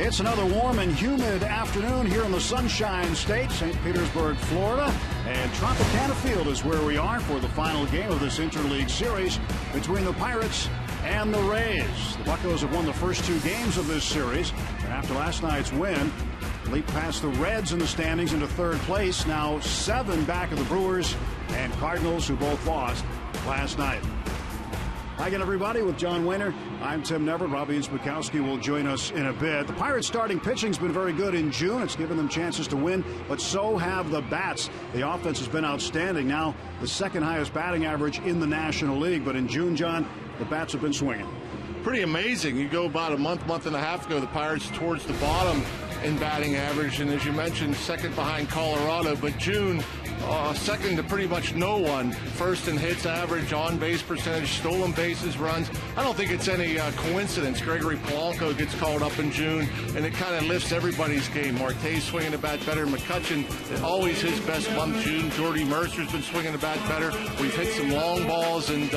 It's another warm and humid afternoon here in the Sunshine State, St. Petersburg, Florida. And Tropicana Field is where we are for the final game of this interleague series between the Pirates and the Rays. The Buccos have won the first two games of this series. And after last night's win, leap past the Reds in the standings into third place. Now 7 back of the Brewers and Cardinals, who both lost last night. Hi again, everybody, with John Wehner. I'm Tim Neverett. Robbie Inspikowski will join us in a bit. The Pirates' starting pitching's been very good in June. It's given them chances to win, but so have the bats. The offense has been outstanding. Now the second highest batting average in the National League. But in June, John, the bats have been swinging. Pretty amazing. You go about a month and a half ago, the Pirates towards the bottom in batting average, and as you mentioned, second behind Colorado. But June, second to pretty much no one. First in hits average, on base percentage, stolen bases, runs. I don't think it's any coincidence. Gregory Polanco gets called up in June, and it kind of lifts everybody's game. Marte's swinging the bat better. McCutchen, always his best month. June. Jordy Mercer's been swinging the bat better. We've hit some long balls, and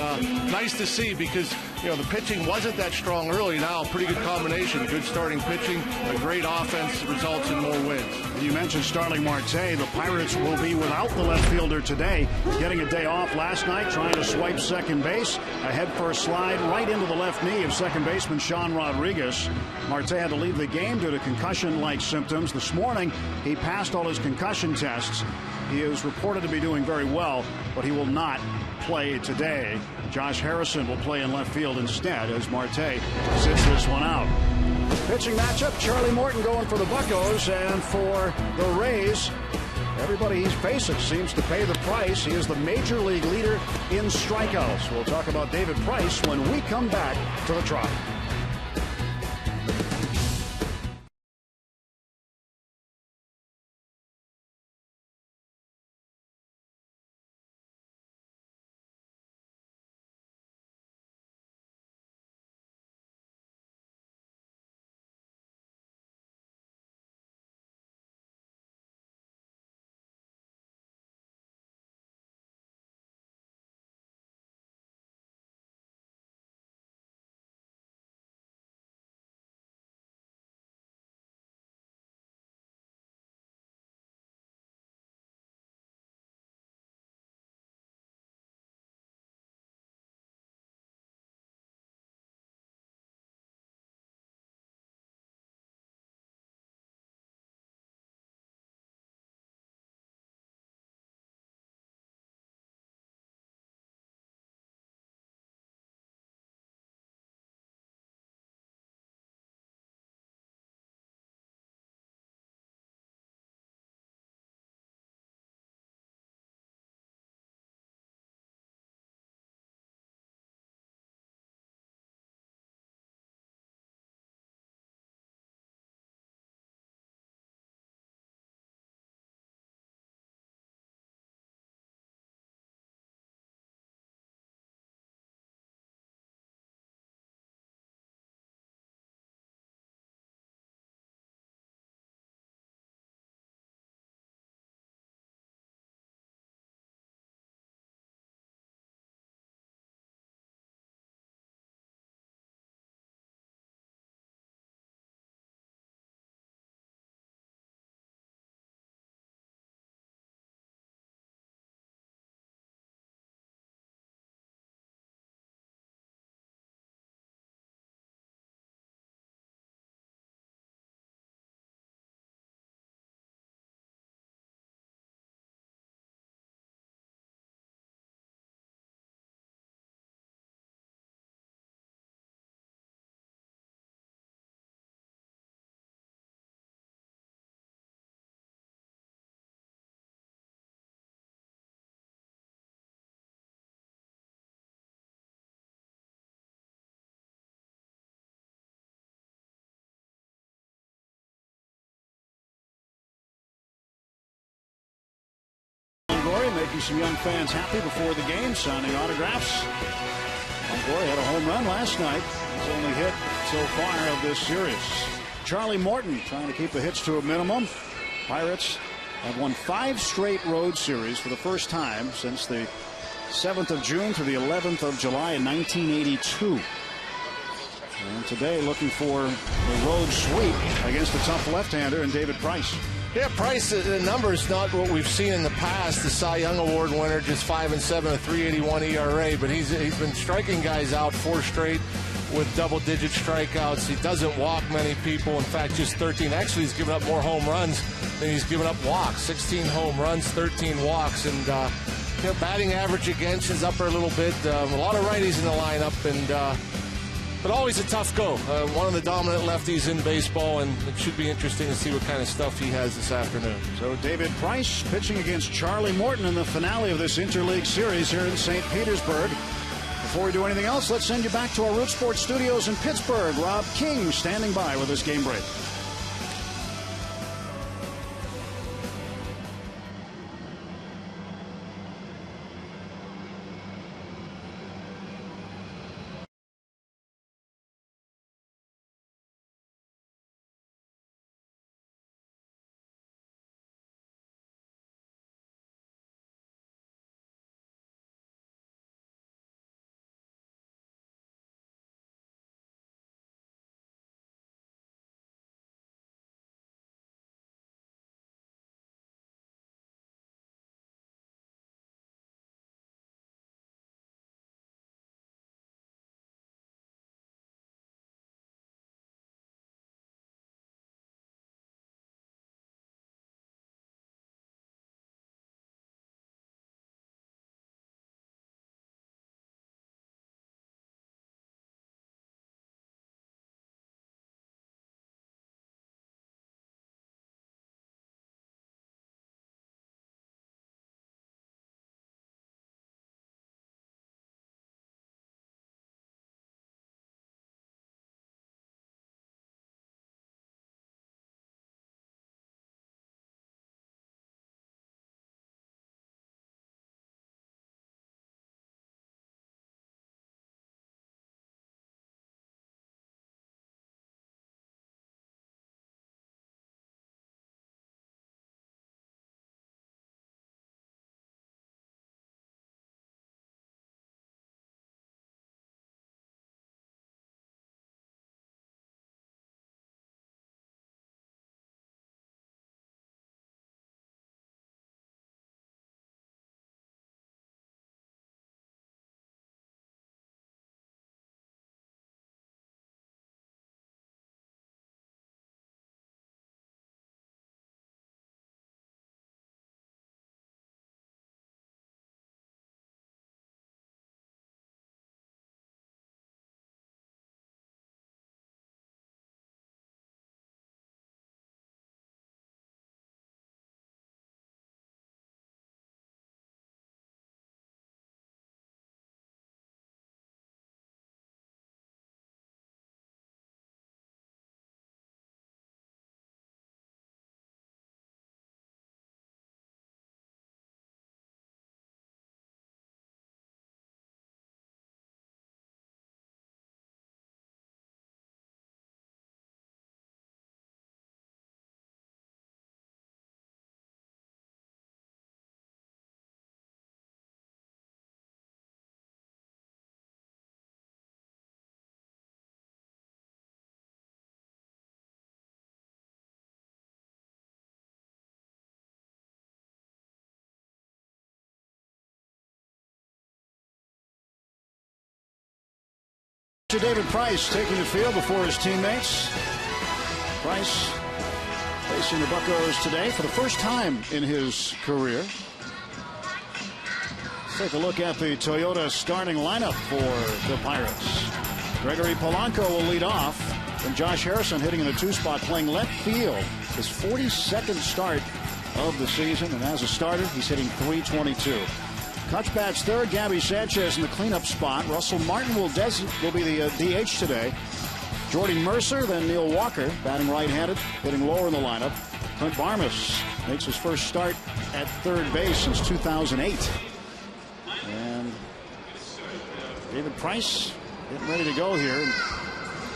nice to see, because the pitching wasn't that strong early. Now a pretty good combination. Good starting pitching, a great offense results in more wins. You mentioned Starling Marte. The Pirates will be without the left fielder today, getting a day off last night, trying to swipe second base. A head-first slide right into the left knee of second baseman Sean Rodriguez. Marte had to leave the game due to concussion-like symptoms. This morning, he passed all his concussion tests. He is reported to be doing very well, but he will not play today. Josh Harrison will play in left field instead as Marte sits this one out. Pitching matchup, Charlie Morton going for the Buccos, and for the Rays, everybody he's facing seems to pay the price. He is the major league leader in strikeouts. We'll talk about David Price when we come back to the Trop. Making some young fans happy before the game, signing autographs. Longoria had a home run last night. His only hit so far of this series. Charlie Morton trying to keep the hits to a minimum. Pirates have won 5 straight road series for the first time since the 7th of June to the 11th of July in 1982. And today looking for the road sweep against the tough left-hander and David Price. Yeah, Price, the number's not what we've seen in the past. The Cy Young Award winner, just 5-7, a 3.81 ERA, but he's been striking guys out 4 straight with double-digit strikeouts. He doesn't walk many people. In fact, just 13. Actually, he's given up more home runs than he's given up walks. 16 home runs, 13 walks, and batting average against is up a little bit. A lot of righties in the lineup, and but always a tough go. One of the dominant lefties in baseball, and it should be interesting to see what kind of stuff he has this afternoon. So David Price pitching against Charlie Morton in the finale of this interleague series here in St. Petersburg. Before we do anything else, let's send you back to our Root Sports studios in Pittsburgh. Rob King standing by with this game break. David Price taking the field before his teammates. Price facing the Buccos today for the first time in his career. Let's take a look at the Toyota starting lineup for the Pirates. Gregory Polanco will lead off, and Josh Harrison hitting in the 2 spot, playing left field. His 42nd start of the season, and as a starter, he's hitting .322. Kutch bats third. Gabby Sanchez in the cleanup spot. Russell Martin will be the DH today. Jordy Mercer, then Neil Walker, batting right-handed, hitting lower in the lineup. Clint Barmas makes his first start at third base since 2008. And David Price getting ready to go here.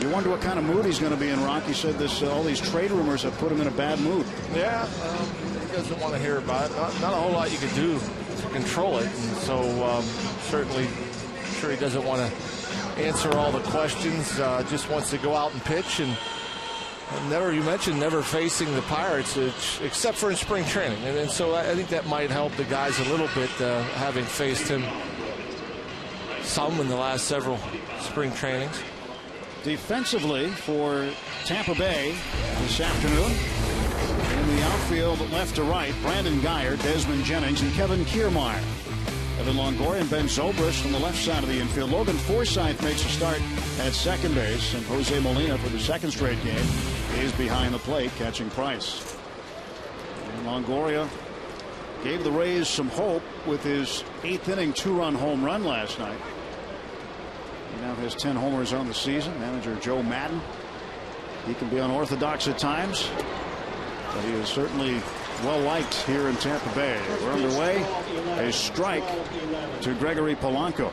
You wonder what kind of mood he's going to be in, Rock. He said all these trade rumors have put him in a bad mood. Yeah, he doesn't want to hear about it. Not a whole lot you can do to control it. And so certainly I'm sure he doesn't want to answer all the questions. Just wants to go out and pitch. And never, you mentioned never facing the Pirates, except for in spring training. And so I think that might help the guys a little bit, having faced him some in the last several spring trainings. Defensively for Tampa Bay this afternoon, in the outfield left to right, Brandon Guyer, Desmond Jennings, and Kevin Kiermaier. Evan Longoria and Ben Zobrist on the left side of the infield. Logan Forsythe makes a start at second base, and Jose Molina for the second straight game is behind the plate catching Price. And Longoria gave the Rays some hope with his 8th inning 2-run home run last night. He now has 10 homers on the season. Manager Joe Madden, he can be unorthodox at times, but he is certainly well liked here in Tampa Bay. We're underway. A strike to Gregory Polanco.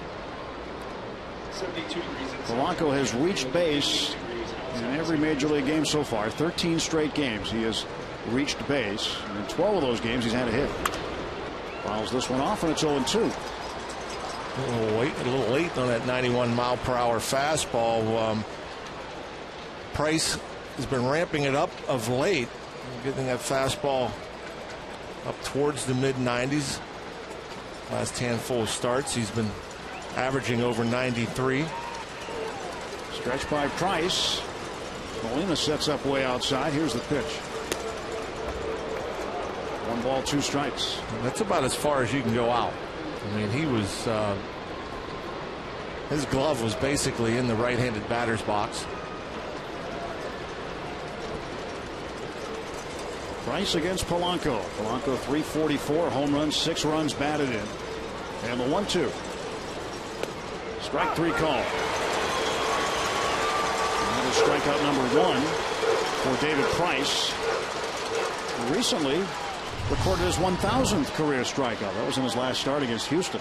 Polanco has reached base in every major league game so far. 13 straight games he has reached base, and in 12 of those games he's had a hit. Fouls this one off, and it's 0-2. A little late on that 91-mile-per-hour fastball. Price has been ramping it up of late, getting that fastball up towards the mid-90s. Last handful of starts, he's been averaging over 93. Stretch by Price. Molina sets up way outside. Here's the pitch. 1 ball, 2 strikes. That's about as far as you can go out. I mean, he was his glove was basically in the right-handed batter's box. Price against Polanco. Polanco 344, home runs, 6 runs batted in. And the 1-2. Strike 3 call. And that is strikeout number 1 for David Price. Recently recorded his 1,000th career strikeout. That was in his last start against Houston.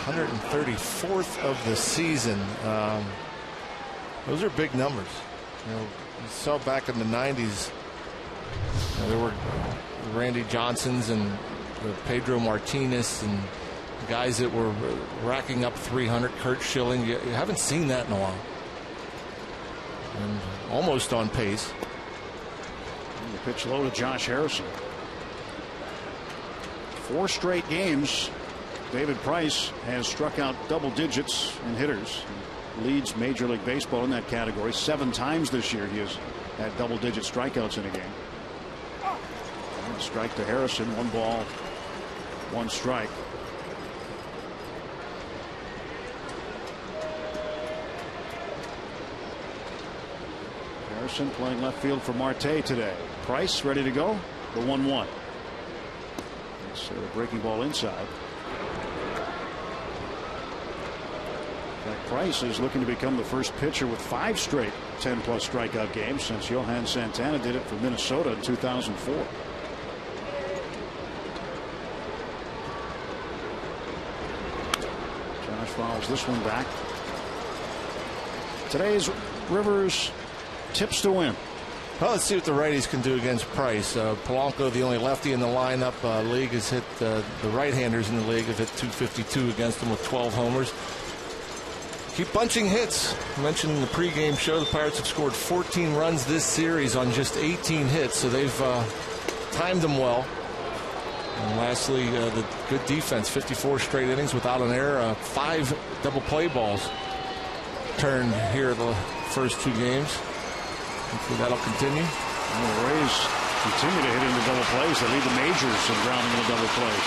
134th of the season. Those are big numbers. You saw back in the 90s, there were Randy Johnsons and Pedro Martinez and guys that were racking up 300. Kurt Schilling. You haven't seen that in a while. And almost on pace. And the pitch low to Josh Harrison. 4 straight games David Price has struck out double digits in hitters. He leads Major League Baseball in that category. 7 times this year he has had double digit strikeouts in a game. And strike to Harrison. 1 ball, 1 strike. Harrison playing left field for Marte today. Price ready to go. The 1-1. It's a breaking ball inside. Price is looking to become the first pitcher with 5 straight 10-plus strikeout games since Johan Santana did it for Minnesota in 2004. Josh fouls this one back. Today's Rivers tips to win. Well, let's see what the righties can do against Price. Polanco, the only lefty in the lineup. League has hit the right-handers in the league have hit .252 against them with 12 homers. Keep bunching hits. I mentioned in the pregame show the Pirates have scored 14 runs this series on just 18 hits, so they've timed them well. And lastly, the good defense, 54 straight innings without an error, 5 double play balls turned here the first 2 games. Hopefully that'll continue. And the Rays continue to hit into double plays. They lead the majors in grounding into double plays.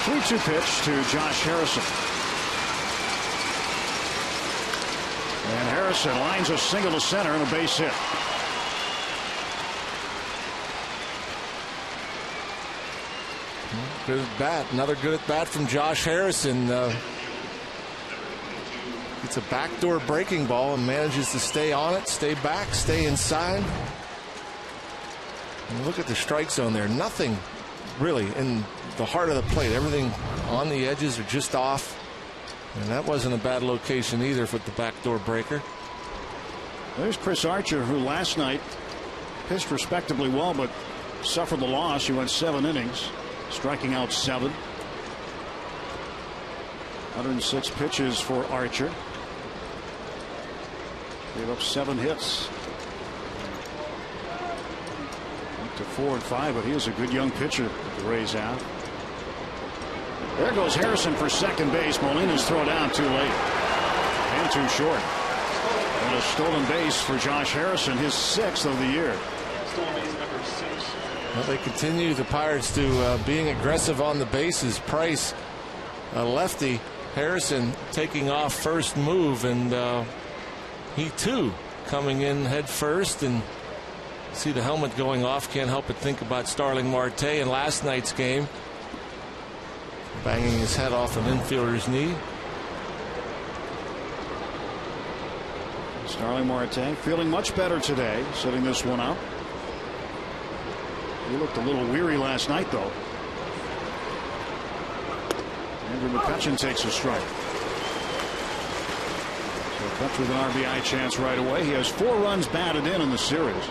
3-2 pitch to Josh Harrison. And Harrison lines a single to center and a base hit. Good at bat. Another good at bat from Josh Harrison. It's a backdoor breaking ball and manages to stay on it, stay back, stay inside. And look at the strike zone there. Nothing really in the heart of the plate. Everything on the edges are just off. And that wasn't a bad location either for the backdoor breaker. There's Chris Archer, who last night pitched respectably well, but suffered the loss. He went 7 innings, striking out 7. 106 pitches for Archer. Gave up 7 hits. Up to 4 and 5, but he is a good young pitcher to raise out. There goes Harrison for second base. Molina's throw down too late and too short. And a stolen base for Josh Harrison, his 6th of the year. Well, they continue, the Pirates, to being aggressive on the bases. Price, a lefty. Harrison taking off first move, and he too coming in head first, and see the helmet going off. Can't help but think about Starling Marte in last night's game, banging his head off an infielder's knee. Starling Marte feeling much better today, setting this one up. He looked a little weary last night, though. Andrew McCutchen takes a strike. So Cutch with an RBI chance right away. He has 4 runs batted in the series.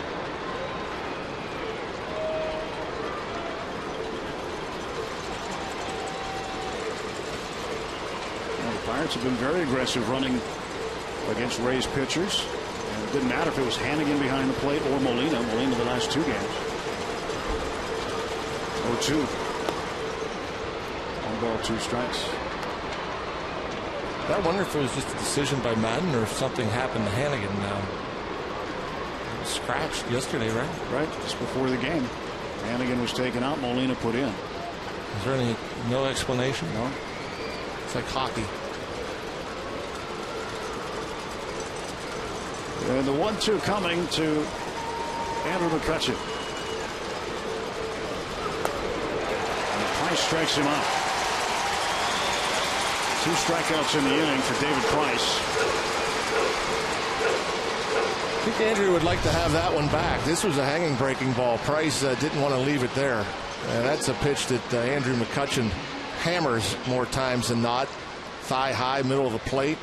Well, the Pirates have been very aggressive running against Rays pitchers. And it didn't matter if it was Hannigan behind the plate or Molina. Molina the last 2 games. 0-2. 1 ball, 2 strikes. I wonder if it was just a decision by Madden or if something happened to Hannigan now. He was scratched yesterday, right? Right, just before the game. Hannigan was taken out, Molina put in. Is there no explanation? No. It's like hockey. And the 1-2 coming to Andrew McCutchen. Price strikes him out. 2 strikeouts in the inning for David Price. I think Andrew would like to have that one back. This was a hanging breaking ball. Price didn't want to leave it there. That's a pitch that Andrew McCutchen hammers more times than not. Thigh high, middle of the plate.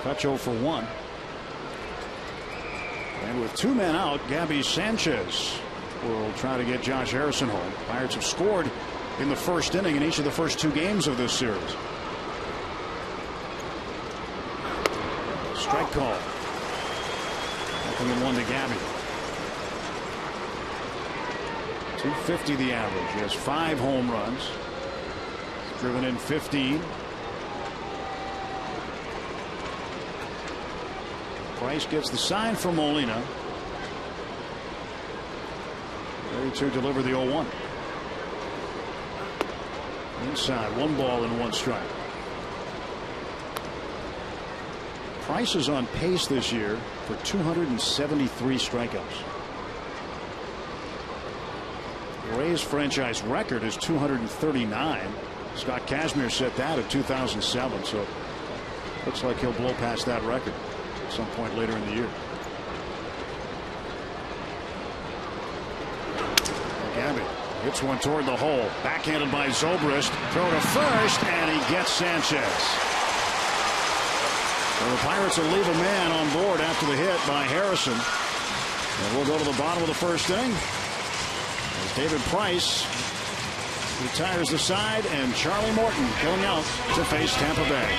Cutch 0 for 1. And with 2 men out, Gabby Sanchez will try to get Josh Harrison home. Pirates have scored in the first inning in each of the first 2 games of this series. Strike call. Nothing in 1 to Gabby. 250 the average. He has 5 home runs. Driven in 15. Price gets the sign from Molina. Ready to deliver the 0-1. Inside, 1 ball and 1 strike. Price is on pace this year for 273 strikeouts. The Rays franchise record is 239. Scott Kazmir set that in 2007, so looks like he'll blow past that record at some point later in the year. Gabby hits one toward the hole. Backhanded by Zobrist. Throw to first, and he gets Sanchez. Well, the Pirates will leave a man on board after the hit by Harrison. And we'll go to the bottom of the first inning as David Price retires the side, and Charlie Morton going out to face Tampa Bay.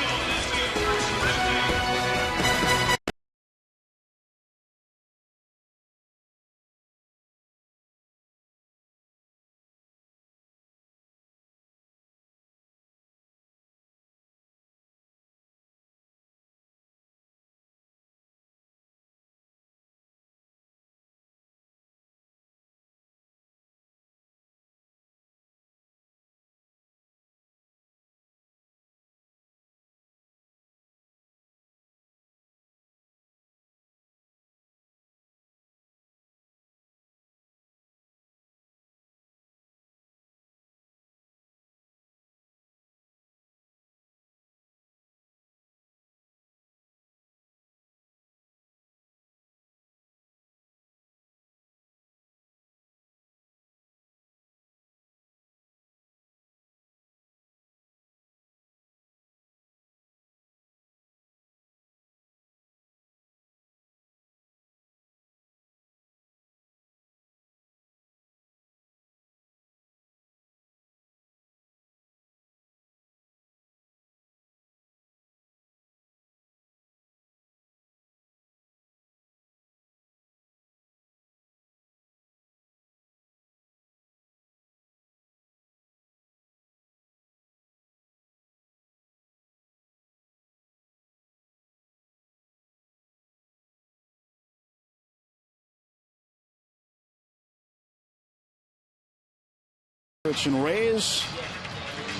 Pirates and Rays.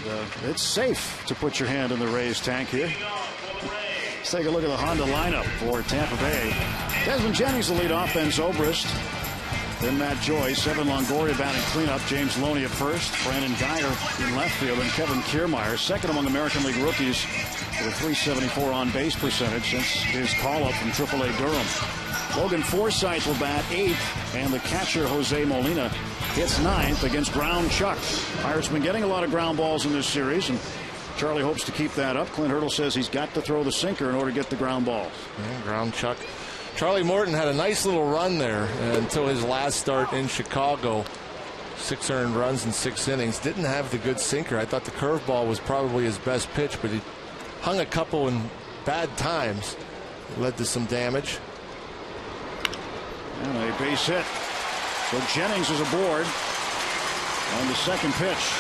And, it's safe to put your hand in the Rays tank here. Let's take a look at the Honda lineup for Tampa Bay. Desmond Jennings the lead off, Ben Zobrist. Then Matt Joyce, Evan Longoria batting cleanup, James Loney at first, Brandon Geyer in left field, and Kevin Kiermaier, second among American League rookies with a .374 on-base percentage since his call-up from AAA Durham. Logan Forsythe will bat eighth, and the catcher Jose Molina hits ninth against ground Chuck. Pirates have been getting a lot of ground balls in this series, and Charlie hopes to keep that up. Clint Hurdle says he's got to throw the sinker in order to get the ground balls. Yeah, ground Chuck. Charlie Morton had a nice little run there until his last start in Chicago. 6 earned runs in 6 innings. Didn't have the good sinker. I thought the curveball was probably his best pitch, but he hung a couple in bad times. Led to some damage. And a base hit. So Jennings is aboard on the second pitch.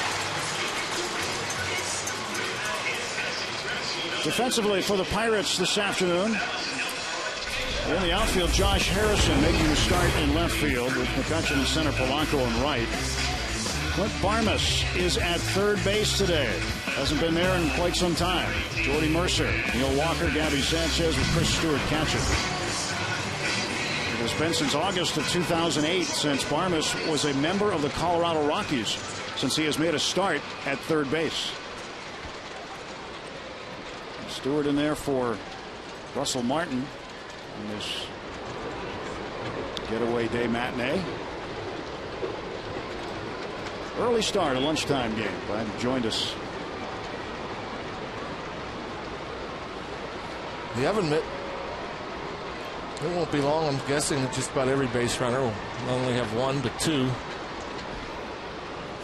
Defensively for the Pirates this afternoon. In the outfield, Josh Harrison making the start in left field with McCutchen in center, Polanco in right. Clint Barnes is at third base today. Hasn't been there in quite some time. Jordy Mercer, Neil Walker, Gabby Sanchez with Chris Stewart catching. It has been since August of 2008 since Barnes was a member of the Colorado Rockies, since he has made a start at third base. Stewart in there for Russell Martin in this getaway day matinee. Early start, a lunchtime game. Glad you joined us. The oven mitt. It won't be long. I'm guessing that just about every base runner will not only have one but two.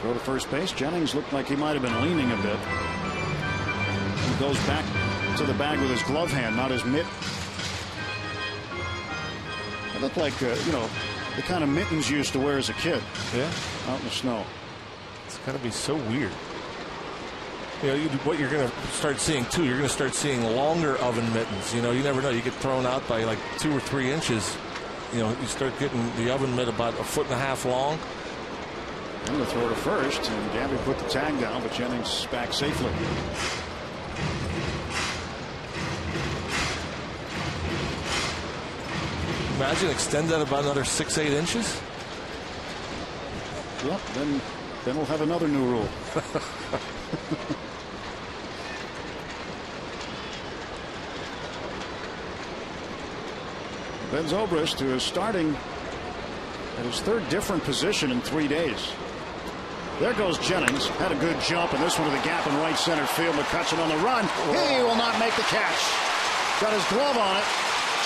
Throw to first base. Jennings looked like he might have been leaning a bit. He goes back to the bag with his glove hand, not his mitt. It looked like, you know, the kind of mittens you used to wear as a kid. Yeah. Out in the snow. It's got to be so weird. You know, what you're going to start seeing, too, you're going to start seeing longer oven mittens. You know, you never know. You get thrown out by like 2 or 3 inches. You know, you start getting the oven mitt about 1.5 feet long. And the throw to first, and Gabby put the tag down, but Jennings back safely. Imagine extend that about another 6-8 inches. Yep, then we'll have another new rule. Ben Zobrist, who is starting at his third different position in 3 days. There goes Jennings. Had a good jump, and this one to the gap in right center field. McCutchen on the run. He will not make the catch. Got his glove on it.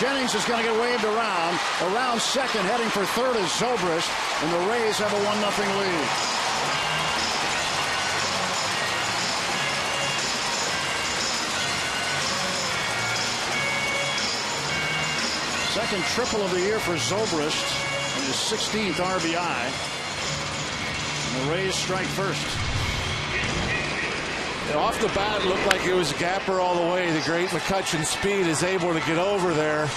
Jennings is going to get waved around. Around second, heading for third is Zobrist, and the Rays have a 1-0 lead. Second triple of the year for Zobrist, and his 16th RBI. And the Rays strike first. Off the bat, looked like it was a gapper all the way. The great McCutchen speed is able to get over there.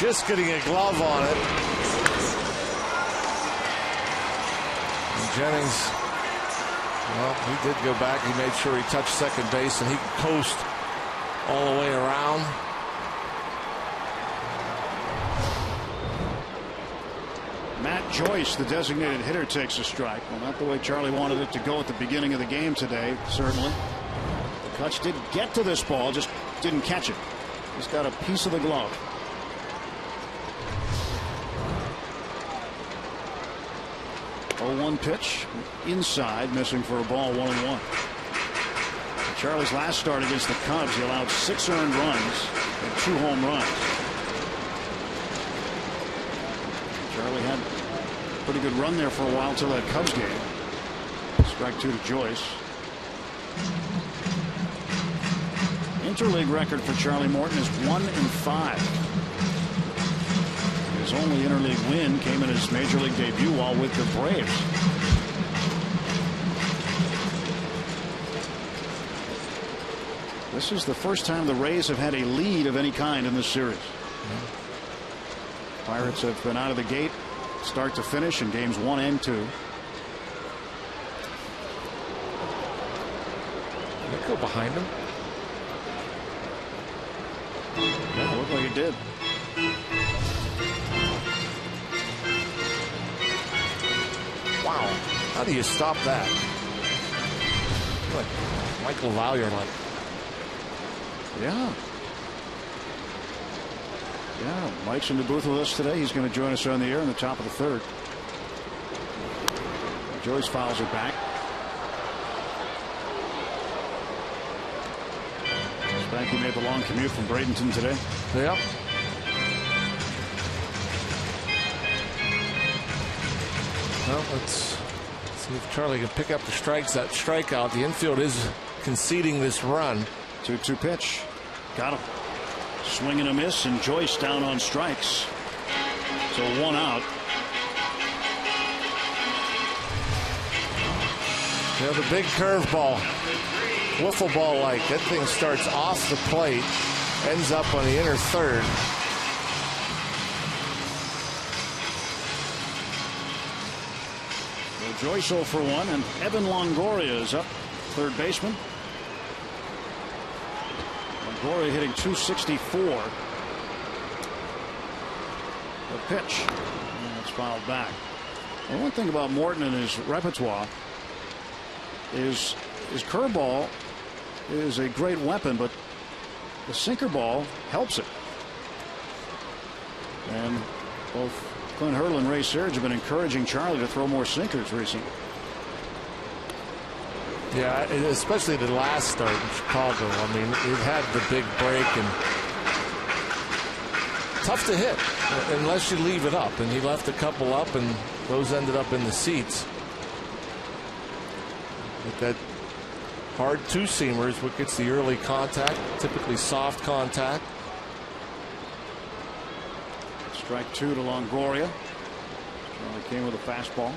Just getting a glove on it. And Jennings, well, he did go back. He made sure he touched second base, and he could coast all the way around. Matt Joyce, the designated hitter, takes a strike. Well, not the way Charlie wanted it to go at the beginning of the game today, certainly. Kutch did get to this ball, just didn't catch it. He's got a piece of the glove. Oh, 1 pitch inside, missing for a ball, 1-1. Charlie's last start against the Cubs, he allowed 6 earned runs and 2 home runs. Charlie had a pretty good run there for a while till that Cubs game. Strike 2 to Joyce. Interleague record for Charlie Morton is 1-5. His only interleague win came in his major league debut while with the Braves. This is the first time the Rays have had a lead of any kind in this series. Pirates have been out of the gate start to finish in games 1 and 2. go behind him? Yeah, it looked like it did. Wow. How do you stop that? Like Michael Vallier, like. Yeah. Yeah, Mike's in the booth with us today. He's going to join us on the air in the top of the third. Joyce fouls it back. Spanky made the long commute from Bradenton today. Yeah. Well, let's see if Charlie can pick up the strikes. That strikeout. The infield is conceding this run. 2-2 pitch. Got him. Swing and a miss, and Joyce down on strikes. So 1 out. Yeah, the big curveball. Wiffle ball like. That thing starts off the plate, ends up on the inner third. So Joyce 0 for 1, and Evan Longoria is up, third baseman. Longoria hitting .264. The pitch. And it's fouled back. Well, one thing about Morton and his repertoire is his curveball is a great weapon, but the sinker ball helps it. And both Clint Hurdle and Ray Searage have been encouraging Charlie to throw more sinkers recently. Yeah, especially the last start in Chicago. I mean, it had the big break and tough to hit unless you leave it up. And he left a couple up, and those ended up in the seats. With that hard two-seamer is what gets the early contact, typically soft contact. Strike 2 to Longoria. Charlie came with a fastball.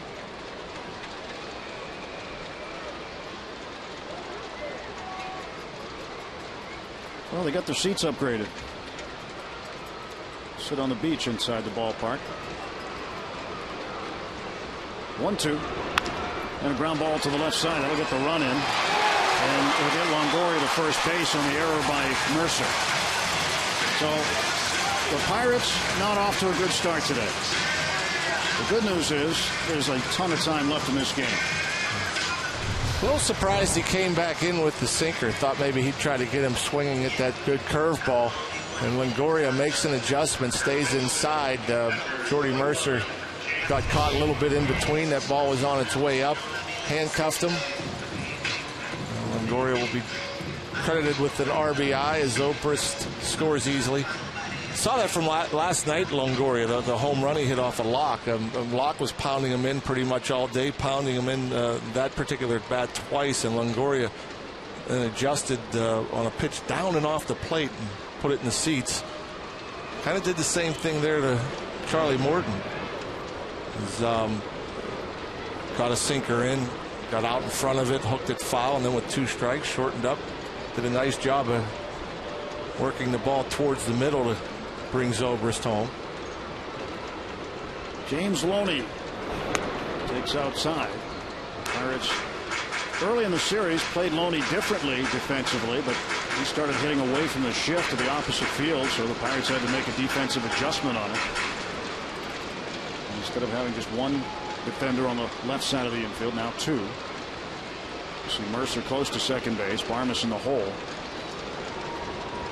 Well, they got their seats upgraded. Sit on the beach inside the ballpark. 1-2. And a ground ball to the left side. That'll get the run in. And it'll get Longoria to first base on the error by Mercer. So the Pirates not off to a good start today. The good news is there's a ton of time left in this game. A little surprised he came back in with the sinker. Thought maybe he'd try to get him swinging at that good curveball. And Longoria makes an adjustment, stays inside. Jordy Mercer got caught a little bit in between. That ball was on its way up. Handcuffed him. Longoria will be credited with an RBI as Zobrist scores easily. Saw that from last night, Longoria, the home run he hit off a Locke. Locke was pounding him in pretty much all day, pounding him in that particular bat twice, and Longoria adjusted on a pitch down and off the plate and put it in the seats. Kind of did the same thing there to Charlie Morton. He's got a sinker in, got out in front of it, hooked it foul, and then with 2 strikes, shortened up. Did a nice job of working the ball towards the middle to bring Zobrist home. James Loney takes outside. Pirates early in the series played Loney differently defensively, but he started hitting away from the shift to the opposite field, so the Pirates had to make a defensive adjustment on it. And instead of having just one defender on the left side of the infield, now 2. You see Mercer close to second base, Barmes in the hole.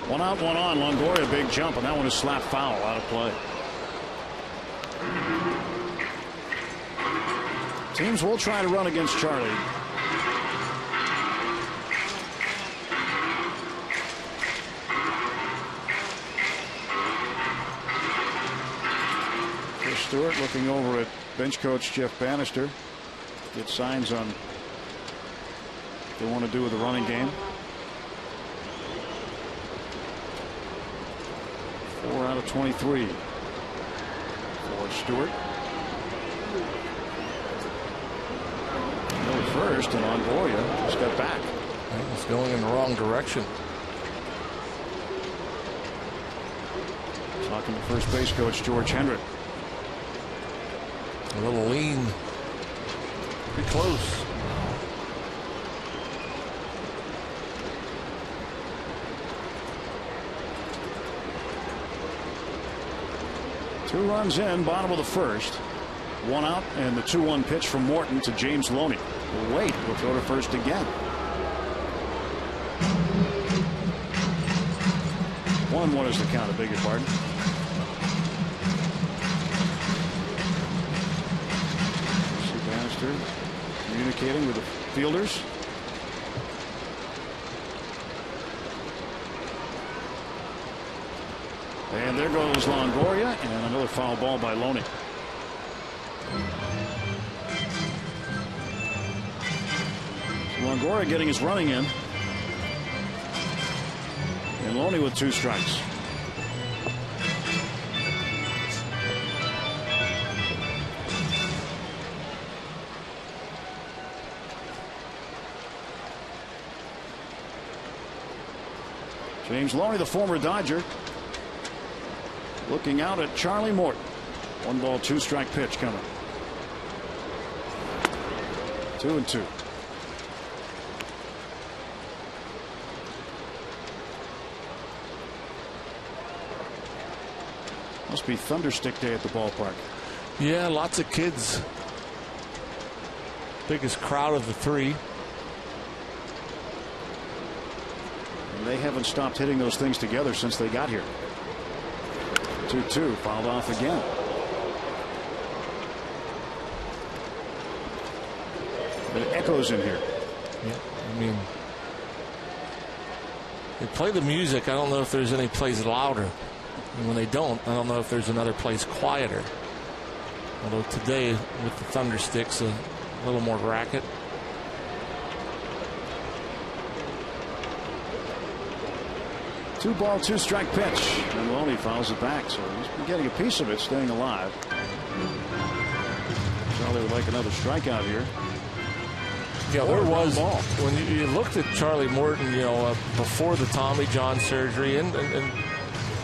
1 out, 1 on. Longoria, big jump, and that one is slapped foul, out of play. Teams will try to run against Charlie. Chris Stewart looking over at bench coach Jeff Bannister. Get signs on what they want to do with the running game. 4 out of 23 for Stewart. Go first, and Longoria just got back. It's going in the wrong direction. Talking to first base coach George Hendrick. A little lean. Pretty close. 2 runs in, bottom of the first. 1 out, and the 2-1 pitch from Morton to James Loney. We'll wait. We'll throw to first again. 1-1 is the count. I beg your pardon. Bannister communicating with the fielders. And there goes Longoria, and another foul ball by Loney. Longoria getting his running in. And Loney with 2 strikes. James Loney, the former Dodger, looking out at Charlie Morton. 1 ball, 2 strike pitch coming. 2-2. Must be Thunderstick Day at the ballpark. Yeah, lots of kids. Biggest crowd of the 3. And they haven't stopped hitting those things together since they got here. 2-2, fouled off again. It echoes in here. Yeah, I mean, they play the music. I don't know if there's any place louder. And when they don't, I don't know if there's another place quieter. Although today, with the Thundersticks, a little more racket. Two ball, 2 strike pitch. And Loney fouls it back, so he's been getting a piece of it, staying alive. Charlie would like another strikeout here. Yeah, there was, when you looked at Charlie Morton, you know, before the Tommy John surgery and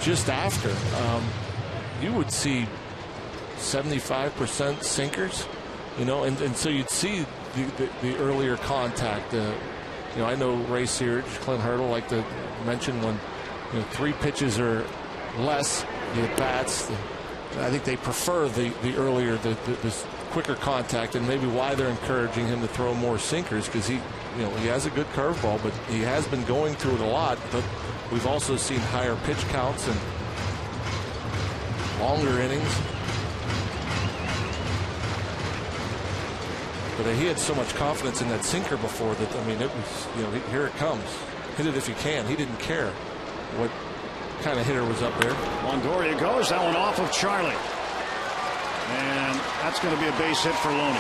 just after, you would see 75% sinkers, you know, and so you'd see the earlier contact. You know, I know Ray Searage, Clint Hurdle like to mention when, you know, 3 pitches or less, the at-bats, I think they prefer the earlier, the quicker contact, and maybe why they're encouraging him to throw more sinkers, because he has a good curveball, but he has been going to it a lot. But we've also seen higher pitch counts and longer innings. But he had so much confidence in that sinker before that, I mean, it was, you know, here it comes. Hit it if you can. He didn't care what kind of hitter was up there. Longoria goes. That one off of Charlie. And that's going to be a base hit for Loney.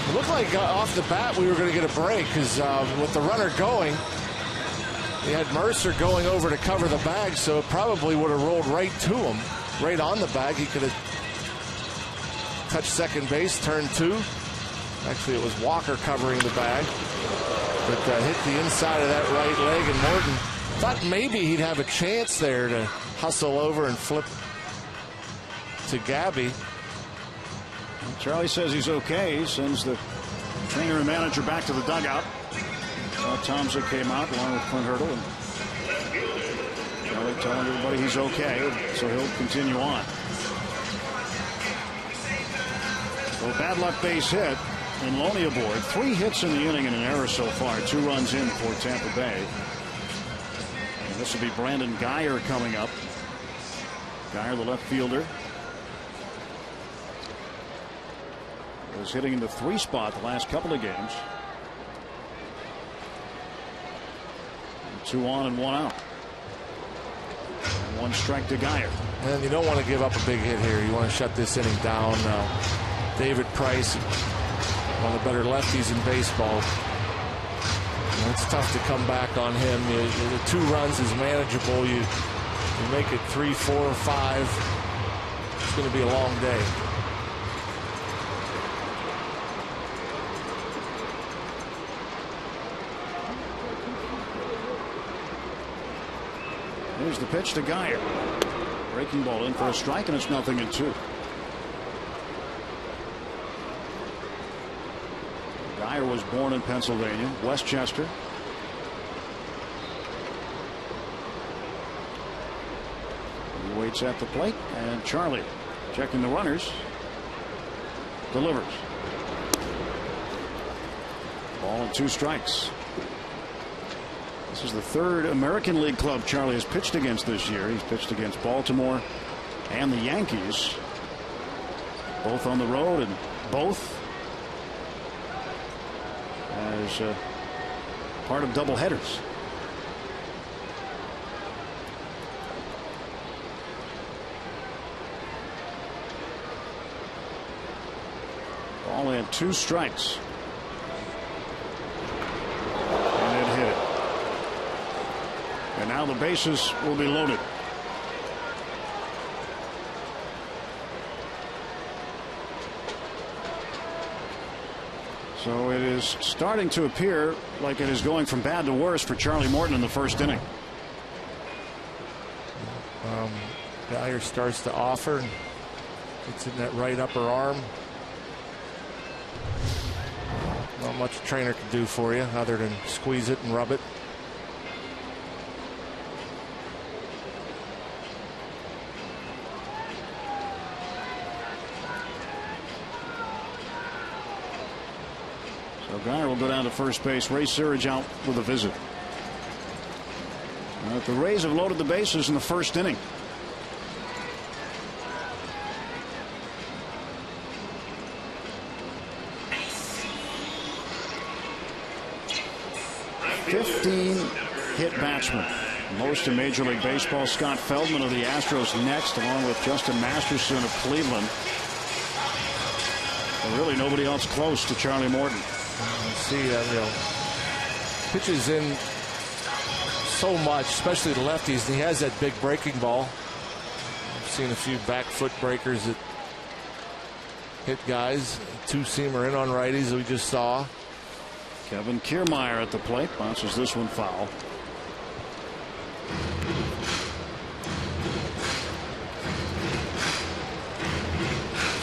It looked like off the bat we were going to get a break, because with the runner going, he had Mercer going over to cover the bag, so it probably would have rolled right to him, right on the bag. He could have touched second base, turn 2. Actually, it was Walker covering the bag, but hit the inside of that right leg, and Morton thought maybe he'd have a chance there to hustle over and flip to Gabby. Charlie says he's okay. He sends the trainer and manager back to the dugout. Tomczyk came out along with Clint Hurdle, and Charlie telling everybody he's okay, so he'll continue on. So bad luck base hit, and Loney aboard. 3 hits in the inning and an error so far. 2 runs in for Tampa Bay. And this will be Brandon Guyer coming up. Guyer, the left fielder, was hitting in the 3 spot the last couple of games. 2 on and 1 out. And 1 strike to Guyer. And you don't want to give up a big hit here. You want to shut this inning down. David Price, one of the better lefties in baseball. It's tough to come back on him. The 2 runs is manageable. You make it 3, 4, 5. It's going to be a long day. Here's the pitch to Guyer. Breaking ball in for a strike, and it's 0-2. Guyer was born in Pennsylvania, Westchester. He waits at the plate, and Charlie, checking the runners, delivers. Ball and 2 strikes. This is the 3rd American League club Charlie has pitched against this year. He's pitched against Baltimore and the Yankees, both on the road, and both as part of doubleheaders. Ball and 2 strikes. And it hit it. And now the bases will be loaded. So it is starting to appear like it is going from bad to worse for Charlie Morton in the 1st inning. Dyer starts to offer. It's in that right upper arm. Not much a trainer can do for you other than squeeze it and rub it. So Guyer will go down to first base. Ray Searage out with a visit. The Rays have loaded the bases in the 1st inning. Hit batsman, most in Major League Baseball. Scott Feldman of the Astros next, along with Justin Masterson of Cleveland. But really nobody else close to Charlie Morton. See, pitches in so much, especially the lefties, and he has that big breaking ball. I've seen a few back foot breakers that hit guys. 2-seamer in on righties that we just saw. Kevin Kiermaier at the plate, bounces this one foul.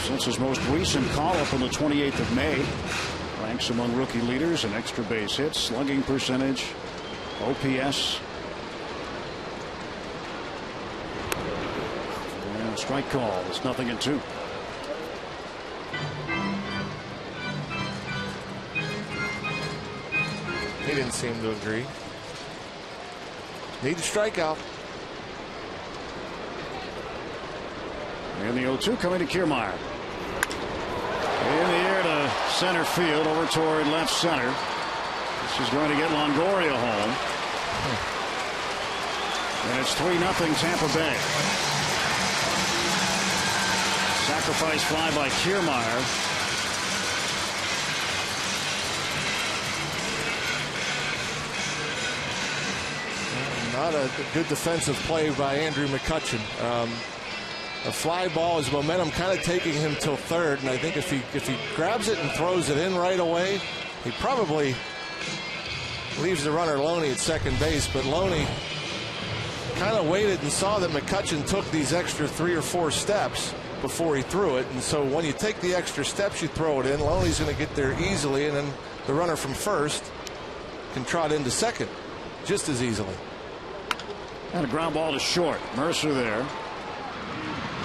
Since his most recent call-up on the 28th of May, ranks among rookie leaders in extra base hits, slugging percentage, OPS. And strike call. It's 0-2. He didn't seem to agree. Need a strikeout. And the 0-2 coming to Kiermaier. In the air to center field, over toward left center. This is going to get Longoria home. And it's 3-0 Tampa Bay. Sacrifice fly by Kiermaier. Not a good defensive play by Andrew McCutchen. A fly ball, his momentum kind of taking him till third, and I think if he grabs it and throws it in right away, he probably leaves the runner Loney at second base. But Loney kind of waited and saw that McCutchen took these extra 3 or 4 steps before he threw it, and so when you take the extra steps, you throw it in. Loney's going to get there easily, and then the runner from first can trot into second just as easily. And a ground ball to short. Mercer there.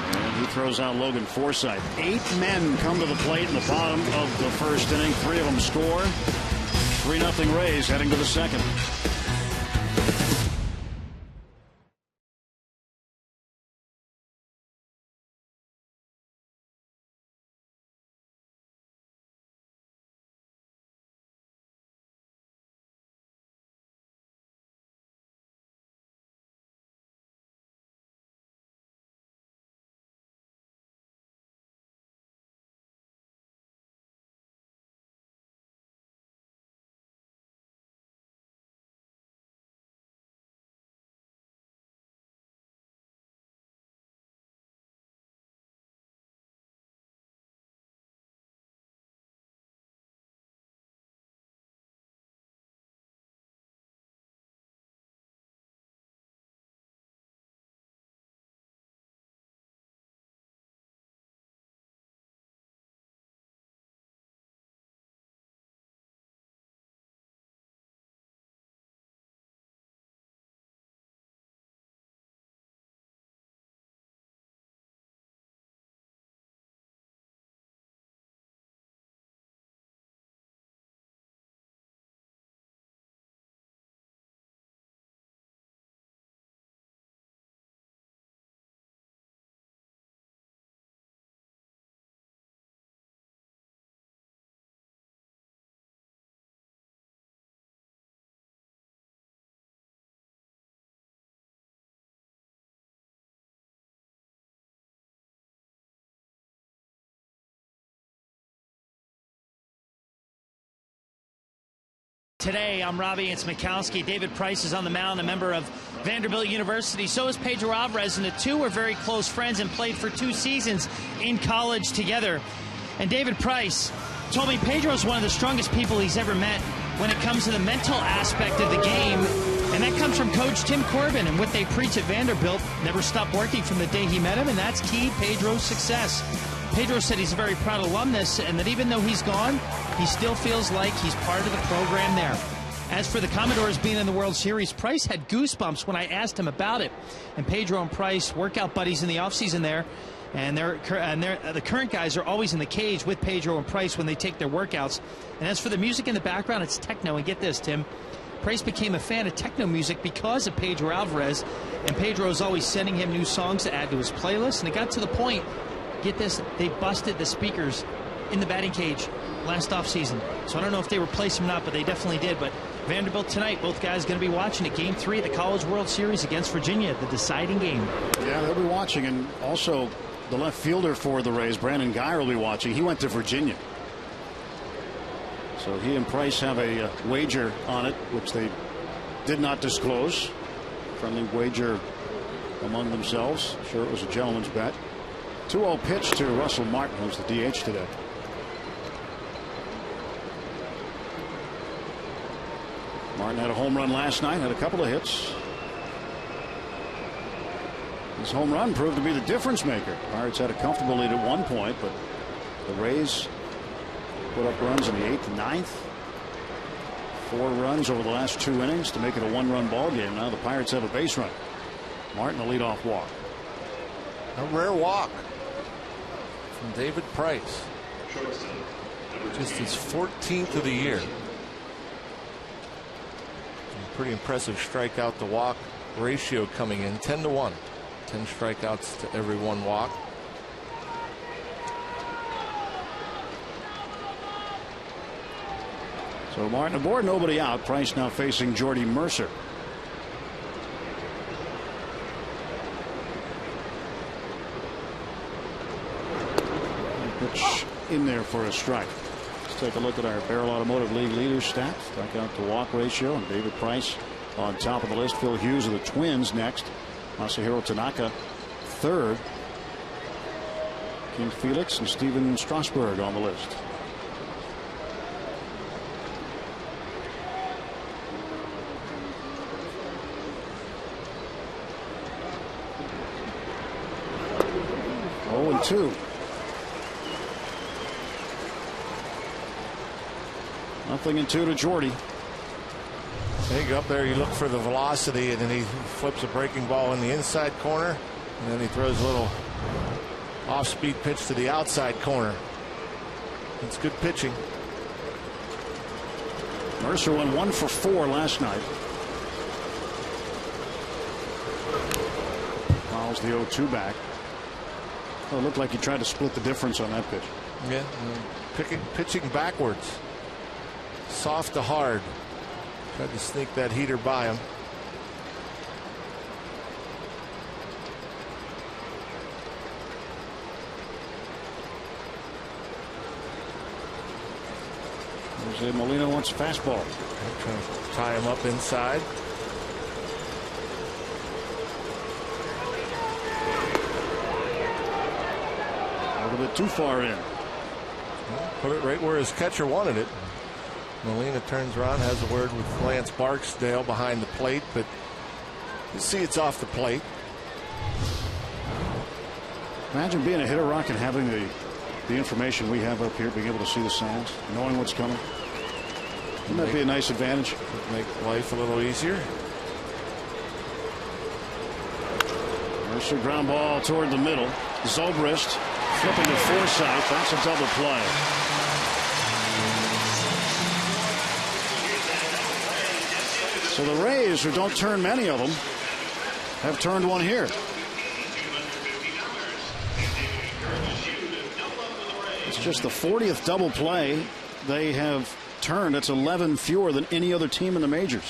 And he throws out Logan Forsythe. 8 men come to the plate in the bottom of the 1st inning. 3 of them score. 3-0 Rays heading to the 2nd. today. I'm Robbie. It's Mikowski. David Price is on the mound, a member of Vanderbilt University. So is Pedro Alvarez, and the two were very close friends and played for 2 seasons in college together. And David Price told me Pedro is one of the strongest people he's ever met when it comes to the mental aspect of the game. And that comes from Coach Tim Corbin and what they preach at Vanderbilt. Never stopped working from the day he met him, and that's key Pedro's success. Pedro said he's a very proud alumnus, and that even though he's gone, he still feels like he's part of the program there. As for the Commodores being in the World Series, Price had goosebumps when I asked him about it. And Pedro and Price, workout buddies in the offseason there, and the current guys are always in the cage with Pedro and Price when they take their workouts. And as for the music in the background, it's techno. And get this, Tim, Price became a fan of techno music because of Pedro Alvarez, and Pedro is always sending him new songs to add to his playlist. And it got to the point, get this, they busted the speakers in the batting cage last offseason. So I don't know if they replaced them or not, but they definitely did. But Vanderbilt tonight, both guys going to be watching it. Game 3 of the College World Series against Virginia, the deciding game. Yeah, they'll be watching. And also the left fielder for the Rays, Brandon Guyer, will be watching. He went to Virginia. So he and Price have a wager on it, which they did not disclose. Friendly wager among themselves. Sure, it was a gentleman's bet. 2-0 pitch to Russell Martin, who's the DH today. Martin had a home run last night, had a couple of hits. His home run proved to be the difference maker. Pirates had a comfortable lead at one point, but the Rays put up runs in the 8th and 9th. 4 runs over the last 2 innings to make it a 1-run ball game. Now the Pirates have a base run. Martin, a leadoff walk. A rare walk from David Price. Just his 14th of the year. Pretty impressive strikeout to walk ratio coming in, 10-1. 10 strikeouts to every 1 walk. So Martin aboard, nobody out. Price now facing Jordy Mercer. Pitch in there for a strike. Let's take a look at our Barrel Automotive League leaders stats. Strikeout to walk ratio, and David Price on top of the list. Phil Hughes of the Twins next. Masahiro Tanaka third. King Felix and Steven Strasburg on the list. Oh, and 2. Nothing in 2 to Jordy. There you go, up there, you look for the velocity, and then he flips a breaking ball in the inside corner, and then he throws a little off-speed pitch to the outside corner. It's good pitching. Mercer went 1 for 4 last night. Fouls the 0-2 back. Oh, it looked like he tried to split the difference on that pitch. Yeah, pitching backwards. Soft to hard. Tried to sneak that heater by him. Jose Molina wants a fastball. Trying to tie him up inside. A little bit too far in. Put it right where his catcher wanted it. Molina turns around, has a word with Lance Barksdale behind the plate, but you see it's off the plate. Imagine being a hitter, Rock, and having the information we have up here, being able to see the signs, knowing what's coming. Wouldn't that be a nice advantage? Make life a little easier. Mercer ground ball toward the middle. Zobrist flipping to Forsythe. That's a double play. So the Rays, who don't turn many of them, have turned one here. It's just the 40th double play they have turned. That's 11 fewer than any other team in the majors.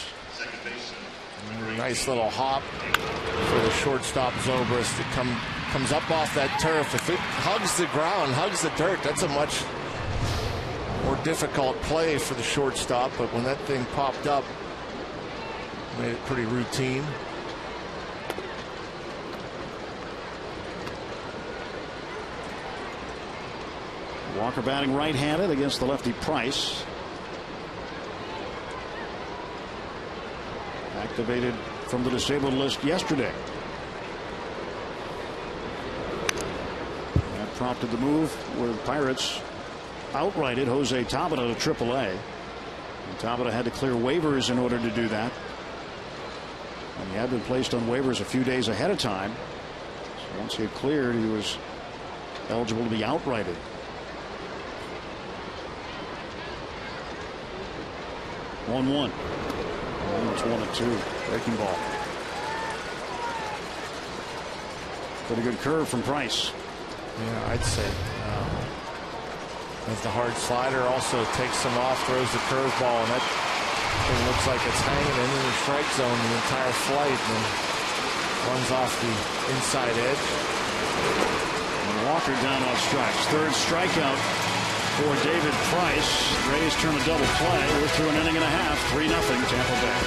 Nice little hop for the shortstop Zobrist. It comes up off that turf. If it hugs the ground, hugs the dirt, that's a much more difficult play for the shortstop, but when that thing popped up, made it pretty routine. Walker batting right-handed against the lefty Price. Activated from the disabled list yesterday. That prompted the move where the Pirates outrighted Jose Tabata to AAA. And Tabata had to clear waivers in order to do that. And he had been placed on waivers a few days ahead of time. So once he had cleared, he was eligible to be outrighted. 1-1. It's 1-2. Breaking ball. Pretty good curve from Price. Yeah, I'd say. As the hard slider also takes him off, throws the curveball, and that thing looks like it's hanging in the strike zone the entire flight, and then runs off the inside edge. And Walker down on strikes. Third strikeout for David Price. Rays turn a double play. We're through an inning and a half. 3-0 Tampa Bay.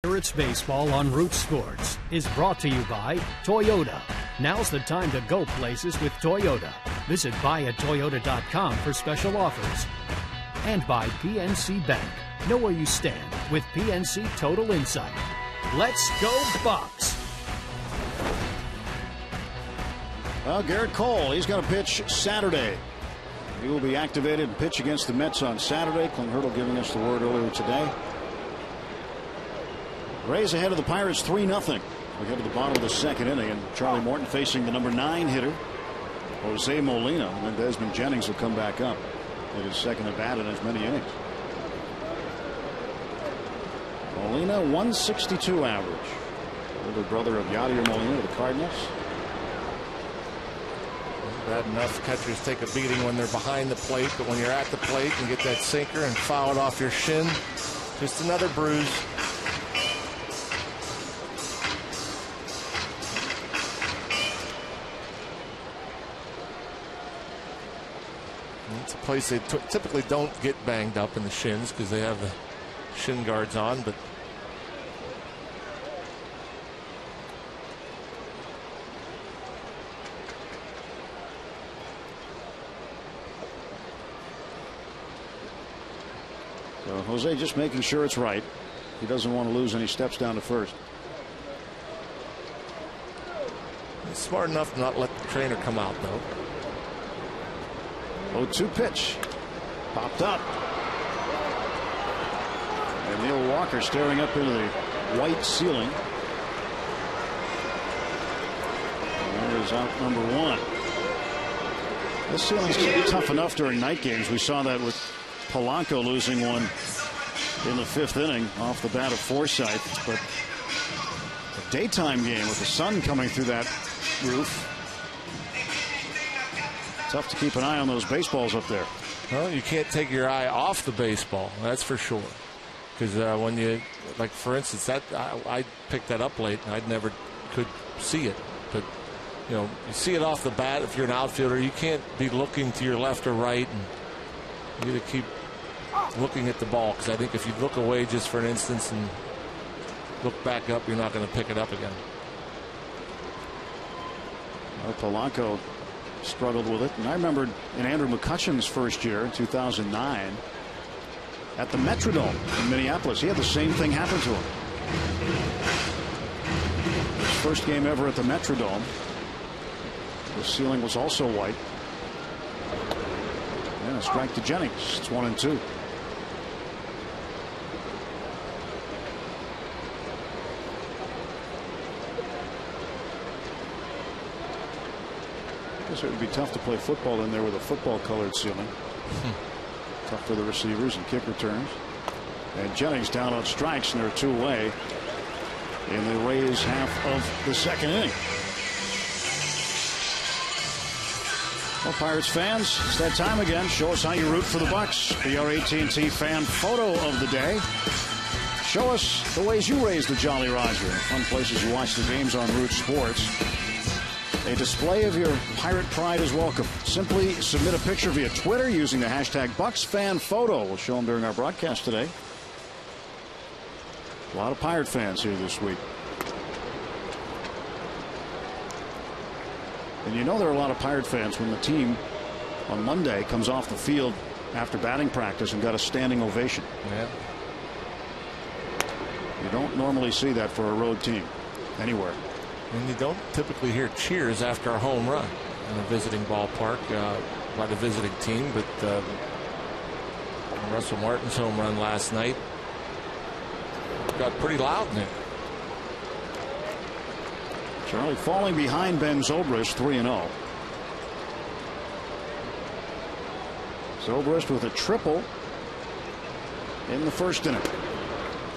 Pirates Baseball on Root Sports is brought to you by Toyota. Now's the time to go places with Toyota. Visit buyatoyota.com for special offers. And by PNC Bank. Know where you stand with PNC Total Insight. Let's go Bucks! Well, Garrett Cole, he's going to pitch Saturday. He will be activated and pitch against the Mets on Saturday. Clint Hurdle giving us the word earlier today. Rays ahead of the Pirates 3-0. We head to the bottom of the second inning, and Charlie Morton facing the number 9 hitter, Jose Molina. And then Desmond Jennings will come back up at his second at bat in as many innings. Molina 162 average. Older brother of Yadier Molina of the Cardinals. Bad enough catchers take a beating when they're behind the plate, but when you're at the plate and get that sinker and foul it off your shin, just another bruise. It's a place they typically don't get banged up in the shins because they have the shin guards on, but so Jose just making sure it's right. He doesn't want to lose any steps down to first. he's smart enough to not let the trainer come out, though. 0-2 pitch. Popped up. And Neil Walker staring up into the white ceiling. is out number 1. This ceiling's tough enough during night games. We saw that with Polanco losing one in the 5th inning off the bat of Forsythe. But a daytime game with the sun coming through that roof. Tough to keep an eye on those baseballs up there. Well, you can't take your eye off the baseball, that's for sure. Because when you, like for instance, that I picked that up late and I never could see it. But you know, you see it off the bat. If you're an outfielder, you can't be looking to your left or right, and you got to keep looking at the ball. Because I think if you look away just for an instant and look back up, you're not going to pick it up again. Well, Polanco struggled with it, and I remembered in Andrew McCutcheon's first year in 2009 at the Metrodome in Minneapolis, he had the same thing happen to him. His first game ever at the Metrodome, the ceiling was also white. And a strike to Jennings. It's 1-2. I guess it would be tough to play football in there with a football colored ceiling. Tough for the receivers and kick returns. And Jennings down on strikes, and they're 2 away in the Rays' half of the 2nd inning. Well, Pirates fans, it's that time again. Show us how you root for the Bucks. Be our AT&T fan photo of the day. Show us the ways you raise the Jolly Roger. Fun places you watch the games on Root Sports. A display of your Pirate pride is welcome. Simply submit a picture via Twitter using the hashtag BucksFanPhoto. We'll show them during our broadcast today. A lot of Pirate fans here this week. And you know there are a lot of Pirate fans when the team on Monday comes off the field after batting practice and got a standing ovation. Yeah. You don't normally see that for a road team anywhere. And you don't typically hear cheers after a home run in a visiting ballpark by the visiting team, but Russell Martin's home run last night got pretty loud in there. Charlie falling behind Ben Zobrist, 3-0. Zobrist with a triple in the 1st inning.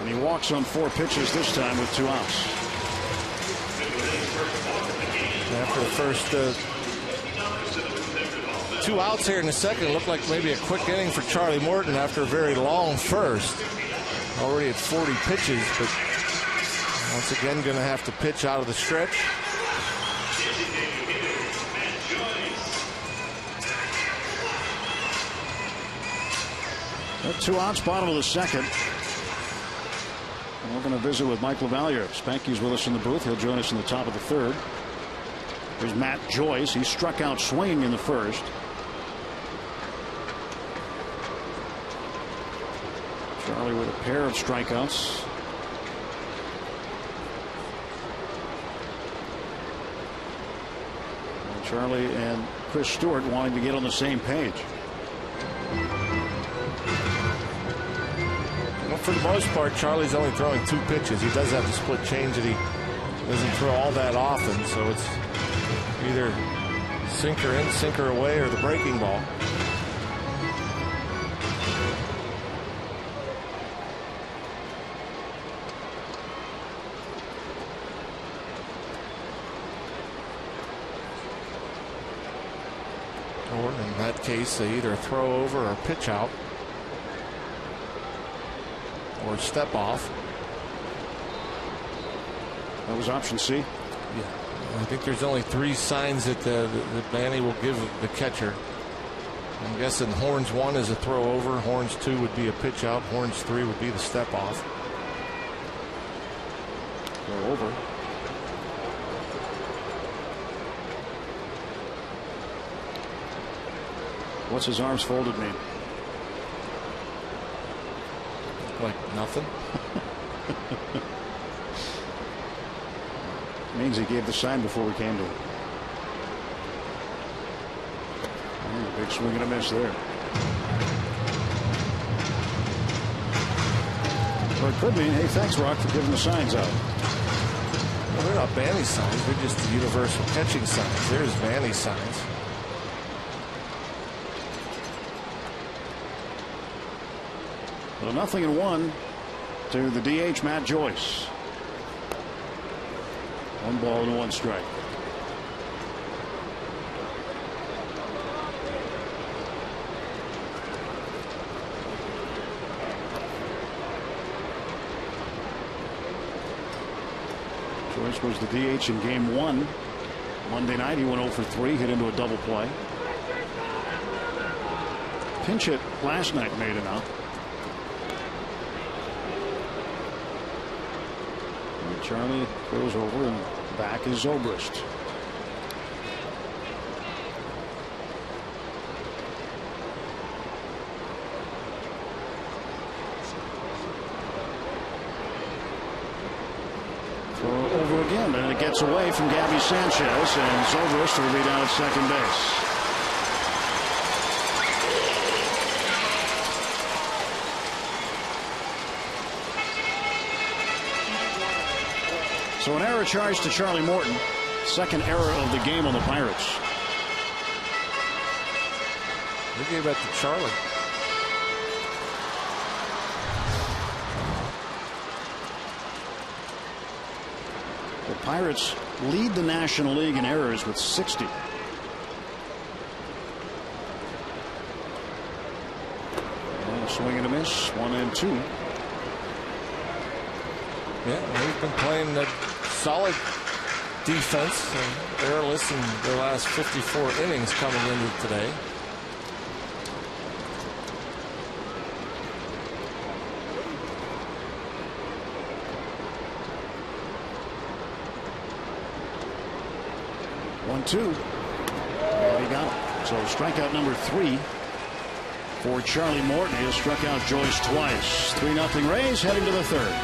And he walks on 4 pitches this time with 2 outs. After the first 2 outs here in the 2nd, looked like maybe a quick inning for Charlie Morton after a very long first. Already at 40 pitches, but once again going to have to pitch out of the stretch. At 2 outs, bottom of the 2nd. And we're going to visit with Mike LaValliere. Spanky's with us in the booth. He'll join us in the top of the 3rd. There's Matt Joyce. He struck out swinging in the 1st. Charlie with a pair of strikeouts. And Charlie and Chris Stewart wanting to get on the same page. Well, for the most part, Charlie's only throwing 2 pitches. He does have the split change that he doesn't throw all that often, so it's either sinker in, sinker away, or the breaking ball. Or in that case, they either throw over or pitch out or step off. That was option C. Yeah, I think there's only 3 signs that that Manny will give the catcher. I'm guessing horns 1 is a throw over, horns 2 would be a pitch out, horns 3 would be the step off. Throw over. What's his arms folded mean? Like nothing. Means he gave the sign before we came to it. Big swing and a miss there. Or it could mean, hey, thanks, Rock, for giving the signs out. Well, They're not banning signs. They're just the universal catching signs. There's banning signs. Well, 0-1 to the DH, Matt Joyce. 1 ball and 1 strike. Joyce was the DH in Game 1 Monday night. He went 0 for 3, hit into a double play. Pinch hit last night made him out. And Charlie goes over, and back is Zobrist. Over again, and it gets away from Gabby Sanchez, and Zobrist will be down at second base. So an error charged to Charlie Morton. Second error of the game on the Pirates. They gave that to Charlie. The Pirates lead the National League in errors with 60. And a swing and a miss, 1-2. Yeah, they've been playing a solid defense and errorless in their last 54 innings coming into today. Two. And he got it. So strikeout number 3 for Charlie Morton. He has struck out Joyce twice. 3-0 Rays heading to the third.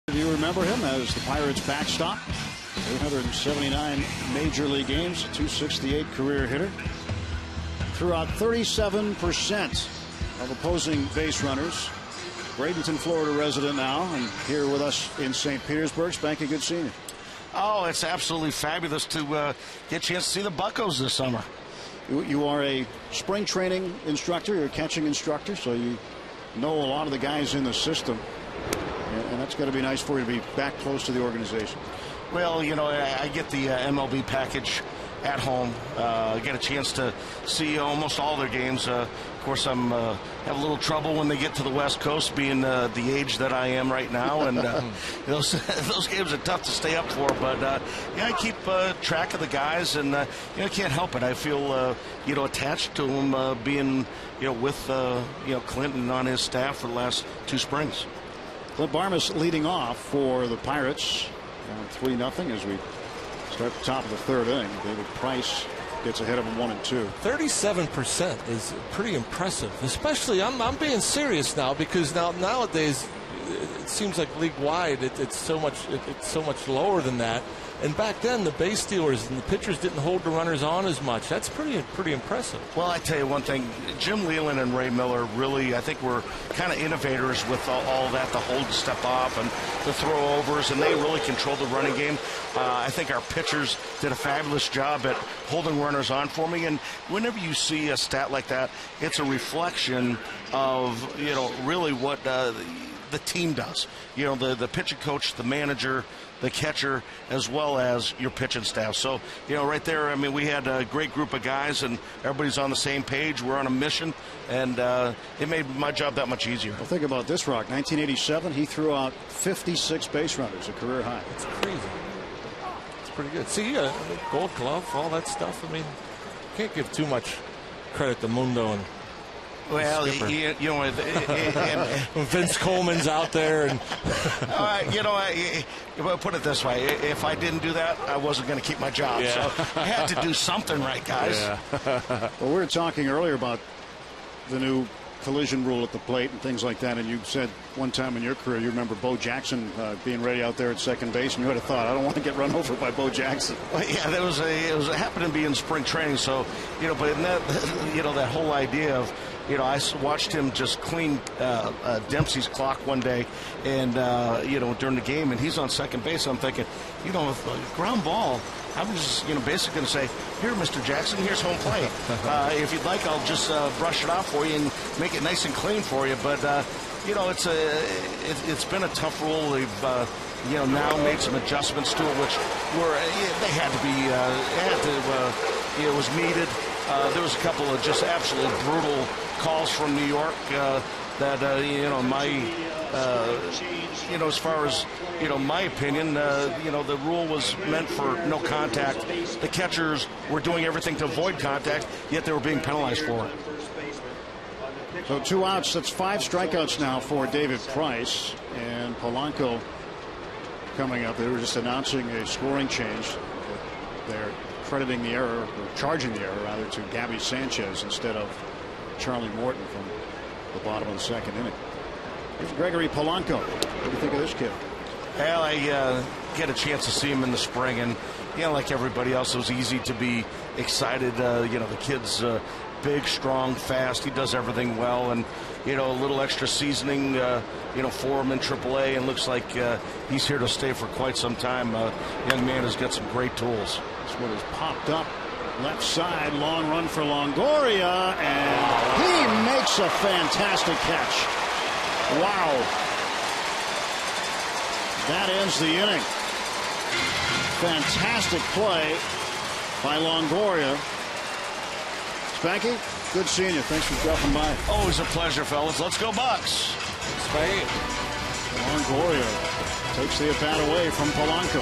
Do you remember him as the Pirates backstop? 879 major league games, 268 career hitter. Threw out 37% of opposing base runners. Bradenton, Florida resident now, and here with us in St. Petersburg. Spanky, good seeing you. Oh, it's absolutely fabulous to get a chance to see the Buccos this summer. You are a spring training instructor, you're a catching instructor, so you know a lot of the guys in the system. And that's got to be nice for you to be back close to the organization. Well, you know, I get the MLB package at home. I get a chance to see almost all their games. Of course, I'm have a little trouble when they get to the West Coast, being the age that I am right now, and those games are tough to stay up for. But yeah, I keep track of the guys, and you know, can't help it. I feel you know, attached to them, being with Clinton on his staff for the last 2 springs. Clint Barmas leading off for the Pirates. 3-0 as we Start the top of the third inning. David Price gets ahead of him 1-2. 37% is pretty impressive. Especially, I'm being serious now, because nowadays it seems like league wide it's so much lower than that. And back then, the base stealers and the pitchers didn't hold the runners on as much. That's pretty impressive. Well, I tell you one thing, Jim Leland and Ray Miller really, I think, were kind of innovators with all that, the hold to step off and the throw-overs, and they really controlled the running game. I think our pitchers did a fabulous job at holding runners on for me. And whenever you see a stat like that, it's a reflection of, really what the team does. The pitching coach, the manager, the catcher, as well as your pitching staff. So, right there, I mean, we had a great group of guys, and everybody's on the same page. We're on a mission, and it made my job that much easier. Well, think about this, Rock. 1987, he threw out 56 base runners, a career high. It's crazy. It's pretty good. See, Gold Glove, all that stuff. I mean, can't give too much credit to Mundo and well, Vince Coleman's out there, and put it this way: if I didn't do that, I wasn't going to keep my job. Yeah. So I had to do something right, guys. Yeah. Well, we were talking earlier about the new collision rule at the plate and things like that, and you said one time in your career you remember Bo Jackson being ready out there at second base, and you had a thought, I don't want to get run over by Bo Jackson. Well, yeah, it happened to be in spring training, so but in that that whole idea of I watched him just clean Dempsey's clock one day, and during the game, and he's on second base. I'm thinking, if a ground ball, I was just basically going to say, here, Mr. Jackson, here's home plate. If you'd like, I'll just brush it off for you and make it nice and clean for you. But it's been a tough rule. They've now made some adjustments to it, which they had to be. It was needed. There was a couple of just absolutely brutal calls from New York that as far as my opinion, the rule was meant for no contact. The catchers were doing everything to avoid contact, yet they were being penalized for it. So 2 outs. That's 5 strikeouts now for David Price, and Polanco coming up. They were just announcing a scoring change. They're crediting the error, or charging the error rather, to Gabby Sanchez instead of Charlie Morton from the bottom of the second inning. Here's Gregory Polanco. What do you think of this kid? Well, I get a chance to see him in the spring, and like everybody else, it was easy to be excited. The kid's big, strong, fast. He does everything well, and a little extra seasoning, for him in AAA, and looks like he's here to stay for quite some time. Young man has got some great tools. This one is popped up left side, long run for Longoria, and he makes a fantastic catch. Wow. That ends the inning. Fantastic play by Longoria. Spanky, good seeing you. Thanks for dropping by. Always a pleasure, fellas. Let's go Bucks. Spanky. Longoria takes the at bat away from Polanco.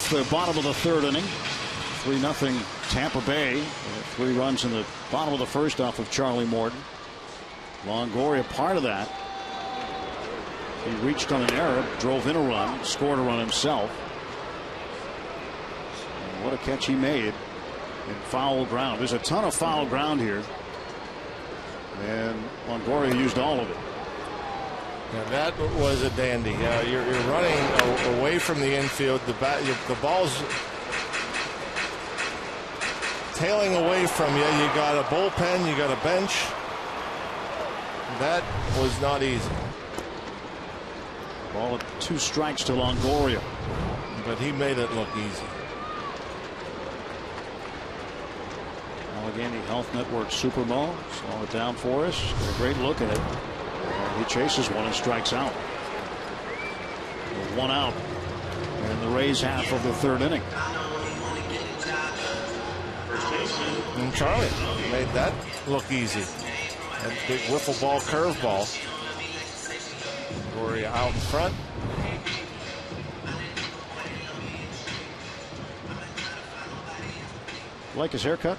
It's the bottom of the third inning. 3-0 Tampa Bay. 3 runs in the bottom of the first off of Charlie Morton. Longoria part of that. He reached on an error, drove in a run, scored a run himself. And what a catch he made in foul ground. There's a ton of foul ground here, and Longoria used all of it. Yeah, that was a dandy. You're running away from the infield. The ball's tailing away from you. You got a bullpen. You got a bench. That was not easy. Ball at 2 strikes to Longoria, but he made it look easy. Allegheny Health Network Super Bowl. Slow it down for us. Get a great look at it. And he chases one and strikes out. 1 out. And the Rays half of the third inning. And Charlie made that look easy. That big wiffle ball curveball. Longoria out in front. Like his haircut?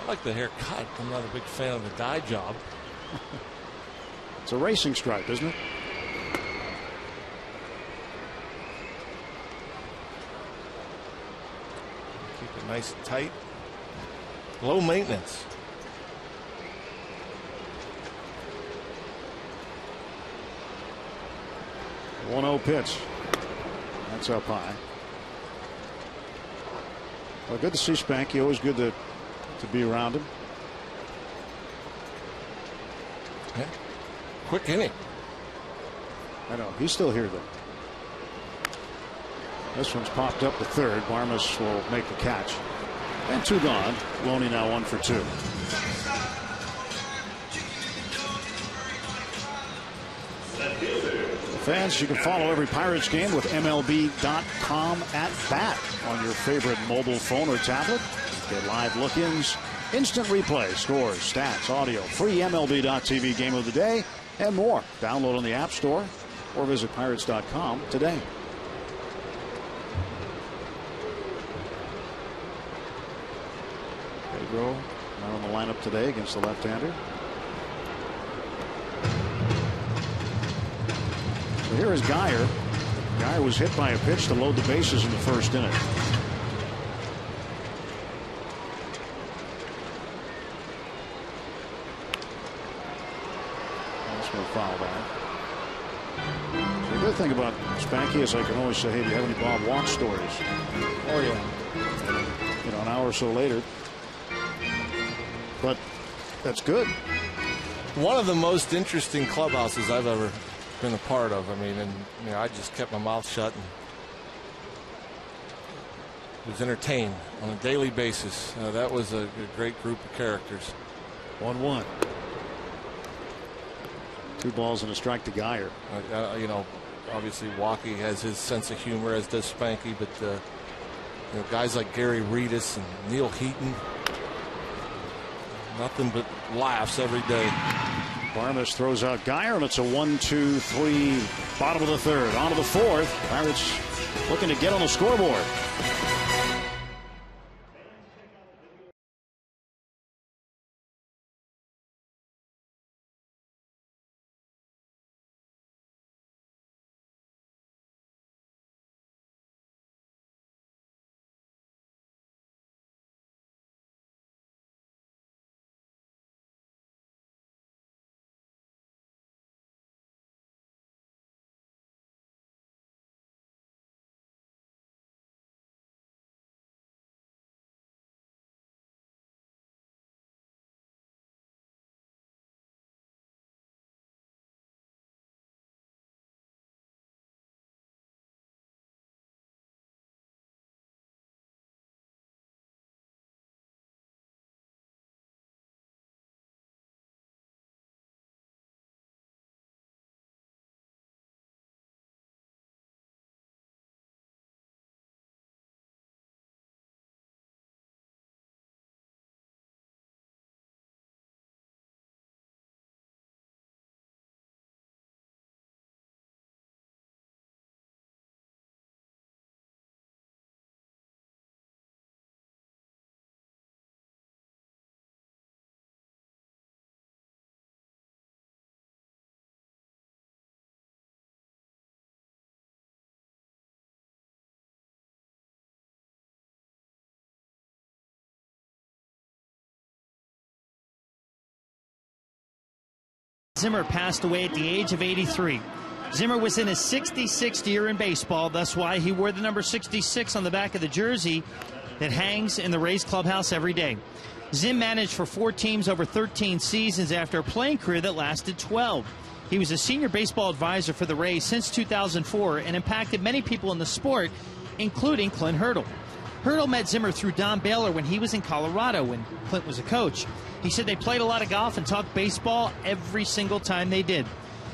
I like the haircut. I'm not a big fan of the dye job. It's a racing stripe, isn't it? Keep it nice and tight. Low maintenance. The 1-0 pitch. That's up high. Well, good to see Spanky. Always good to be around him. Yeah. Quick inning. I know. He's still here, though. This one's popped up to third. Barmas will make the catch. And 2 gone. Loney now 1 for 2. Fans, you can follow every Pirates game with MLB.com at bat on your favorite mobile phone or tablet. Get live look-ins, instant replay, scores, stats, audio, free MLB.tv game of the day, and more. Download on the App Store or visit Pirates.com today. Pedro not on the lineup today against the left-hander. So here is Geyer. Geyer was hit by a pitch to load the bases in the first inning. That's going to foul back. So the good thing about Spanky is I can always say, hey, do you have any Bob Watts stories? Oh, yeah. You know, an hour or so later. But that's good. One of the most interesting clubhouses I've ever been a part of. I mean, and you know, I just kept my mouth shut and was entertained on a daily basis. That was a great group of characters. 1-1. 2 balls and a strike to Geyer. You know, obviously Walkie has his sense of humor, as does Spanky, but you know, guys like Gary Reedus and Neil Heaton, nothing but laughs every day. Barmas throws out Geyer, and it's a 1-2-3 bottom of the third. On to the fourth. Pirates looking to get on the scoreboard. Zimmer passed away at the age of 83. Zimmer was in his 66th year in baseball. That's why he wore the number 66 on the back of the jersey that hangs in the Rays clubhouse every day. Zim managed for 4 teams over 13 seasons after a playing career that lasted 12. He was a senior baseball advisor for the Rays since 2004 and impacted many people in the sport, including Clint Hurdle. Hurdle met Zimmer through Don Baylor when he was in Colorado when Clint was a coach. He said they played a lot of golf and talked baseball every single time they did.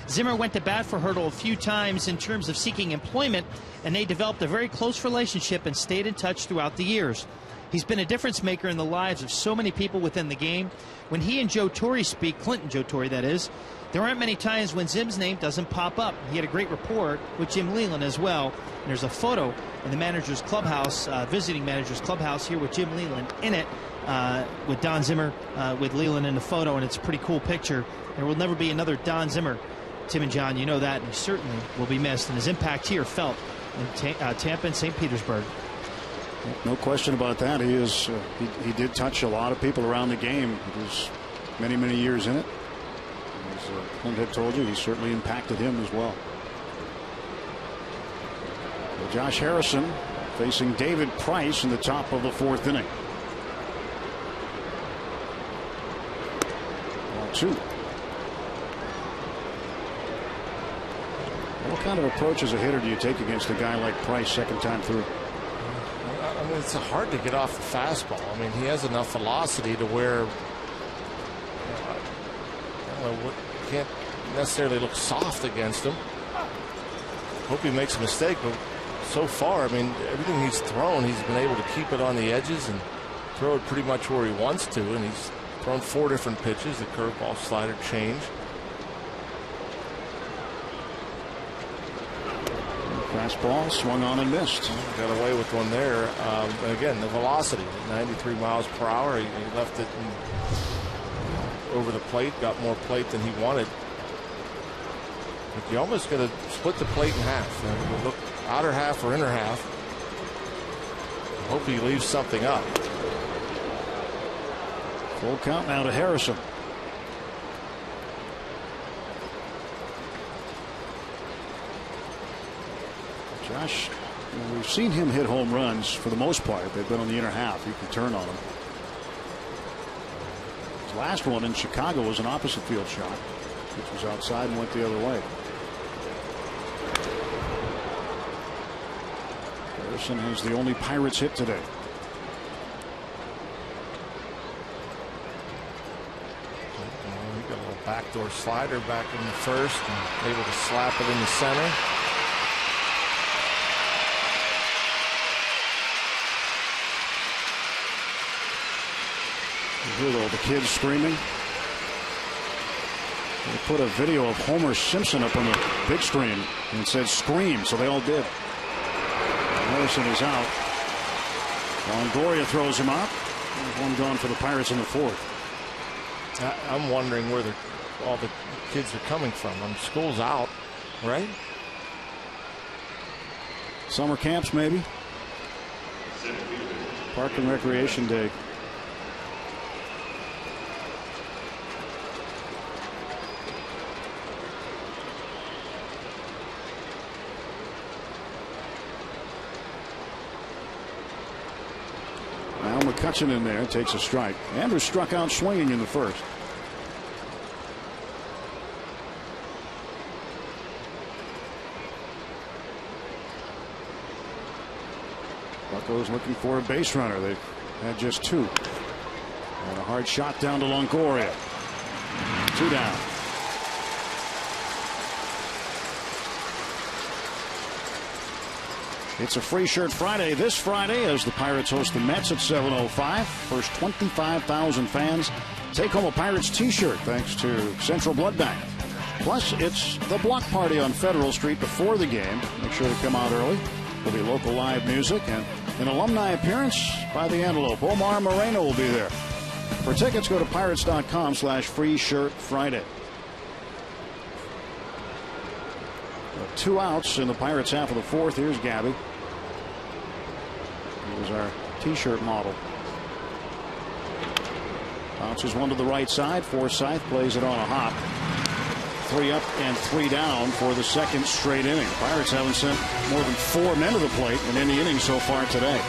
Zimmer went to bat for Hurdle a few times in terms of seeking employment, and they developed a very close relationship and stayed in touch throughout the years. He's been a difference maker in the lives of so many people within the game. When he and Joe Torre speak, Clint and Joe Torre that is, there aren't many times when Zim's name doesn't pop up. He had a great rapport with Jim Leyland as well. And there's a photo in the manager's clubhouse, visiting manager's clubhouse here with Jim Leyland in it, with Don Zimmer, with Leyland in the photo, and it's a pretty cool picture. There will never be another Don Zimmer. Tim and John, you know that, and he certainly will be missed, and his impact here felt in Tampa and St. Petersburg. No question about that. He did touch a lot of people around the game. He was many years in it. As Clint had told you, he certainly impacted him as well. Josh Harrison facing David Price in the top of the 4th inning. 1-2. What kind of approach as a hitter do you take against a guy like Price second time through? I mean, it's hard to get off the fastball. I mean, he has enough velocity to where can't necessarily look soft against him. Hope he makes a mistake, but so far, I mean, everything he's thrown, he's been able to keep it on the edges and throw it pretty much where he wants to, and he's thrown 4 different pitches, the curveball, slider, change. Fastball swung on and missed. Got away with one there. And again, the velocity, 93 miles per hour. He left it over the plate, got more plate than he wanted. But you almost got to split the plate in half. You look outer half or inner half. Hope he leaves something up. Full count now to Harrison. Josh, we've seen him hit home runs for the most part. They've been on the inner half. You can turn on them. His last one in Chicago was an opposite field shot, which was outside and went the other way. Harrison has the only Pirates hit today. He got a little backdoor slider back in the first and able to slap it in the center. You hear all the kids screaming. They put a video of Homer Simpson up on the big screen and it said scream, so they all did. Harrison is out. Longoria throws him out. There's one gone for the Pirates in the 4th. I'm wondering where all the kids are coming from. School's out, right? Summer camps, maybe. Park and Recreation Day. Now McCutcheon in there takes a strike. Andrews struck out swinging in the first. Buccos looking for a base runner. They've had just 2. And a hard shot down to Longoria. 2 down. It's a Free Shirt Friday this Friday as the Pirates host the Mets at 7:05. First 25,000 fans take home a Pirates t-shirt thanks to Central Blood Bank. Plus, it's the block party on Federal Street before the game. Make sure to come out early. There'll be local live music and an alumni appearance by the Antelope. Omar Moreno will be there. For tickets, go to pirates.com/Free Shirt Friday. 2 outs in the Pirates half of the 4th. Here's Gabby. Here's our t-shirt model. Bounces one to the right side. Forsythe plays it on a hop. 3 up and 3 down for the second straight inning. Pirates haven't sent more than 4 men to the plate in any inning so far today.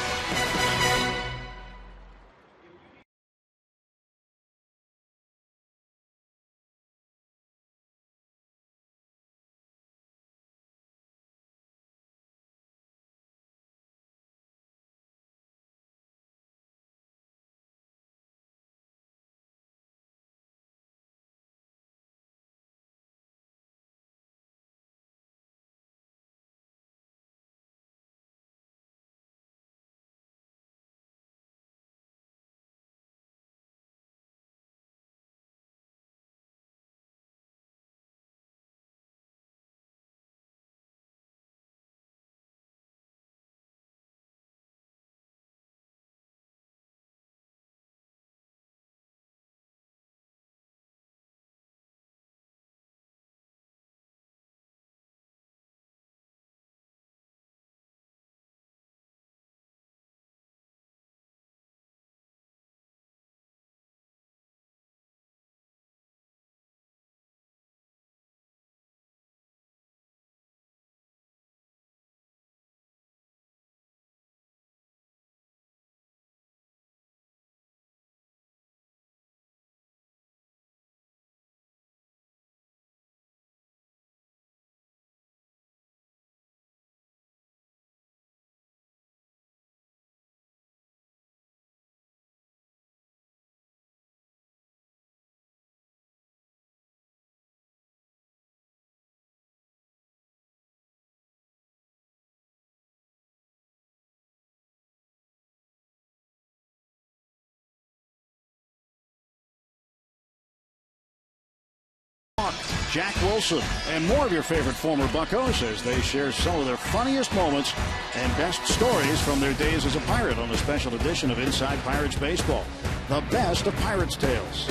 Jack Wilson and more of your favorite former Buccos as they share some of their funniest moments and best stories from their days as a Pirate on a special edition of Inside Pirates Baseball. The best of Pirates tales.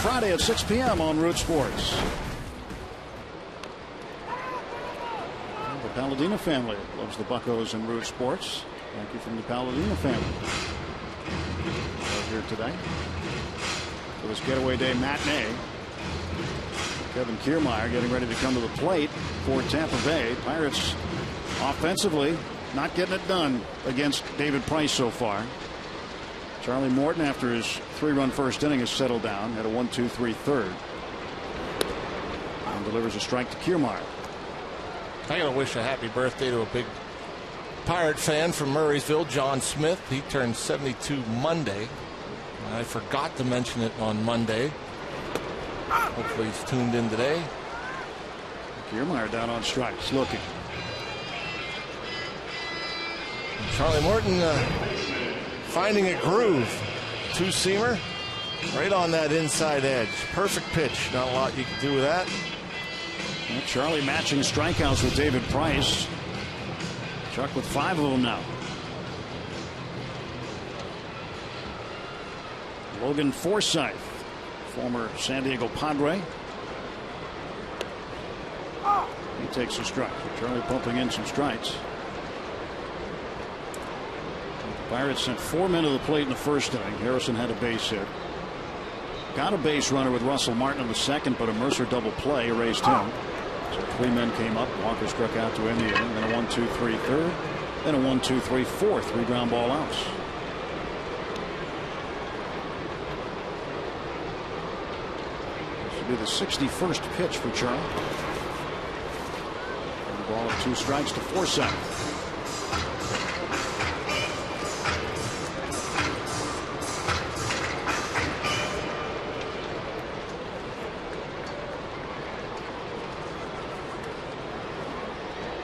Friday at 6 p.m. on Root Sports. The Palladino family loves the Buccos and Root Sports. Thank you from the Palladino family. We're here today for this Getaway Day matinee. Kevin Kiermaier getting ready to come to the plate for Tampa Bay. Pirates offensively not getting it done against David Price so far. Charlie Morton, after his 3-run first inning, has settled down at a 1-2-3 third and delivers a strike to Kiermaier. I gotta wish a happy birthday to a big Pirate fan from Murraysville, John Smith. He turned 72 Monday. I forgot to mention it on Monday. Hopefully he's tuned in today. Kiermaier down on strikes, looking. And Charlie Morton finding a groove. Two-seamer right on that inside edge. Perfect pitch. Not a lot you can do with that. Well, Charlie matching strikeouts with David Price. Chuck with 5 of them now. Logan Forsythe, former San Diego Padre. He takes a strike. Charlie pumping in some strikes. The Pirates sent 4 men to the plate in the first inning. Harrison had a base hit. Got a base runner with Russell Martin in the second, but a Mercer double play erased him. So 3 men came up. Walker struck out to end the inning. Then a 1-2-3 third. Then a 1-2-3 fourth. 3 ground ball outs. Be the 61st pitch for Charlie. And the ball of 2 strikes to Forsythe.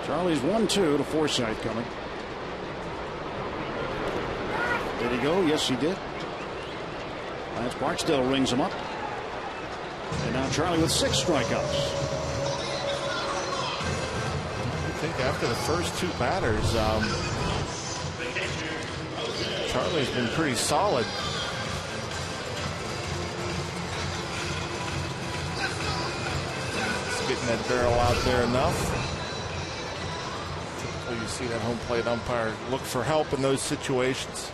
Charlie's 1-2 to Forsythe coming. Did he go? Yes, he did. Lance Barksdale rings him up. And now Charlie with 6 strikeouts. I think after the first 2 batters, Charlie's been pretty solid. Just getting that barrel out there enough. Typically you see that home plate umpire look for help in those situations.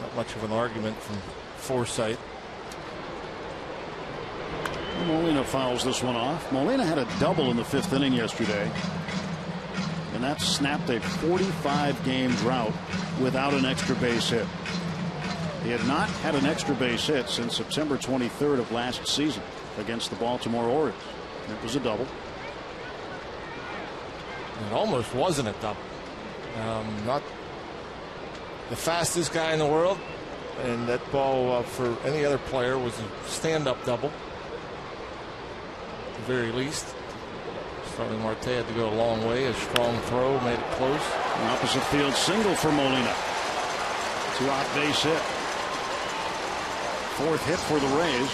Not much of an argument from Forsythe. Molina fouls this one off. Molina had a double in the 5th inning yesterday, and that snapped a 45-game drought without an extra base hit. He had not had an extra base hit since September 23rd of last season against the Baltimore Orioles. It was a double. It almost wasn't a double. Not the fastest guy in the world, and that ball for any other player was a stand-up double at the very least. Starling Marte had to go a long way. A strong throw made it close. An opposite field single for Molina. 2-out base hit. 4th hit for the Rays.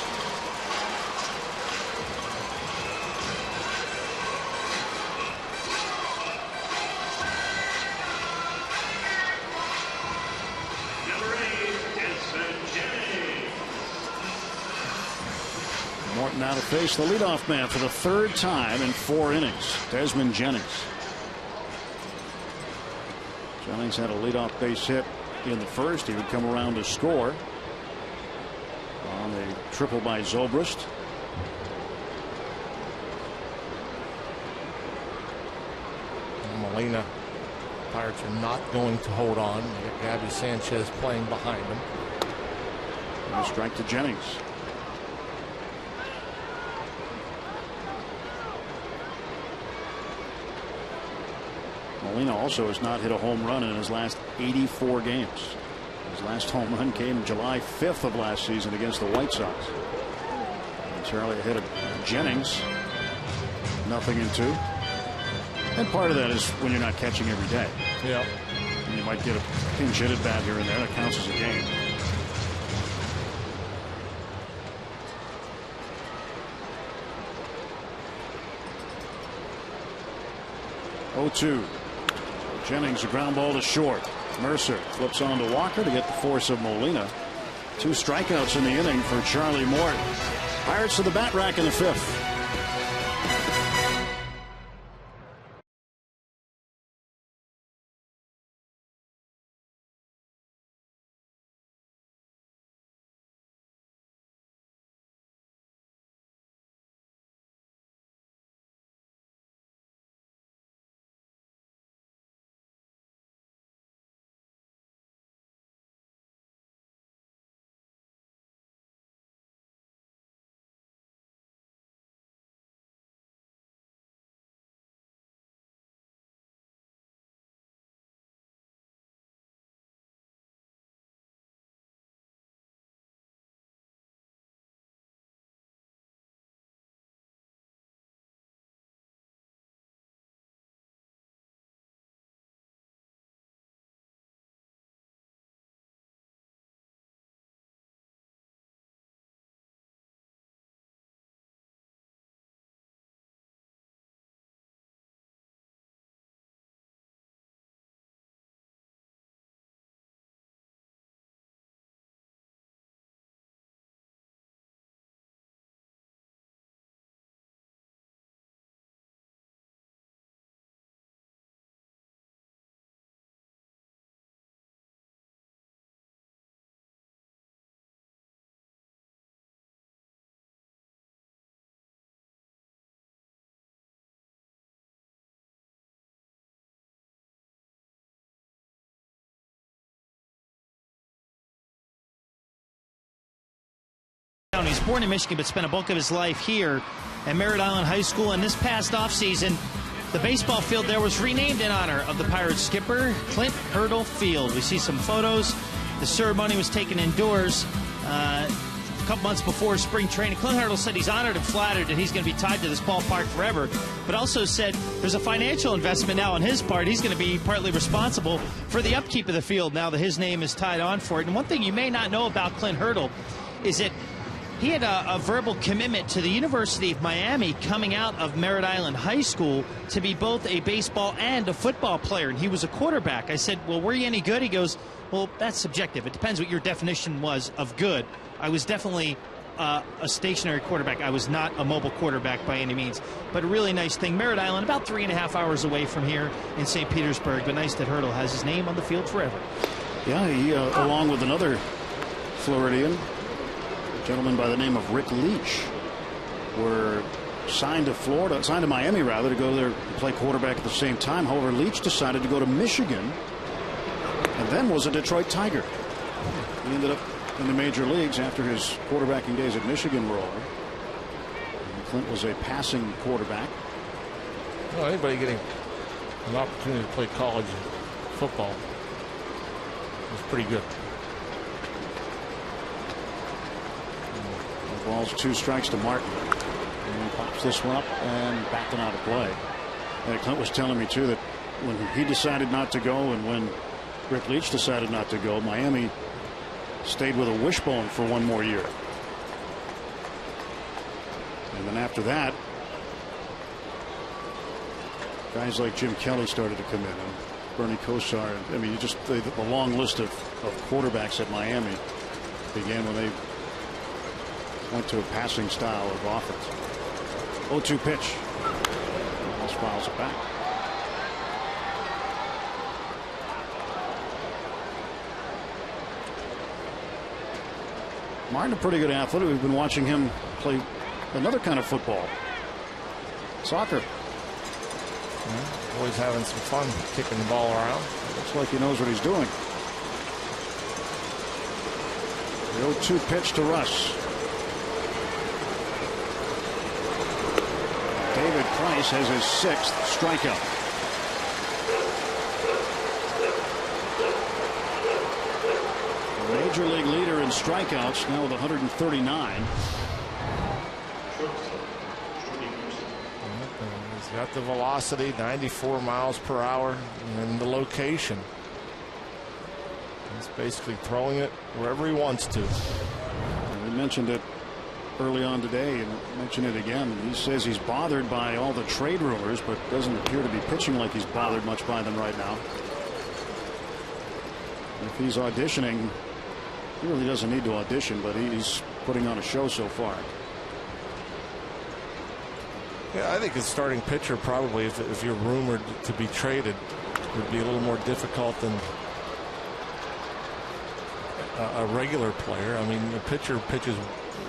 Morton now to face the leadoff man for the 3rd time in 4 innings. Desmond Jennings. Jennings had a leadoff base hit in the 1st. He would come around to score on a triple by Zobrist. Molina. Pirates are not going to hold on. You got Gabby Sanchez playing behind him. And a strike to Jennings. Molina also has not hit a home run in his last 84 games. His last home run came July 5th of last season against the White Sox. Charlie hit a Jennings. 0-2. And part of that is when you're not catching every day. Yeah. And you might get a pinch hit at bat here and there. That counts as a game. Jennings, a ground ball to short. Mercer flips on to Walker to get the force of Molina. 2 strikeouts in the inning for Charlie Morton. Pirates to the bat rack in the 5th. He's born in Michigan but spent a bulk of his life here at Merritt Island High School. And this past offseason, the baseball field there was renamed in honor of the Pirates skipper, Clint Hurdle Field. We see some photos. The ceremony was taken indoors a couple months before spring training. Clint Hurdle said he's honored and flattered that he's going to be tied to this ballpark forever, but also said there's a financial investment now on his part. He's going to be partly responsible for the upkeep of the field now that his name is tied on for it. And one thing you may not know about Clint Hurdle is that he had a verbal commitment to the University of Miami coming out of Merritt Island High School to be both a baseball and a football player, and he was a quarterback. I said, well, were you any good? He goes, well, that's subjective. It depends what your definition was of good. I was definitely a stationary quarterback. I was not a mobile quarterback by any means, but a really nice thing. Merritt Island, about 3.5 hours away from here in St. Petersburg, but nice that Hurdle has his name on the field forever. Yeah, he, along with another Floridian, gentleman by the name of Rick Leach, were signed to Miami rather, to go there and play quarterback at the same time. However, Leach decided to go to Michigan and then was a Detroit Tiger. He ended up in the major leagues after his quarterbacking days at Michigan were over. And Clint was a passing quarterback. Well, anybody getting an opportunity to play college football was pretty good. The ball's 2 strikes to Martin. And he pops this one up and backed it out of play. And Clint was telling me too that when he decided not to go and when Rick Leach decided not to go, Miami stayed with a wishbone for 1 more year. And then after that, guys like Jim Kelly started to come in, and Bernie Kosar. I mean, the long list of quarterbacks at Miami began when they went to a passing style of offense. 0-2 pitch. Almost fouls it back. Martin, a pretty good athlete. We've been watching him play another kind of football. Soccer. Yeah, always having some fun kicking the ball around. Looks like he knows what he's doing. The 0-2 pitch to Russ. David Price has his 6th strikeout. Major league leader in strikeouts, now with 139. He's got the velocity, 94 miles per hour, and the location. He's basically throwing it wherever he wants to. We mentioned it early on today and mention it again. He says he's bothered by all the trade rumors, but doesn't appear to be pitching like he's bothered much by them right now. If he's auditioning, he really doesn't need to audition, but he's putting on a show so far. Yeah, I think a starting pitcher probably, if you're rumored to be traded, would be a little more difficult than a regular player. I mean, a pitcher pitches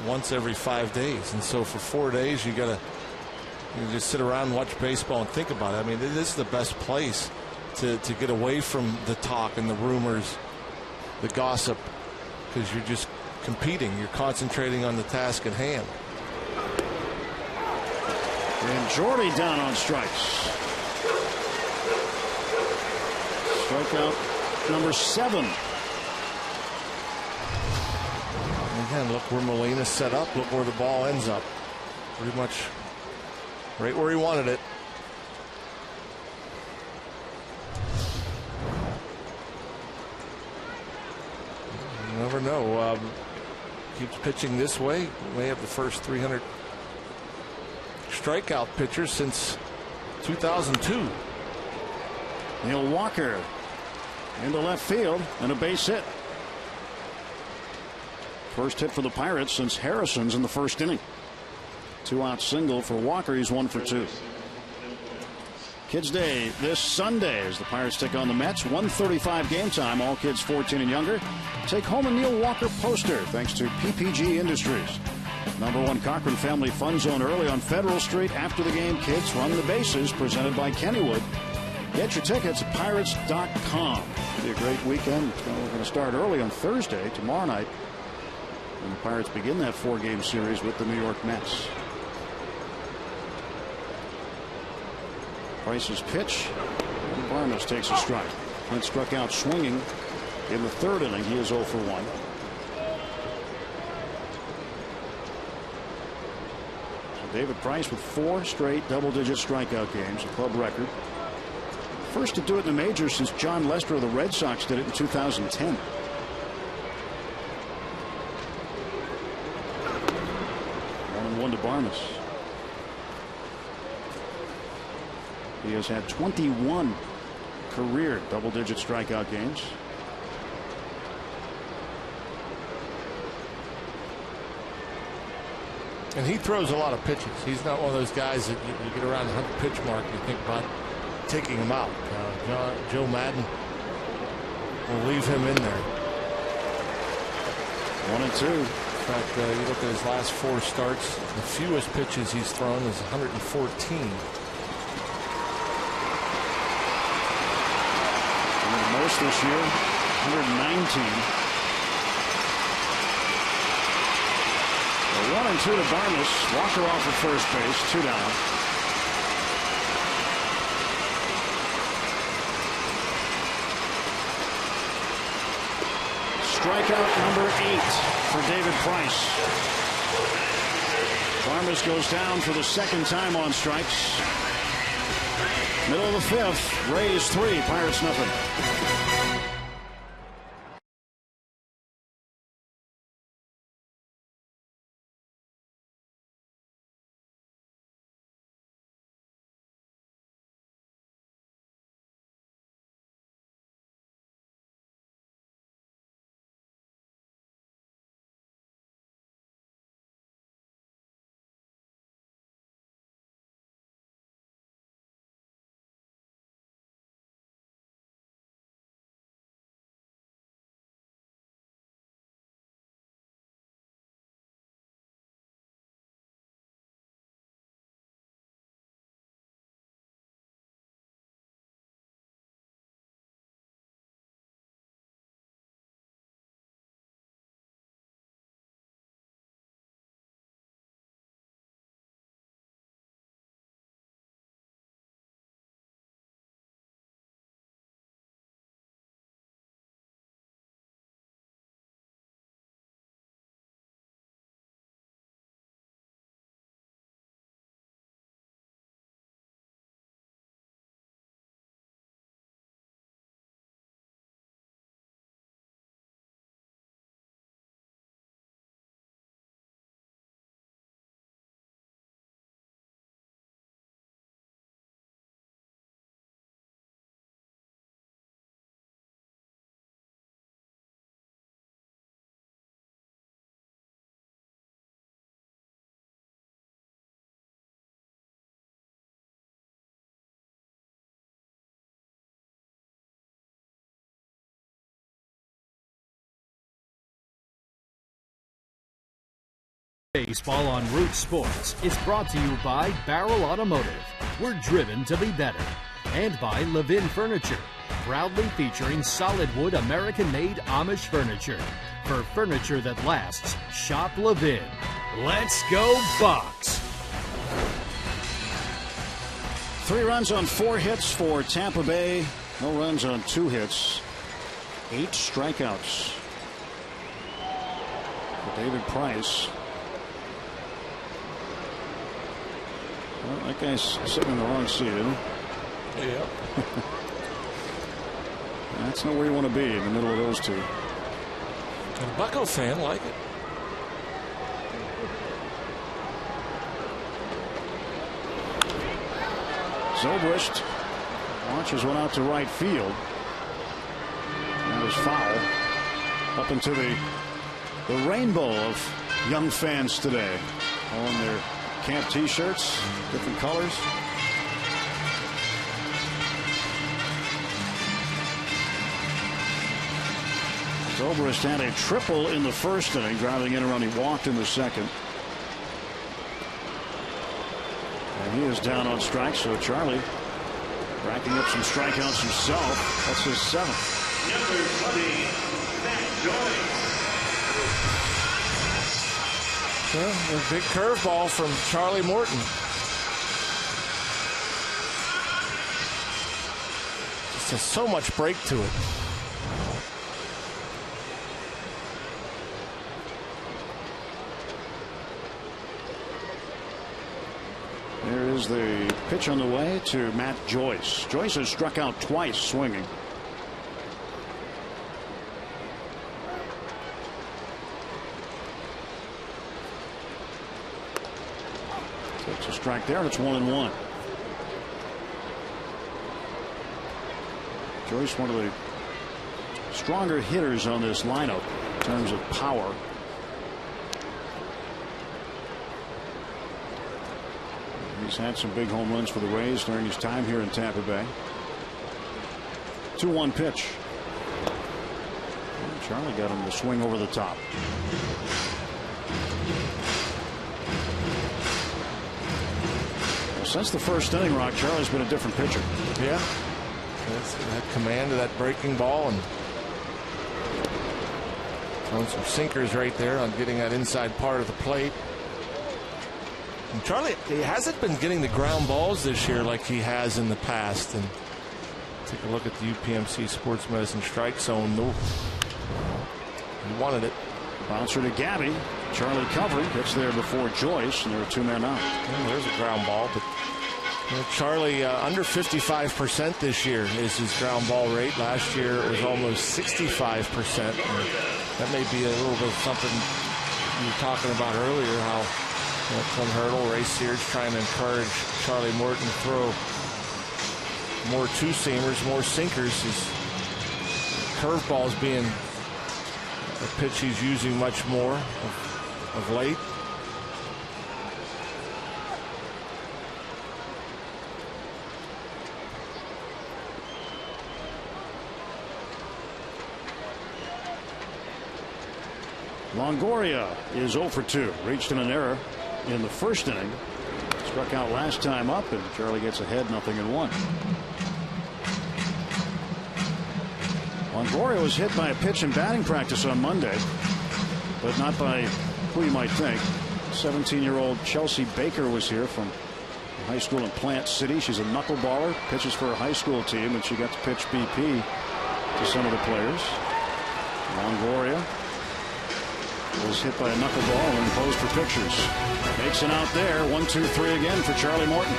once every 5 days, and so for 4 days you just sit around and watch baseball and think about it. I mean, this is the best place to get away from the talk and the rumors, the gossip, because you're just competing. You're concentrating on the task at hand. And Jordy down on strikes. Strikeout number 7. Again, look where Molina's set up. Look where the ball ends up. Pretty much right where he wanted it. You never know. Keeps pitching this way. May have the first 300 strikeout pitcher since 2002. Neil Walker into left field and a base hit. First hit for the Pirates since Harrison's in the first inning. 2-out single for Walker. He's 1 for 2. Kids Day this Sunday as the Pirates take on the Mets. 1:35 game time. All kids 14 and younger take home a Neil Walker poster thanks to PPG Industries. #1 Cochran Family Fun Zone early on Federal Street. After the game, kids run the bases, presented by Kennywood. Get your tickets at pirates.com. It'll be a great weekend. We're going to start early on Thursday, tomorrow night, and the Pirates begin that 4-game series with the New York Mets. Price's pitch. And Barnes takes a strike. Clint struck out swinging in the 3rd inning. He is 0 for 1. So David Price with 4 straight double-digit strikeout games, a club record. First to do it in the majors since John Lester of the Red Sox did it in 2010. One to Barnes. He has had 21 career double-digit strikeout games. And he throws a lot of pitches. He's not one of those guys that you get around the 100 pitch mark and you think about taking him out. Joe Madden will leave him in there. 1-2. In fact, you look at his last 4 starts, the fewest pitches he's thrown is 114. Most this year, 119. A 1-2 to Barnes. Walker off at first base, 2 down. Strikeout number 8 for David Price. Barnes goes down for the 2nd time on strikes. Middle of the 5th, Rays 3, Pirates nothing. Baseball on Root Sports is brought to you by Barrel Automotive. We're driven to be better. And by Levin Furniture, proudly featuring solid wood American-made Amish furniture. For furniture that lasts, shop Levin. Let's go Bucks! 3 runs on 4 hits for Tampa Bay. No runs on 2 hits. 8 strikeouts for David Price. Well, that guy's sitting in the wrong seat, isn't he? Yeah. That's not where you want to be, in the middle of those two. And a Bucco fan like it. Zobrist launches one out to right field. That is foul. Up into the rainbow of young fans today on their camp t-shirts, different colors. Zobrist had a triple in the first inning, driving in a run. He walked in the second. And he is down on strikes, so Charlie racking up some strikeouts himself. That's his 7th. Number 20, Matt Joyce. Well, a big curveball from Charlie Morton. Just has so much break to it. There is the pitch on the way to Matt Joyce. Joyce has struck out twice swinging. Takes a strike there, and it's 1-1. Joyce, one of the stronger hitters on this lineup in terms of power. He's had some big home runs for the Rays during his time here in Tampa Bay. 2-1 pitch. And Charlie got him to swing over the top. Since the first inning, Rock, Charlie's been a different pitcher. Yeah. Had command of that breaking ball and throwing some sinkers right there on getting that inside part of the plate. And Charlie, he hasn't been getting the ground balls this year like he has in the past. And take a look at the UPMC Sports Medicine strike zone. No, he wanted it. Bouncer to Gabby. Charlie covering. Gets there before Joyce, and there are 2 men out. And there's a ground ball, but Charlie under 55% this year is his ground ball rate. Last year it was almost 65%. And that may be a little bit of something you were talking about earlier, how Clint Hurdle, Ray Sears trying to encourage Charlie Morton to throw more two-seamers, more sinkers. His curveball's being a pitch he's using much more of late. Longoria is 0 for 2. Reached in an error in the first inning. Struck out last time up, and Charlie gets ahead 0-1. Longoria was hit by a pitch in batting practice on Monday, but not by who you might think. 17-year-old Chelsea Baker was here from high school in Plant City. She's a knuckleballer, pitches for her high school team, and she got to pitch BP to some of the players. Longoria was hit by a knuckleball and posed for pictures. Makes it out there. 1-2-3 again for Charlie Morton.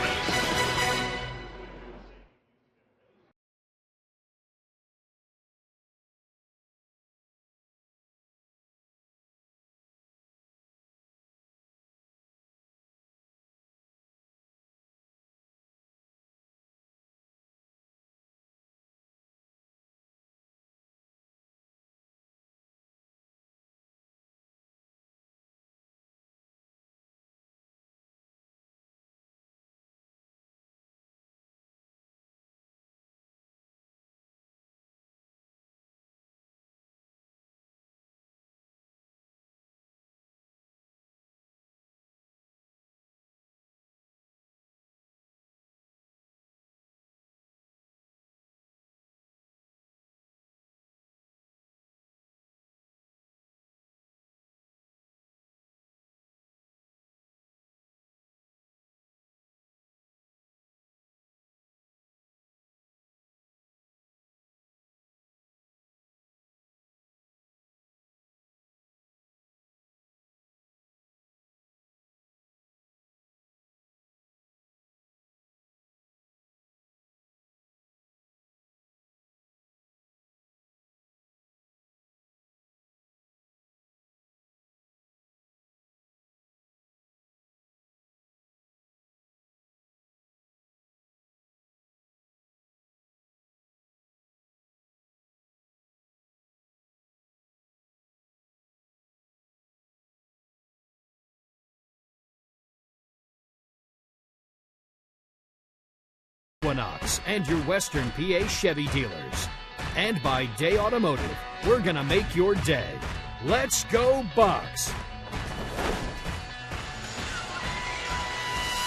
Equinox and your Western PA Chevy dealers. And by Day Automotive, we're going to make your day. Let's go Bucks!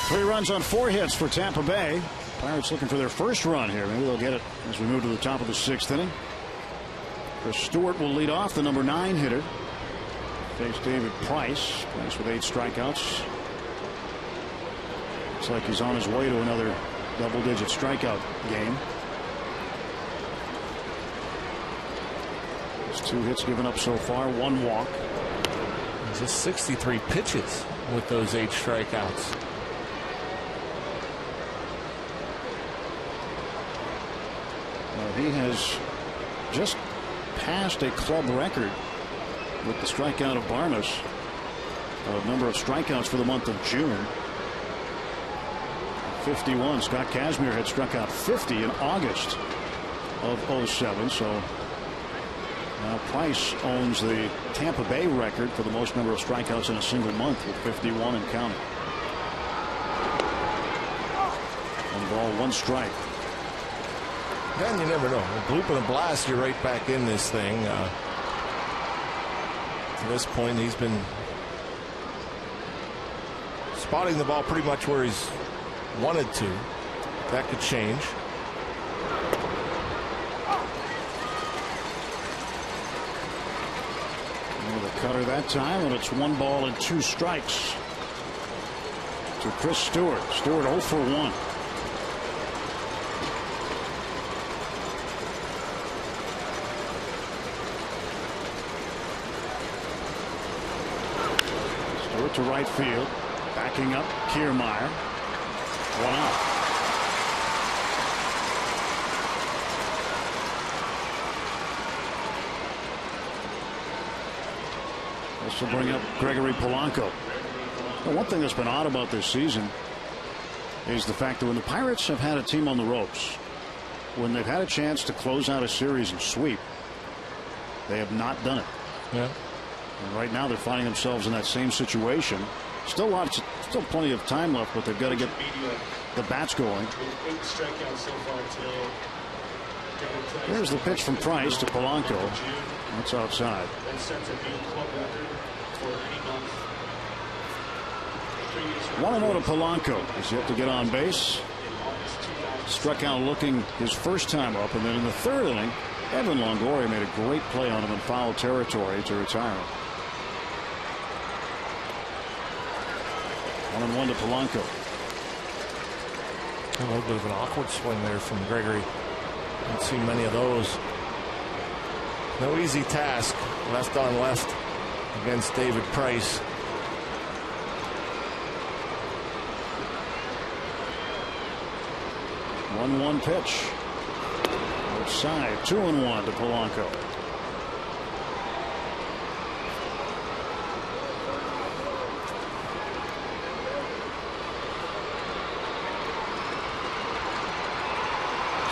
3 runs on 4 hits for Tampa Bay. Pirates looking for their first run here. Maybe they'll get it as we move to the top of the 6th inning. Chris Stewart will lead off, the number 9 hitter. Face David Price. Price with 8 strikeouts. Looks like he's on his way to another double-digit strikeout game. There's 2 hits given up so far, 1 walk. Just 63 pitches with those 8 strikeouts. He has just passed a club record with the strikeout of Barnes. A number of strikeouts for the month of June. 51. Scott Kazmir had struck out 50 in August of 07. So now Price owns the Tampa Bay record for the most number of strikeouts in a single month with 51 and counting. 1 ball, 1 strike. And you never know. A bloop and a blast, you're right back in this thing. To this point, he's been spotting the ball pretty much where he's wanted to. That could change. The cutter that time, and it's 1 ball and 2 strikes to Chris Stewart. Stewart 0 for 1. Stewart to right field, backing up Kiermaier. 1 out. This will bring up Gregory Polanco. Well, one thing that's been odd about this season is the fact that when the Pirates have had a team on the ropes, when they've had a chance to close out a series and sweep, they have not done it. Yeah. And right now they're finding themselves in that same situation. Still plenty of time left, but they've got to get the bats going. Here's the pitch from Price to Polanco. That's outside. 1-0 to Polanco. He's yet to get on base. Struck out looking his first time up, and then in the 3rd inning, Evan Longoria made a great play on him in foul territory to retire him. 1-1 to Polanco. A little bit of an awkward swing there from Gregory. Haven't seen many of those. No easy task, left on left against David Price. One pitch. Outside. 2-1 to Polanco.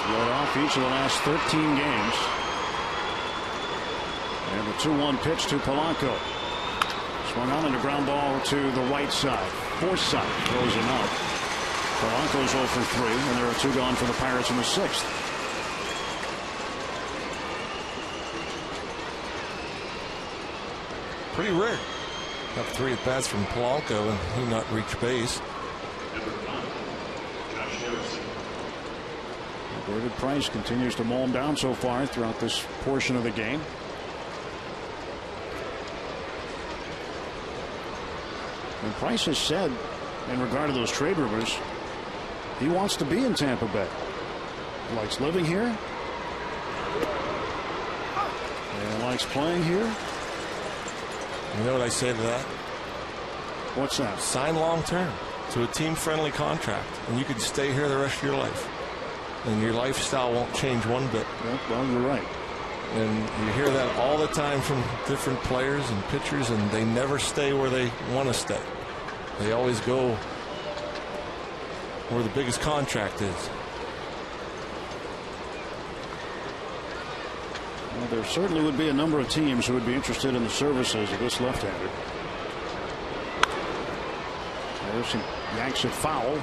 Led off each of the last 13 games. And the 2-1 pitch to Polanco. Swung on and a ground ball to the right side. Forsythe throws him out. Polanco's 0 for 3, and there are 2 gone for the Pirates in the 6th. Pretty rare. Have 3 at bats from Polanco and he not reach base. David Price continues to mow him down so far throughout this portion of the game. And Price has said, in regard to those trade rumors, he wants to be in Tampa Bay. Likes living here. And likes playing here. You know what I say to that? What's that? Sign long term to a team-friendly contract, and you could stay here the rest of your life. And your lifestyle won't change one bit. Well, you're right. And you hear that all the time from different players and pitchers, and they never stay where they want to stay. They always go where the biggest contract is. Well, there certainly would be a number of teams who would be interested in the services of this left-hander. There's some yanks it foul.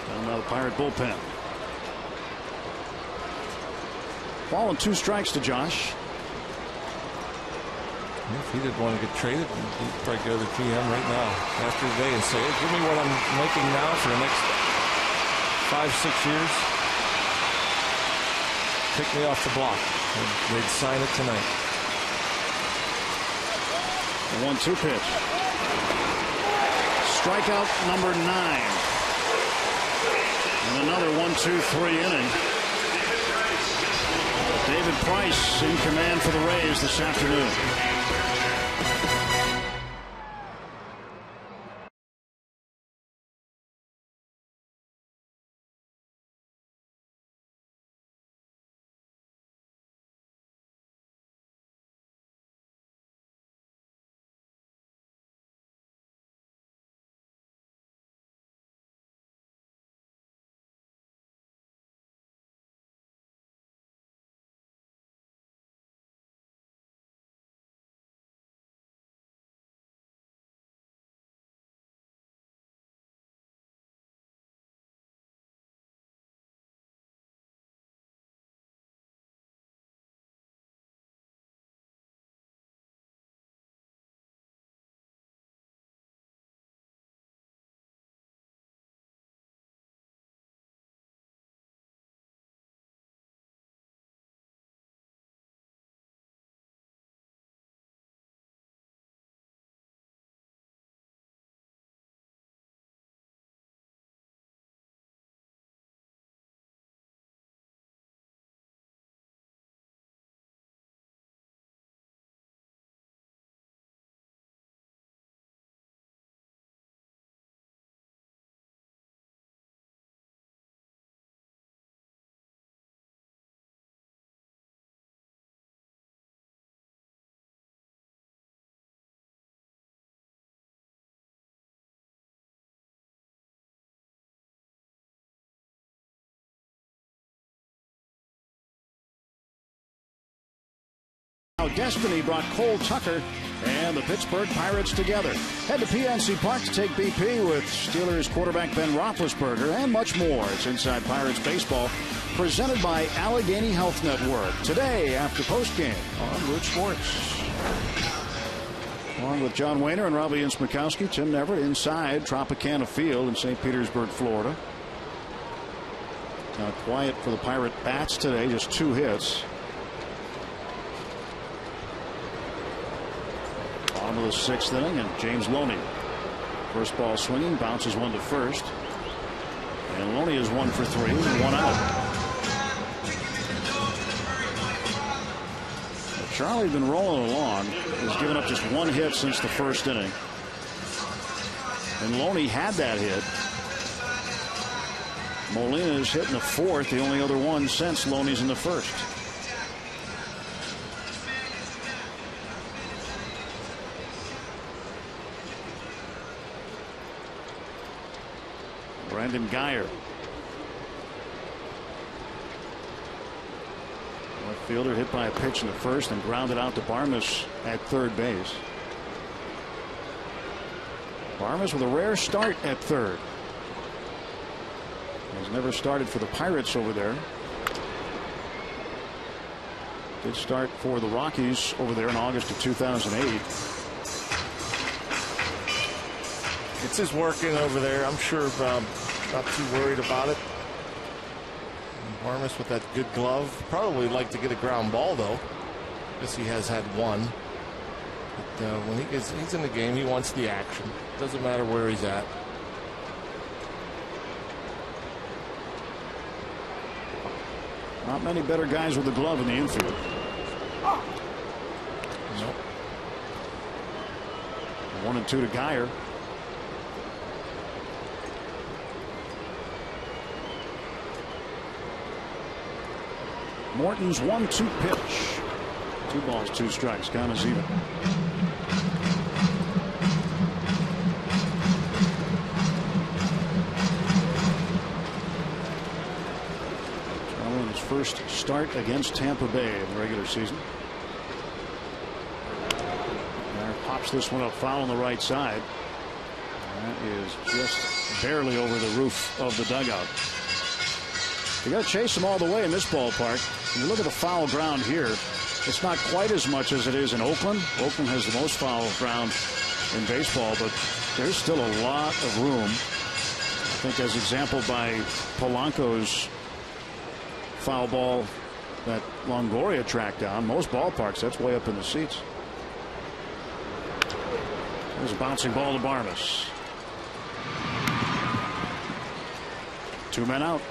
Down by the Pirate bullpen. Ball and 2 strikes to Josh. If he didn't want to get traded, he'd probably go to the GM right now after today and say, hey, give me what I'm making now for the next 5-6 years. Take me off the block. And they'd sign it tonight. The 1-2 pitch. Strikeout number 9. And another 1-2-3 inning. David Price in command for the Rays this afternoon. Destiny brought Cole Tucker and the Pittsburgh Pirates together. Head to PNC Park to take BP with Steelers quarterback Ben Roethlisberger and much more. It's Inside Pirates Baseball, presented by Allegheny Health Network. Today after postgame on Root Sports. Along with John Wayner and Robbie Ince-Mikowski, Tim Neverett inside Tropicana Field in St. Petersburg, Florida. Now quiet for the Pirate bats today, just 2 hits. Bottom of the 6th inning, and James Loney. First ball swinging, bounces one to first. And Loney is 1 for 3, 1 out. Charlie's been rolling along. He's given up just 1 hit since the 1st inning. And Loney had that hit. Molina is hitting the 4th, the only other one since Loney's in the 1st. Brandon Geyer. Left fielder hit by a pitch in the 1st and grounded out to Barmes at 3rd base. Barmes with a rare start at 3rd. Has never started for the Pirates over there. Did start for the Rockies over there in August of 2008. It's his working over there. I'm sure not too worried about it. Barmes with that good glove. Probably like to get a ground ball though. Guess he has had one. But when he's in the game, he wants the action. Doesn't matter where he's at. Not many better guys with the glove in the infield. Nope. 1-2 to Geyer. Morton's 1-2 pitch. 2 balls, 2 strikes. Count is even. Charlie's first start against Tampa Bay in the regular season. There pops this one up foul on the right side. That is just barely over the roof of the dugout. You got to chase them all the way in this ballpark. When you look at the foul ground here, it's not quite as much as it is in Oakland. Oakland has the most foul ground in baseball, but there's still a lot of room. I think as exampled by Polanco's foul ball that Longoria tracked down. Most ballparks, that's way up in the seats. There's a bouncing ball to Barmes. 2 men out.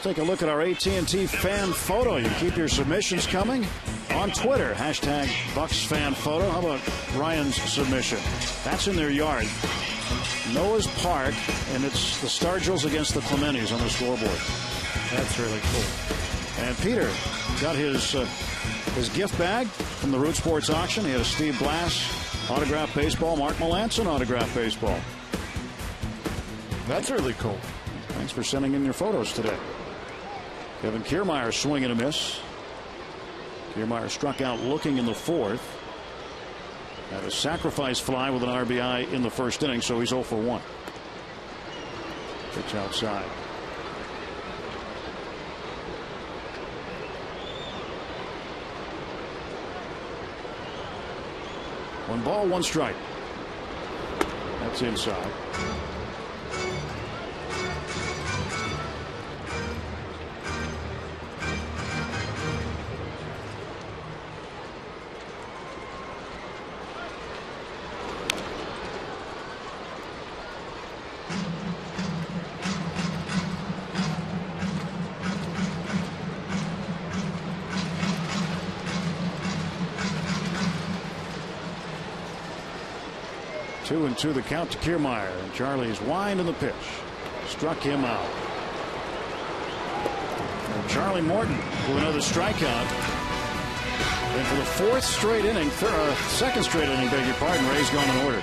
Take a look at our AT&T fan photo. You keep your submissions coming on Twitter. Hashtag BucksFanPhoto. How about Ryan's submission? That's in their yard. Noah's Park, and it's the Stargills against the Clementis on the scoreboard. That's really cool. And Peter got his gift bag from the Root Sports auction. He had a Steve Glass autographed baseball, Mark Melanson autographed baseball. That's really cool. Thanks for sending in your photos today. Kevin Kiermaier swing and a miss. Kiermaier struck out looking in the 4th. Had a sacrifice fly with an RBI in the 1st inning, so he's 0 for 1. Pitch outside. One ball, 1 strike. That's inside. Two and two the count to Kiermaier, and Charlie's winding the pitch. Struck him out. And Charlie Morton with another strikeout. And for the 4th straight inning, 2nd straight inning, beg your pardon, Ray's gone in order.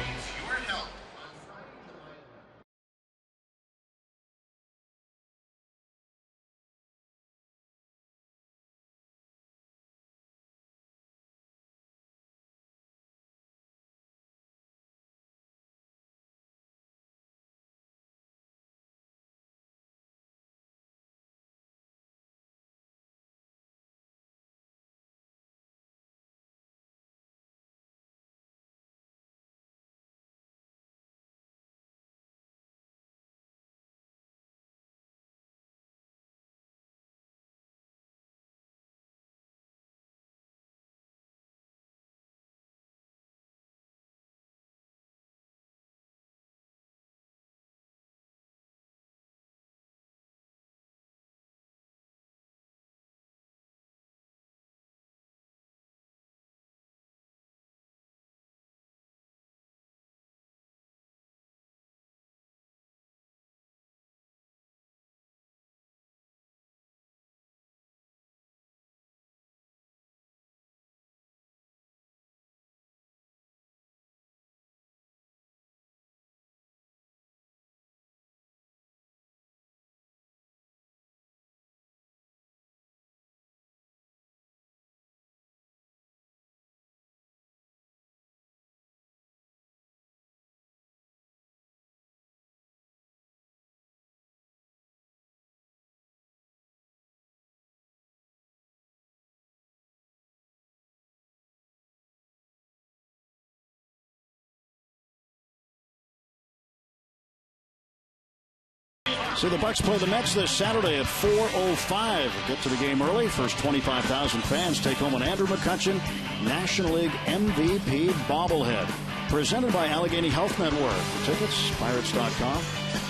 So the Bucks play the Mets this Saturday at 4:05. Get to the game early. First 25,000 fans take home an Andrew McCutchen National League MVP bobblehead. Presented by Allegheny Health Network. For tickets, Pirates.com.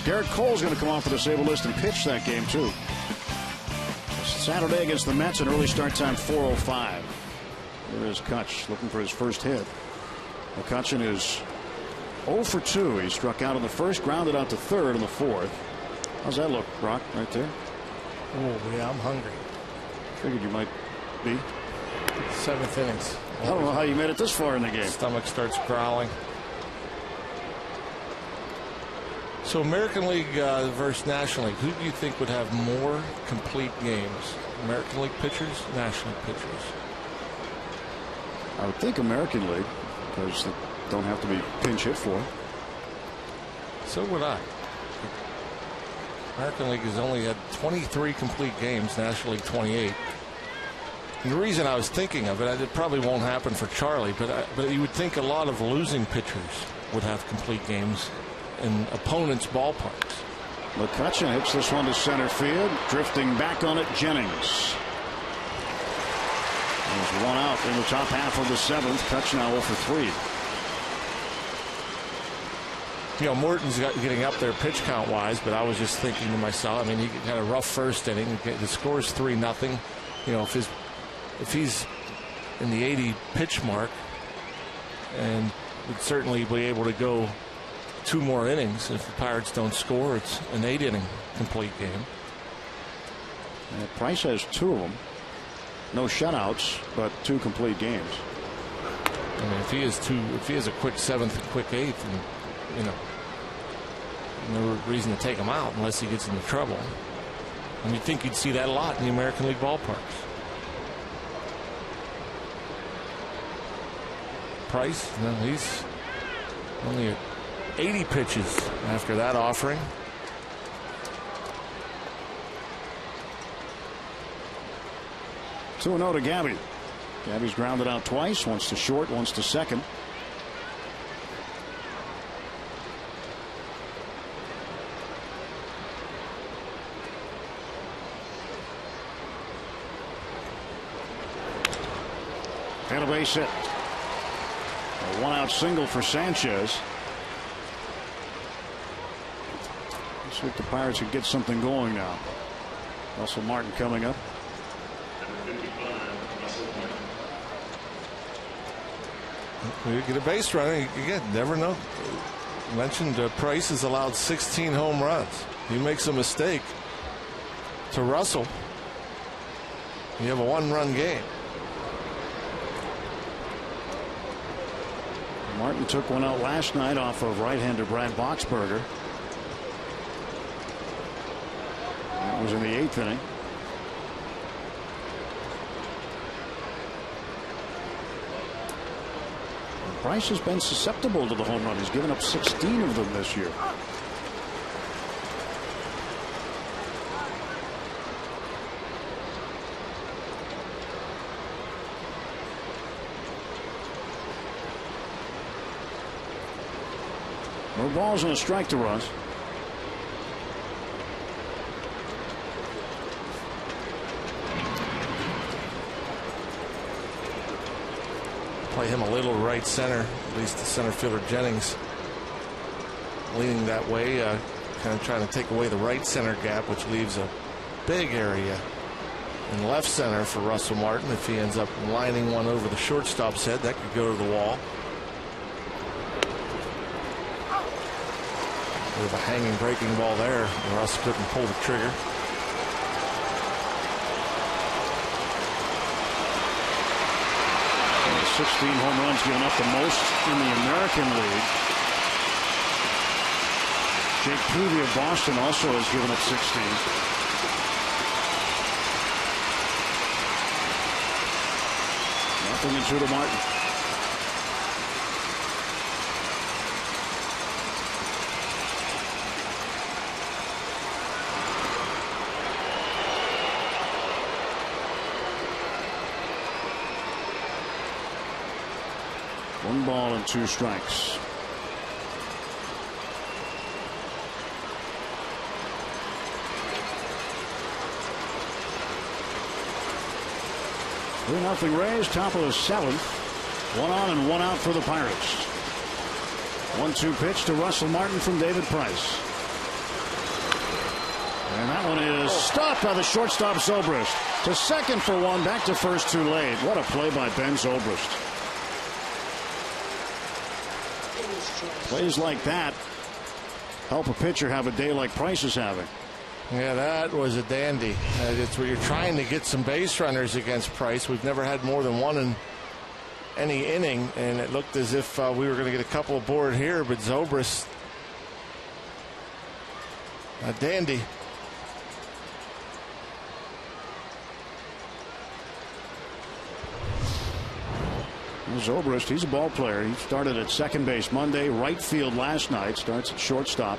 Garrett Cole's going to come off the disabled list and pitch that game, too. Saturday against the Mets, an early start time, 4:05. There is Kutch looking for his first hit. McCutchen is 0 for 2. He struck out in the first, grounded out to third in the fourth. How's that look, Brock, right there? Oh, yeah, I'm hungry. Figured you might be. 7th innings. I don't know how you made it this far in the game. Stomach starts growling. So American League versus National League, who do you think would have more complete games? American League pitchers, National League pitchers? I would think American League, because they don't have to be pinch hit for. So would I. American League has only had 23 complete games, National League 28. And the reason I was thinking of it, it probably won't happen for Charlie, but you would think a lot of losing pitchers would have complete games in opponents' ballparks. McCutchen hits this one to center field. Drifting back on it, Jennings. There's one out in the top half of the 7th. Kutch now 0 for 3. You know, Morton's getting up there pitch count wise, but I was just thinking to myself, I mean, he had a rough first inning. The score's 3-0. You know, if he's in the 80 pitch mark, and would certainly be able to go 2 more innings. If the Pirates don't score, it's an 8-inning complete game. And Price has 2 of them. No shutouts, but 2 complete games. I mean, if he has a quick 7th and quick 8th, and you know, no reason to take him out unless he gets into trouble. And you'd think you'd see that a lot in the American League ballparks. Price, no, he's only at 80 pitches after that offering. Two 2-0 to Gabby. Gabby's grounded out twice, once to short, once to second. And a base hit. A 1-out single for Sanchez. Let's see if the Pirates can get something going now. Russell Martin coming up. You get a base runner, you never know. You mentioned Price has allowed 16 home runs. He makes a mistake to Russell, you have a 1-run game. Martin took one out last night off of right-hander Brad Boxberger. That was in the 8th inning. Price has been susceptible to the home run. He's given up 16 of them this year. No balls and a strike to Russ. Play him a little right center, at least the center fielder Jennings leaning that way, kind of trying to take away the right center gap, which leaves a big area in left center for Russell Martin. If he ends up lining one over the shortstop's head, that could go to the wall. With a hanging breaking ball there, Russ couldn't pull the trigger. And 16 home runs given up the most in the American League. Jake Peavy of Boston also has given up 16. Nothing in 2 to Martin. One ball and 2 strikes. 3-0 Rays, top of the 7th. 1 on and 1 out for the Pirates. 1-2 pitch to Russell Martin from David Price. And that one is stopped by the shortstop Zobrist. To second for 1, back to first too late. What a play by Ben Zobrist. Plays like that help a pitcher have a day like Price is having. Yeah, that was a dandy. It's where you're trying to get some base runners against Price. We've never had more than 1 in any inning, and it looked as if we were going to get a couple aboard here, but Zobrist, a dandy. Zobrist, he's a ball player. He started at second base Monday, right field last night, starts at shortstop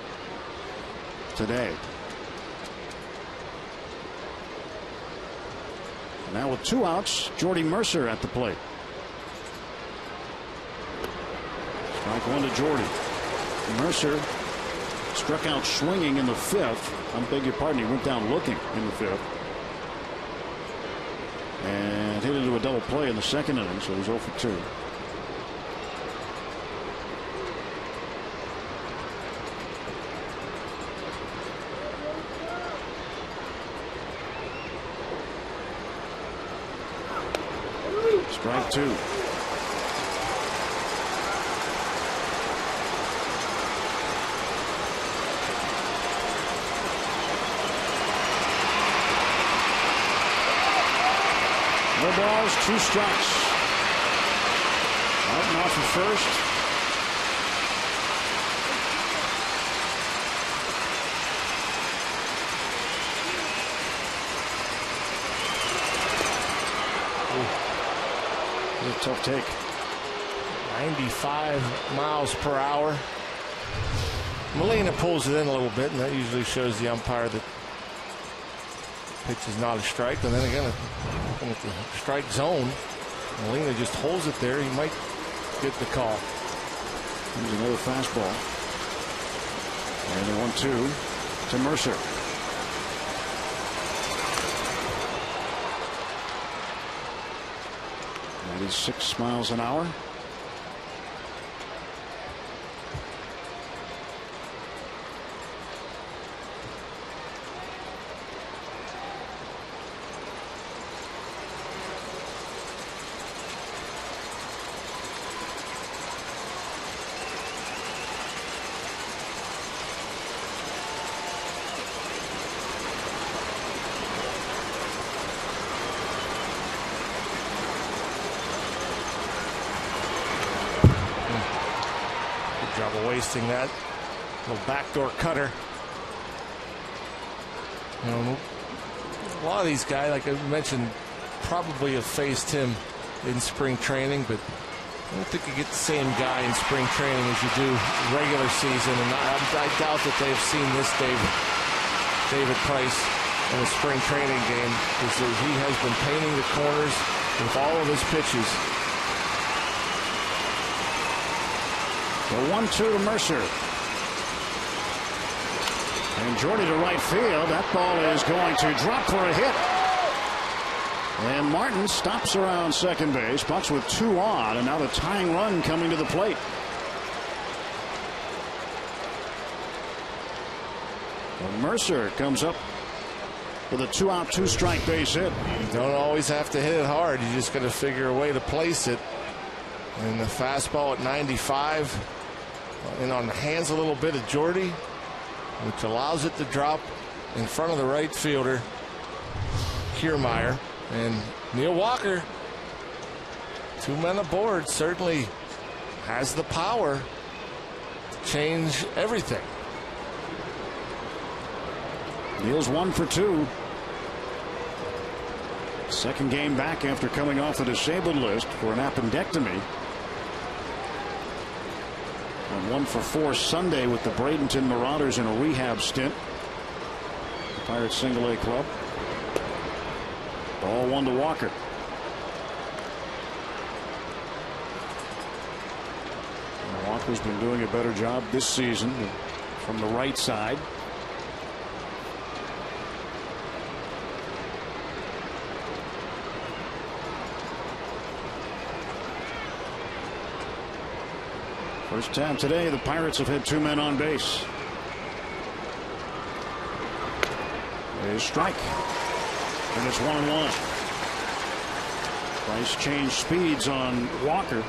today. Now with 2 outs, Jordy Mercer at the plate. Strike 1 to Jordy. Mercer struck out swinging in the 5th. I beg your pardon, he went down looking in the 5th. And hit into a double play in the 2nd inning, so he's 0 for 2. Strike 2. No balls, 2 strikes. Martin off at first. A tough take. 95 miles per hour. Molina pulls it in a little bit, and that usually shows the umpire that pitch is not a strike. And then again, at the strike zone, Molina just holds it there. He might get the call. Here's another fastball. And the 1-2 to Mercer. That is 6 miles an hour. Wasting that little backdoor cutter. You know, a lot of these guys, like I mentioned, probably have faced him in spring training, but I don't think you get the same guy in spring training as you do regular season. And I doubt that they've seen this David Price in a spring training game, because he has been painting the corners with all of his pitches. The 1-2 to Mercer. And Jordy to right field. That ball is going to drop for a hit. And Martin stops around second base. Bucks with 2 on, and now the tying run coming to the plate. Well, Mercer comes up with a 2-out, 2-strike base hit. You don't always have to hit it hard. You just got to figure a way to place it. And the fastball at 95, and on the hands a little bit of Jordy, which allows it to drop in front of the right fielder, Kiermaier. And Neil Walker, 2 men aboard, certainly has the power to change everything. Neil's 1 for 2. Second game back after coming off the disabled list for an appendectomy. And 1 for 4 Sunday with the Bradenton Marauders in a rehab stint. The Pirates single-A club. Ball 1 to Walker. And Walker's been doing a better job this season from the right side. First time today the Pirates have had 2 men on base. A strike. And it's 1-1. Price changed speeds on Walker.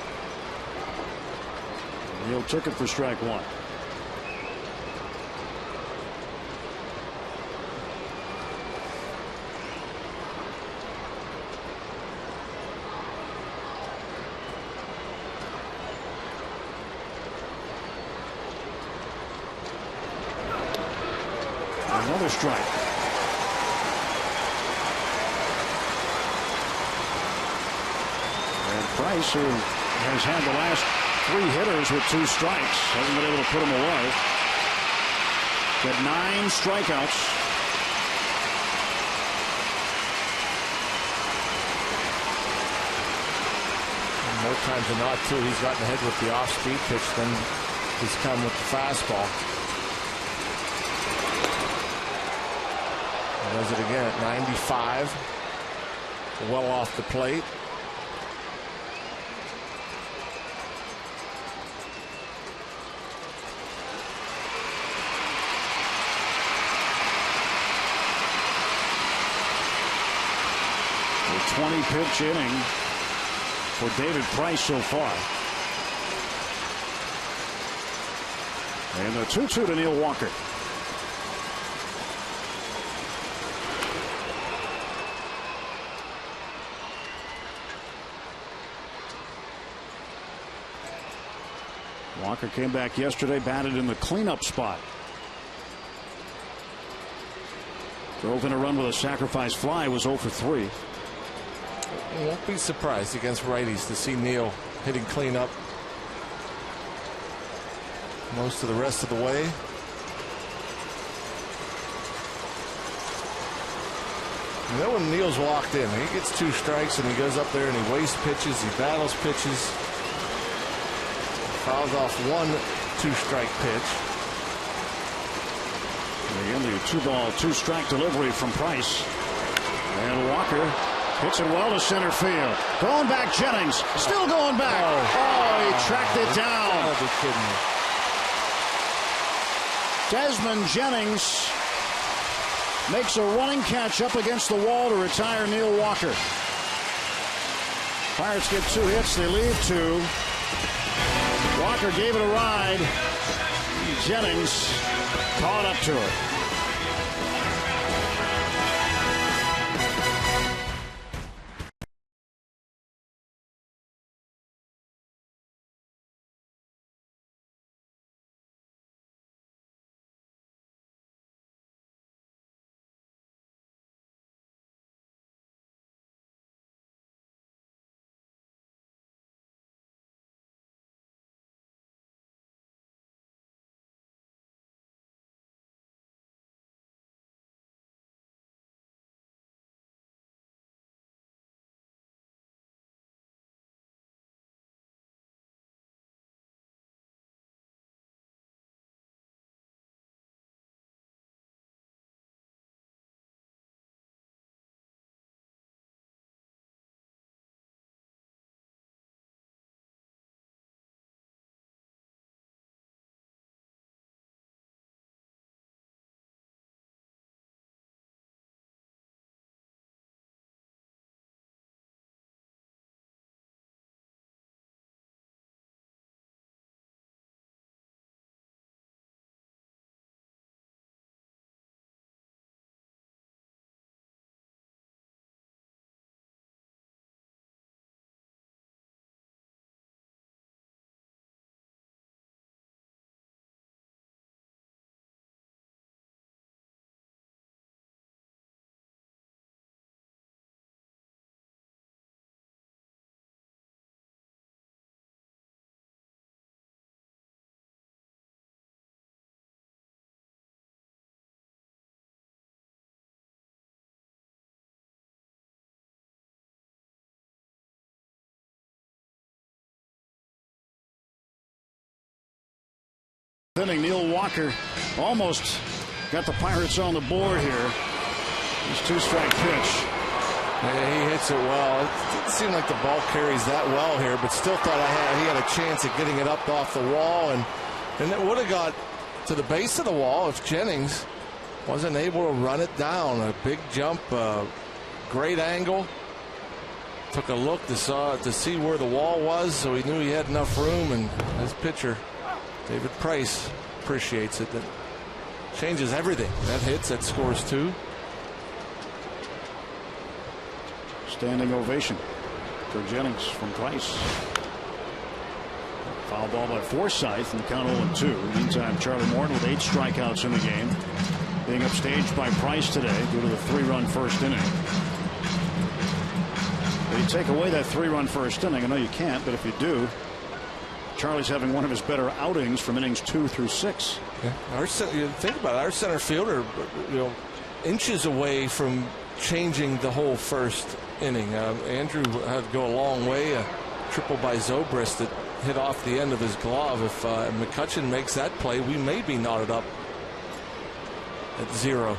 Neal took it for strike 1. Another strike. And Price, who has had the last 3 hitters with 2 strikes, hasn't been able to put them away. Got 9 strikeouts. And more times than not, too, he's gotten ahead with the off-speed pitch than he's come with the fastball. Does it again at 95. Well off the plate. A 20-pitch inning for David Price so far. And a 2-2 to Neal Walker. Walker came back yesterday, batted in the cleanup spot. Drove in a run with a sacrifice fly, was 0 for 3. Won't be surprised against righties to see Neal hitting cleanup most of the rest of the way. And then when Neal's locked in, he gets 2 strikes and he goes up there and he wastes pitches, he battles pitches. Fouls off 1 2-strike pitch. And again, the 2-ball, 2-strike delivery from Price. And Walker hits it well to center field. Going back, Jennings. Still going back. Oh, he tracked it down. Gotta be kidding me. Desmond Jennings makes a running catch up against the wall to retire Neal Walker. Pirates get 2 hits. They leave 2. Walker gave it a ride. Jennings caught up to it. Inning, Neal Walker almost got the Pirates on the board here. His 2-strike pitch. Yeah, he hits it well. It didn't seem like the ball carries that well here, but still thought he had a chance at getting it up off the wall, and it would have got to the base of the wall if Jennings wasn't able to run it down. A big jump, great angle. Took a look to see where the wall was, so he knew he had enough room, and his pitcher, David Price, appreciates it. That changes everything. That hits, that scores 2. Standing ovation for Jennings from Price. Foul ball by Forsythe and count 0-2. Meantime, Charlie Morton with 8 strikeouts in the game, being upstaged by Price today due to the 3-run first inning. You take away that 3-run first inning. I know you can't, but if you do, Charlie's having one of his better outings from innings 2 through 6. Yeah. You think about it, our center fielder, inches away from changing the whole first inning. Andrew had to go a long way. A triple by Zobrist that hit off the end of his glove. If McCutchen makes that play, we may be knotted up at 0.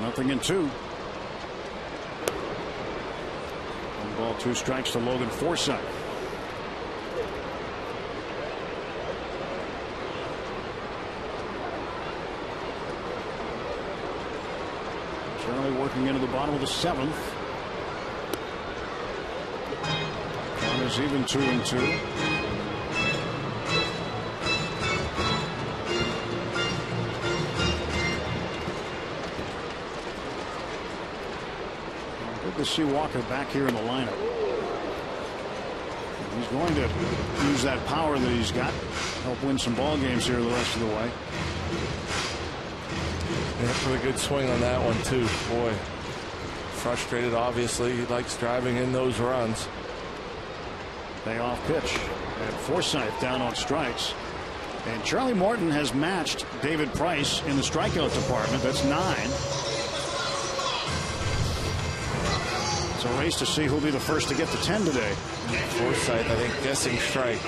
Nothing in 2. 1 ball, 2 strikes to Logan Forsythe. Charlie working into the bottom of the 7th. Count is even 2-2. Good to see Walker back here in the lineup. He's going to use that power that he's got, help win some ball games here the rest of the way. Yeah, pretty good swing on that one too. Boy, frustrated obviously. He likes driving in those runs. Payoff pitch, and Forsythe down on strikes. And Charlie Morton has matched David Price in the strikeout department. That's 9. It's a race to see who'll be the first to get to 10 today. Forsythe, I think, guessing strike.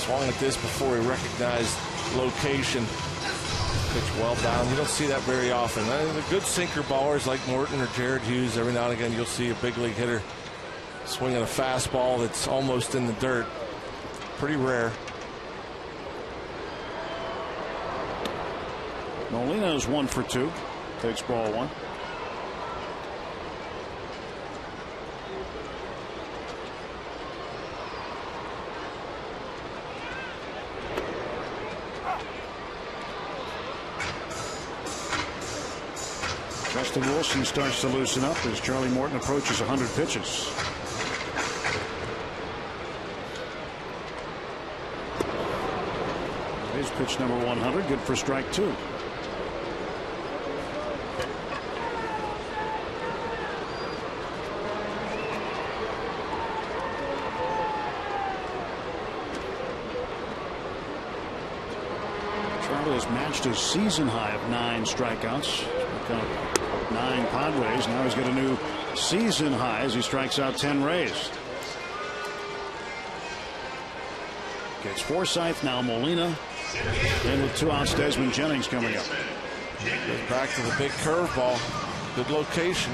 Swung at this before he recognized location. Pitch well down. You don't see that very often. The good sinker ballers like Morton or Jared Hughes, every now and again you'll see a big league hitter swinging a fastball that's almost in the dirt. Pretty rare. Molina is 1 for 2. Takes ball 1. Justin Wilson starts to loosen up as Charlie Morton approaches 100 pitches. His pitch number 100, good for strike 2. Charlie has matched his season high of 9 strikeouts. 9 Padres. Now he's got a new season high as he strikes out 10 Rays. Gets Forsythe, now Molina. And with 2 outs, Desmond Jennings coming up. Goes back to the big curveball. Good location.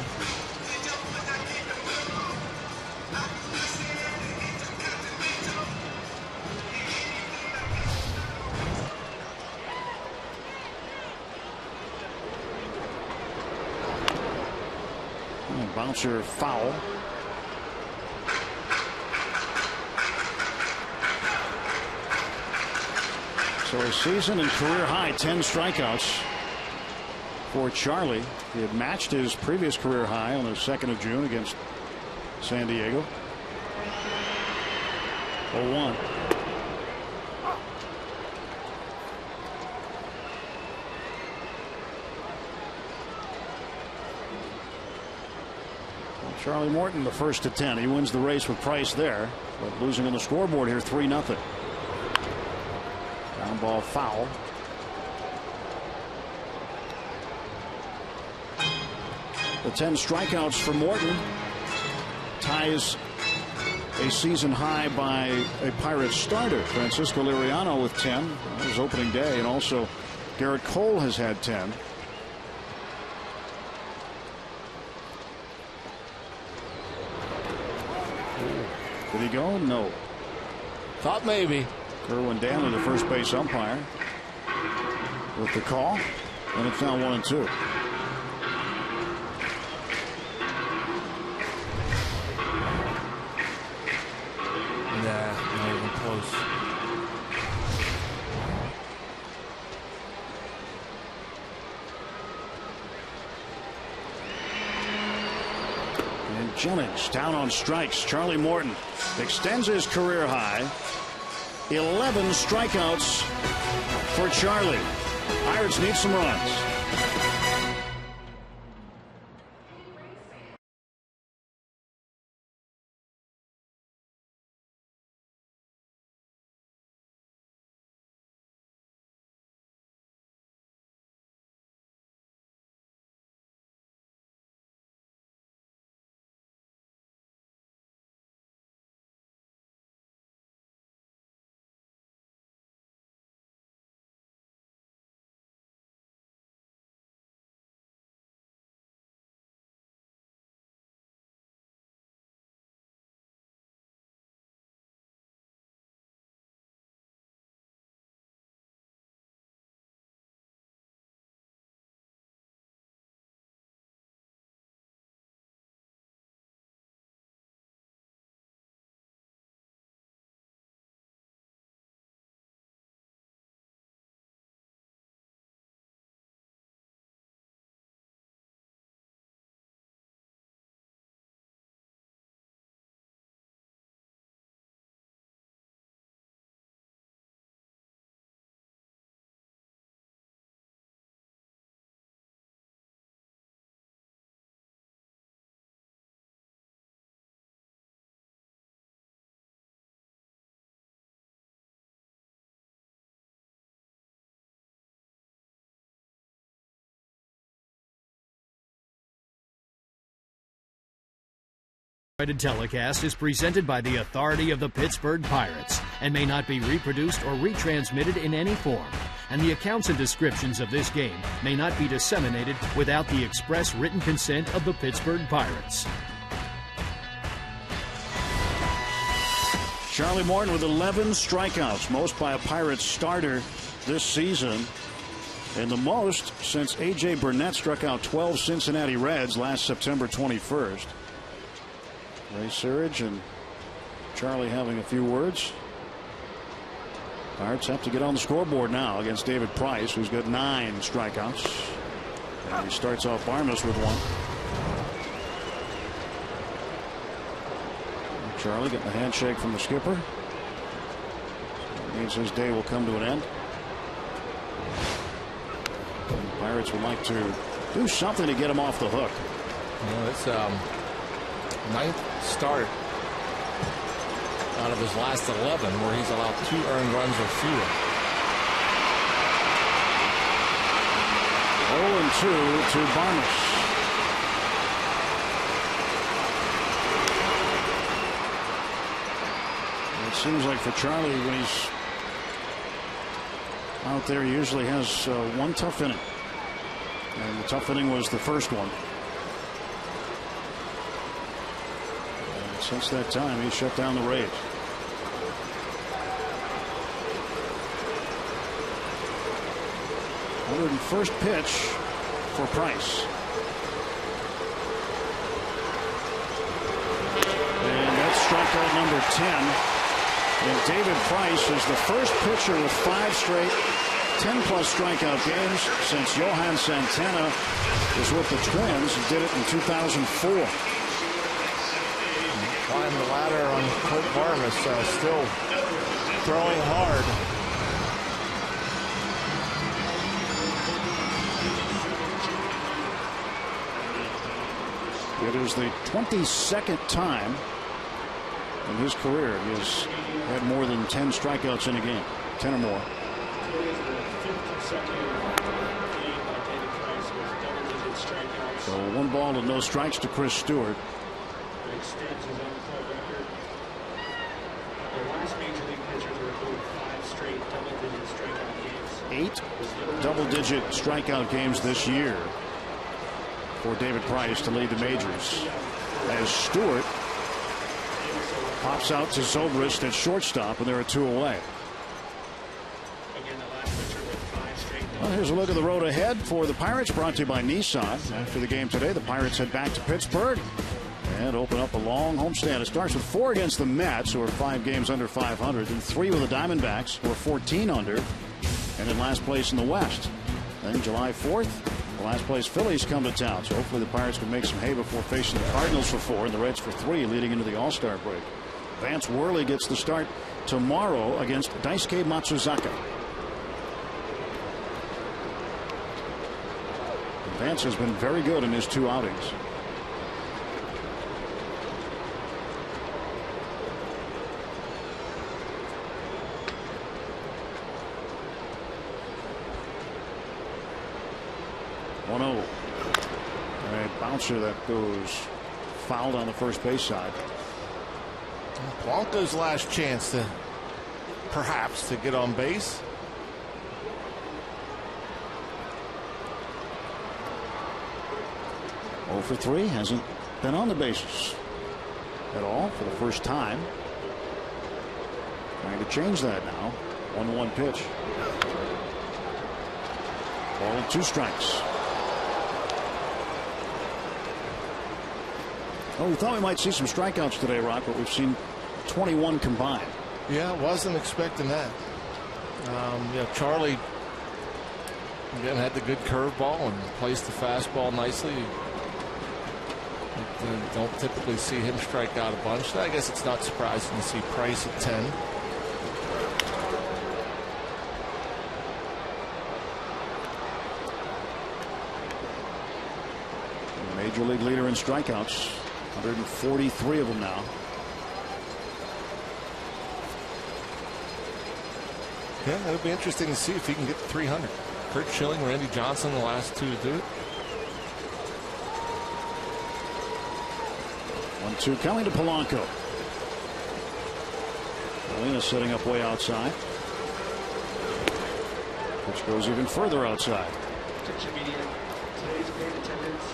Bouncer foul. So a season and career high 10 strikeouts for Charlie. He had matched his previous career high on the 2nd of June against San Diego. 0-1. Charlie Morton the first to 10. He wins the race with Price there, but losing on the scoreboard here 3-0. Ground ball foul. The 10 strikeouts for Morton ties a season high by a Pirates starter. Francisco Liriano with 10 on his opening day, and also Garrett Cole has had 10. Did he go? No. Thought maybe. Kerwin Danley, the first base umpire, with the call, and it's now 1-2. Nah, not even close. And Jennings down on strikes. Charlie Morton extends his career high. 11 strikeouts for Charlie. Pirates need some runs. Telecast is presented by the authority of the Pittsburgh Pirates and may not be reproduced or retransmitted in any form. And the accounts and descriptions of this game may not be disseminated without the express written consent of the Pittsburgh Pirates. Charlie Morton with 11 strikeouts, most by a Pirates starter this season, and the most since A.J. Burnett struck out 12 Cincinnati Reds last September 21st. Ray Surridge and Charlie having a few words. Pirates have to get on the scoreboard now against David Price, who's got 9 strikeouts. And he starts off Barnes with 1. And Charlie getting a handshake from the skipper. So that means his day will come to an end. And the Pirates would like to do something to get him off the hook. Yeah, it's 9th start out of his last 11 where he's allowed 2 earned runs or fewer. 0-2 to Barnes. It seems like for Charlie, when he's out there, he usually has one tough inning. And the tough inning was the first one. Since that time, he shut down the Rays. First pitch for Price. And that's strikeout number 10. And David Price is the first pitcher with 5 straight 10-plus strikeout games since Johan Santana was with the Twins and did it in 2004. Climb the ladder on Kurt Varmus, still throwing hard. It is the 22nd time in his career he has had more than 10 strikeouts in a game, 10 or more. So 1 ball and no strikes to Chris Stewart. last major league pitcher to record 5 straight double-digit strikeout games. 8 double-digit strikeout games this year for David Price to lead the majors. As Stewart pops out to Zobrist at shortstop, and there are 2 away. Well, here's a look at the road ahead for the Pirates, brought to you by Nissan. After the game today, the Pirates head back to Pittsburgh and open up a long homestand. It starts with 4 against the Mets, who are 5 games under 500, and 3 with the Diamondbacks, who are 14 under, and in last place in the West. Then July 4th, the last place Phillies come to town, so hopefully the Pirates can make some hay before facing the Cardinals for 4 and the Reds for 3 leading into the All-Star break. Vance Worley gets the start tomorrow against Daisuke Matsuzaka. Vance has been very good in his 2 outings. A bouncer that goes fouled on the first base side. Blanco's last chance to perhaps to get on base. Oh for 3, hasn't been on the bases at all for the first time. Trying to change that now. 1-1 pitch. Ball and 2 strikes. Oh, we thought we might see some strikeouts today, Rock, but we've seen 21 combined. Yeah, wasn't expecting that. Charlie again had the good curveball and placed the fastball nicely. Don't typically see him strike out a bunch. I guess it's not surprising to see Price at 10. Major league leader in strikeouts. 143 of them now. Yeah, it'll be interesting to see if he can get to 300. Kurt Schilling, Randy Johnson, the last 2 to do it. 1-2 coming to Polanco. Molina setting up way outside. Which goes even further outside. Attention media. Today's paid attendance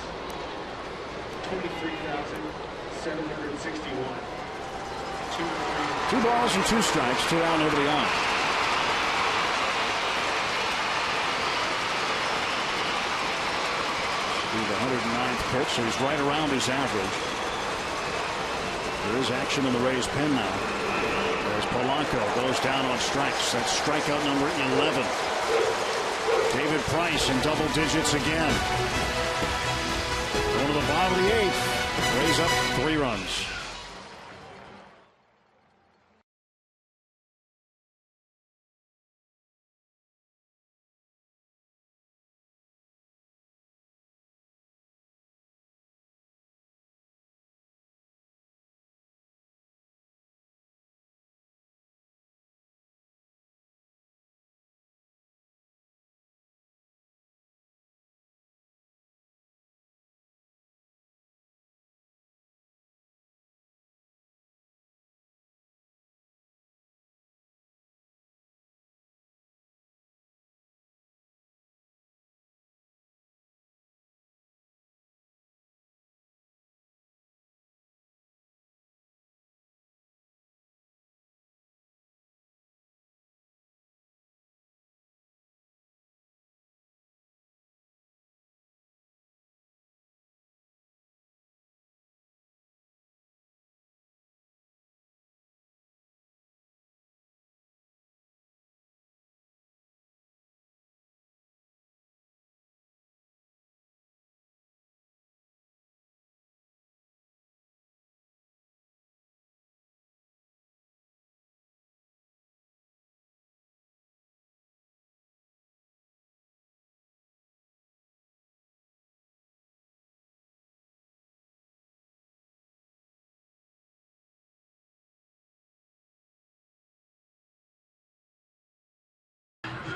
23,761. 2 balls and 2 strikes, 2 out, nobody on. Should be the 109th pitch, so he's right around his average. There is action in the Rays pen now. As Polanco goes down on strikes. That's strikeout number 11. David Price in double digits again. Going to the bottom of the 8th. Rays up 3 runs.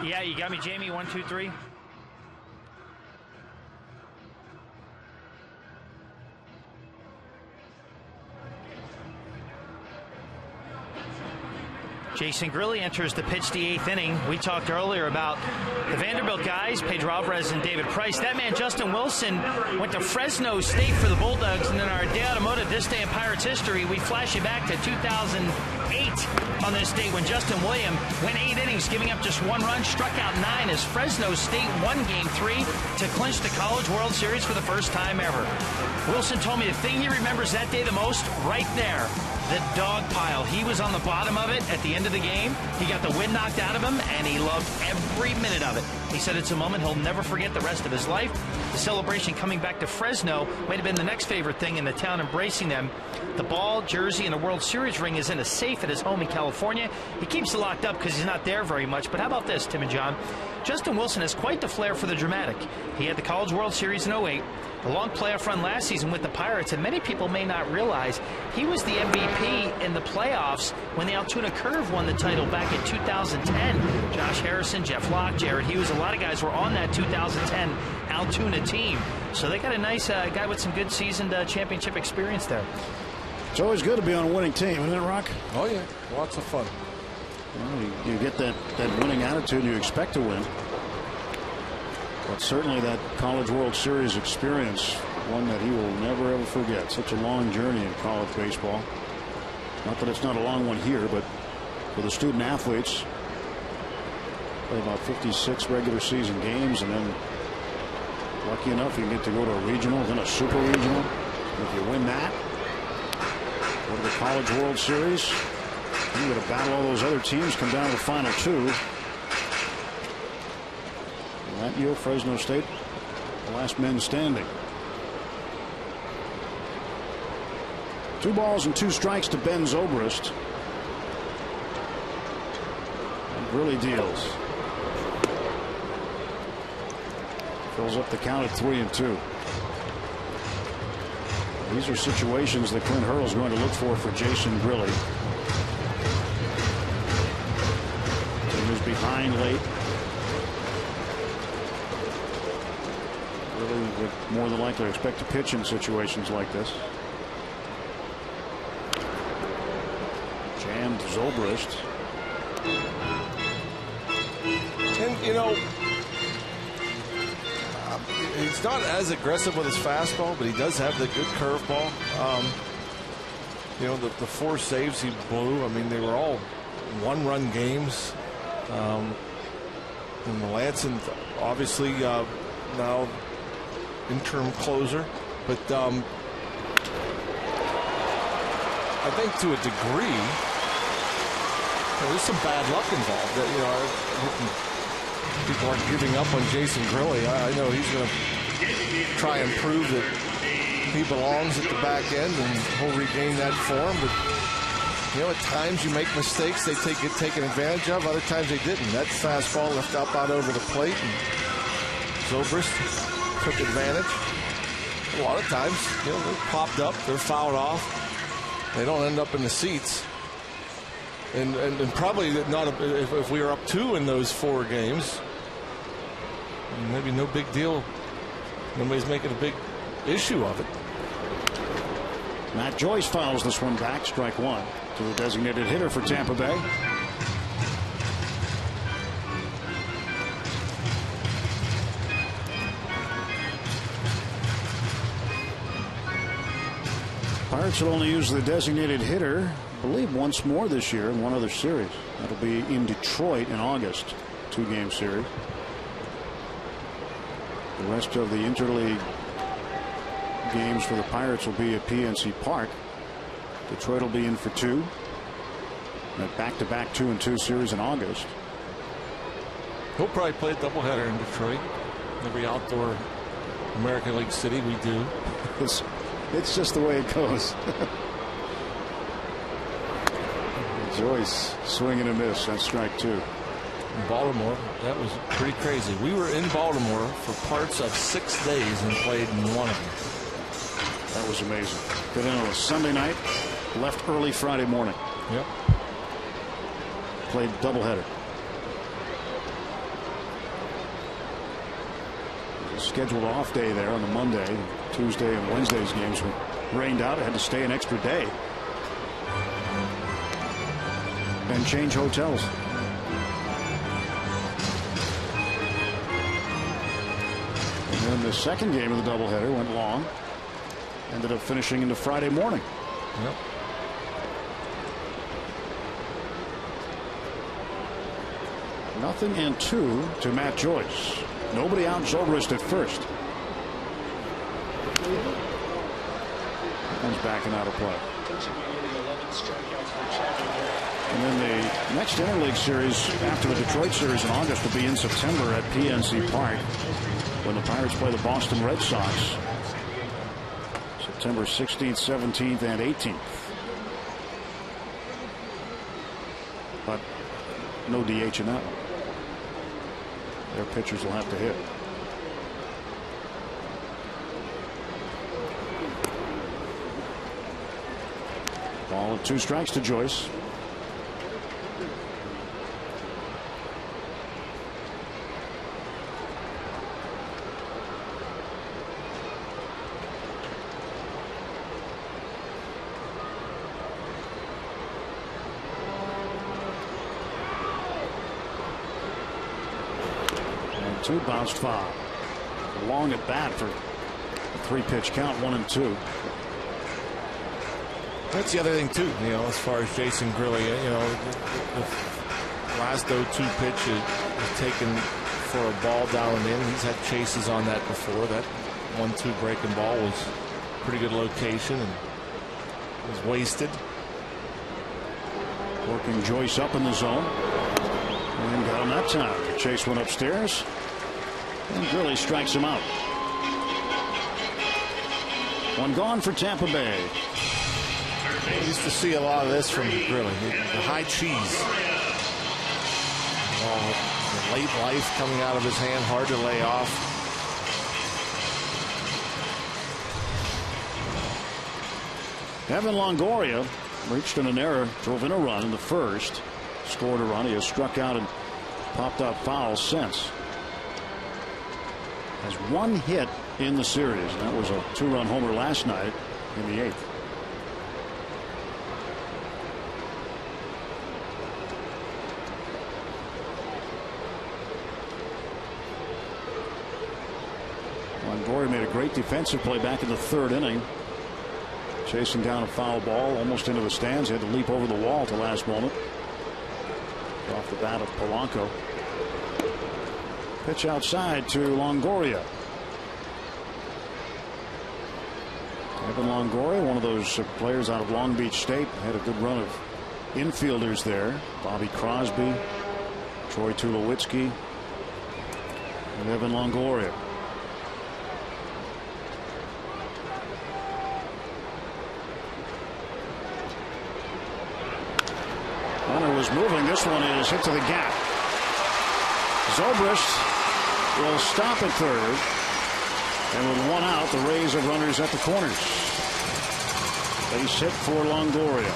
Yeah, you got me, Jamie. 1, 2, 3. Jason Grilli enters the pitch the 8th inning. We talked earlier about the Vanderbilt guys, Pedro Alvarez and David Price. That man, Justin Wilson, went to Fresno State for the Bulldogs. And in our Day Automotive This Day in Pirates history, we flash it back to 2008 on this date when Justin Williams went 8 innings, giving up just 1 run, struck out 9 as Fresno State won Game 3 to clinch the College World Series for the first time ever. Wilson told me the thing he remembers that day the most, right there, the dog pile. He was on the bottom of it at the end of the game. He got the wind knocked out of him, and he loved every minute of it. He said it's a moment he'll never forget the rest of his life. The celebration coming back to Fresno might have been the next favorite thing in the town, embracing them. The ball, jersey, and the World Series ring is in a safe at his home in California. He keeps it locked up because he's not there very much. But how about this, Tim and John? Justin Wilson has quite the flair for the dramatic. He had the College World Series in 08, a long playoff run last season with the Pirates, and many people may not realize he was the MVP in the playoffs when the Altoona Curve won the title back in 2010. Josh Harrison, Jeff Locke, Jared Hughes, a lot of guys were on that 2010 Altoona team. So they got a nice guy with some good seasoned championship experience there. It's always good to be on a winning team, isn't it, Rock? Oh, yeah. Lots of fun. Well, you get that winning attitude, you expect to win. But certainly that College World Series experience, one that he will never ever forget. Such a long journey in college baseball. Not that it's not a long one here, but for the student athletes, play about 56 regular season games, and then lucky enough you get to go to a regional, then a super regional. If you win that, go to the College World Series, you got to battle all those other teams, come down to the final 2. That year, Fresno State, the last men standing. 2 balls and 2 strikes to Ben Zobrist. And really deals. Fills up the count at 3-2. These are situations that Clint Hurl's going to look for Jason Grilli. He was behind late. Would more than likely expect to pitch in situations like this. Jammed Zobrist. And, you know, he's not as aggressive with his fastball, but he does have the good curveball. You know, the 4 saves he blew, I mean, they were all 1-run games. And Melanson, obviously, now interim closer, but I think to a degree there's some bad luck involved. That, you know, people aren't giving up on Jason Grilli. I know he's going to try and prove that he belongs at the back end and he'll regain that form. But you know, at times you make mistakes, they get taken advantage of. Other times they didn't. That fastball left up out over the plate, and Zobrist took advantage. A lot of times, you know, they're popped up, they're fouled off, they don't end up in the seats. And probably not if we were up 2 in those 4 games, maybe no big deal. Nobody's making a big issue of it. Matt Joyce fouls this one back, strike 1 to the designated hitter for Tampa Bay. Pirates will only use the designated hitter, I believe, once more this year in one other series. That'll be in Detroit in August, 2-game series. The rest of the interleague games for the Pirates will be at PNC Park. Detroit will be in for 2. That back-to-back 2-2 series in August. He'll probably play a doubleheader in Detroit. Every outdoor American League city we do. It's just the way it goes. Joyce swing and a miss. That's strike 2. In Baltimore, that was pretty crazy. We were in Baltimore for parts of 6 days and played in one of them. That was amazing. Got in on a Sunday night, left early Friday morning. Yep. Played doubleheader. Scheduled off day there on the Monday. Tuesday and Wednesday's games were rained out. It had to stay an extra day. and change hotels. And then the second game of the doubleheader went long. Ended up finishing into Friday morning. Yep. Nothing and 2 to Matt Joyce. Nobody out. Zobrist at first. Comes back and out of play. And then the next interleague series after the Detroit series in August will be in September at PNC Park when the Pirates play the Boston Red Sox. September 16th, 17th, and 18th. But no DH in that one. Their pitchers will have to hit. Ball of 2 strikes to Joyce. And 2 bounced foul. Long at bat for a 3-pitch count, 1-2. That's the other thing too, as far as Jason Grilli, the last 0-2 pitch is taken for a ball down and in. He's had chases on that before. That 1-2 breaking ball was pretty good location and was wasted. Working Joyce up in the zone. And got him that time. The chase went upstairs. And Grilli strikes him out. 1 gone for Tampa Bay. I used to see a lot of this from Grilli. The high cheese. The late life coming out of his hand, hard to lay off. Evan Longoria reached in an error, drove in a run in the first, scored a run. He has struck out and popped out fouls since. Has 1 hit in the series. That was a 2-run homer last night in the 8th. Longoria made a great defensive play back in the 3rd inning. Chasing down a foul ball almost into the stands. He had to leap over the wall at the last moment. Off the bat of Polanco. Pitch outside to Longoria. Evan Longoria, one of those players out of Long Beach State, had a good run of infielders there. Bobby Crosby, Troy Tulowitzki, and Evan Longoria. Runner was moving. This one is hit to the gap. Zobrist will stop at third. And with 1 out, the Rays have runners at the corners. Base hit for Longoria.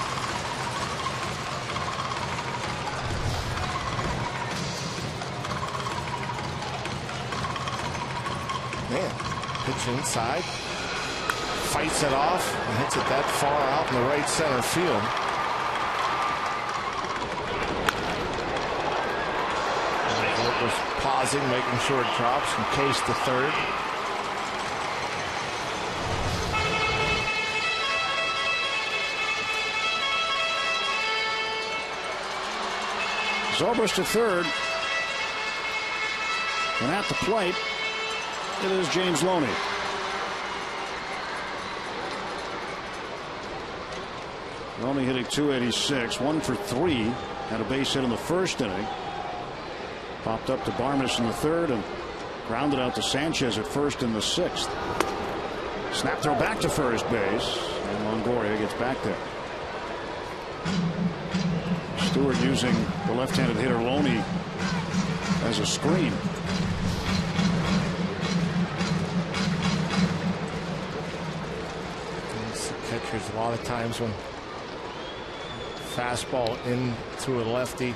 Man, pitch inside. Fights it off and hits it that far out in the right center field. Pausing, making sure it drops from case to third. Zobrist to third. And at the plate, it is James Loney. Loney hitting .286, 1 for 3. Had a base hit in the first inning. Popped up to Barnes in the third and grounded out to Sanchez at first in the 6th. Snap throw back to first base, and Longoria gets back there. Stewart using the left-handed hitter Loney as a screen. Catchers a lot of times when fastball into a lefty.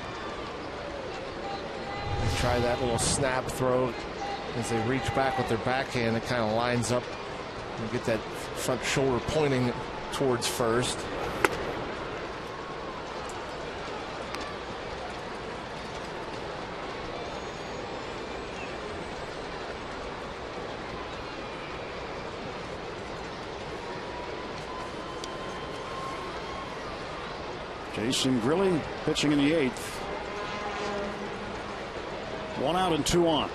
Try that little snap throw as they reach back with their backhand. It kind of lines up and get that front shoulder pointing towards first. Jason Grilli pitching in the 8th. 1 out and 2 on.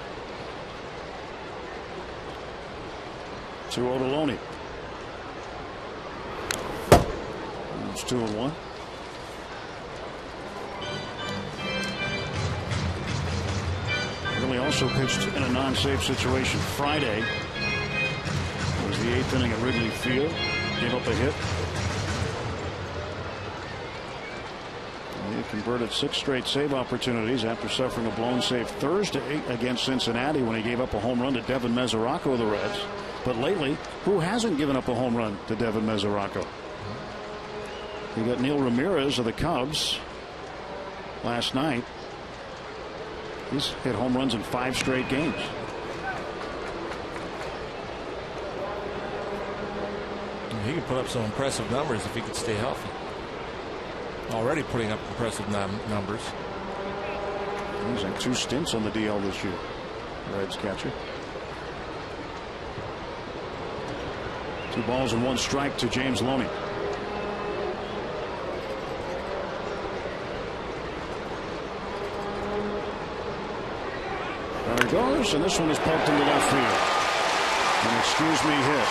2-0 to Loney. It's 2-1. Grilli also pitched in a non-save situation Friday. It was the 8th inning at Wrigley Field. Gave up a hit. He converted 6 straight save opportunities after suffering a blown save Thursday against Cincinnati when he gave up a home run to Devin Mesoraco of the Reds. But lately, who hasn't given up a home run to Devin Mesoraco? You got Neil Ramirez of the Cubs last night. He's hit home runs in 5 straight games. He could put up some impressive numbers if he could stay healthy. Already putting up impressive numbers. He's had 2 stints on the DL this year. Reds catcher. 2 balls and 1 strike to James Loney. There it goes, and this one is poked into left field. An excuse me hit.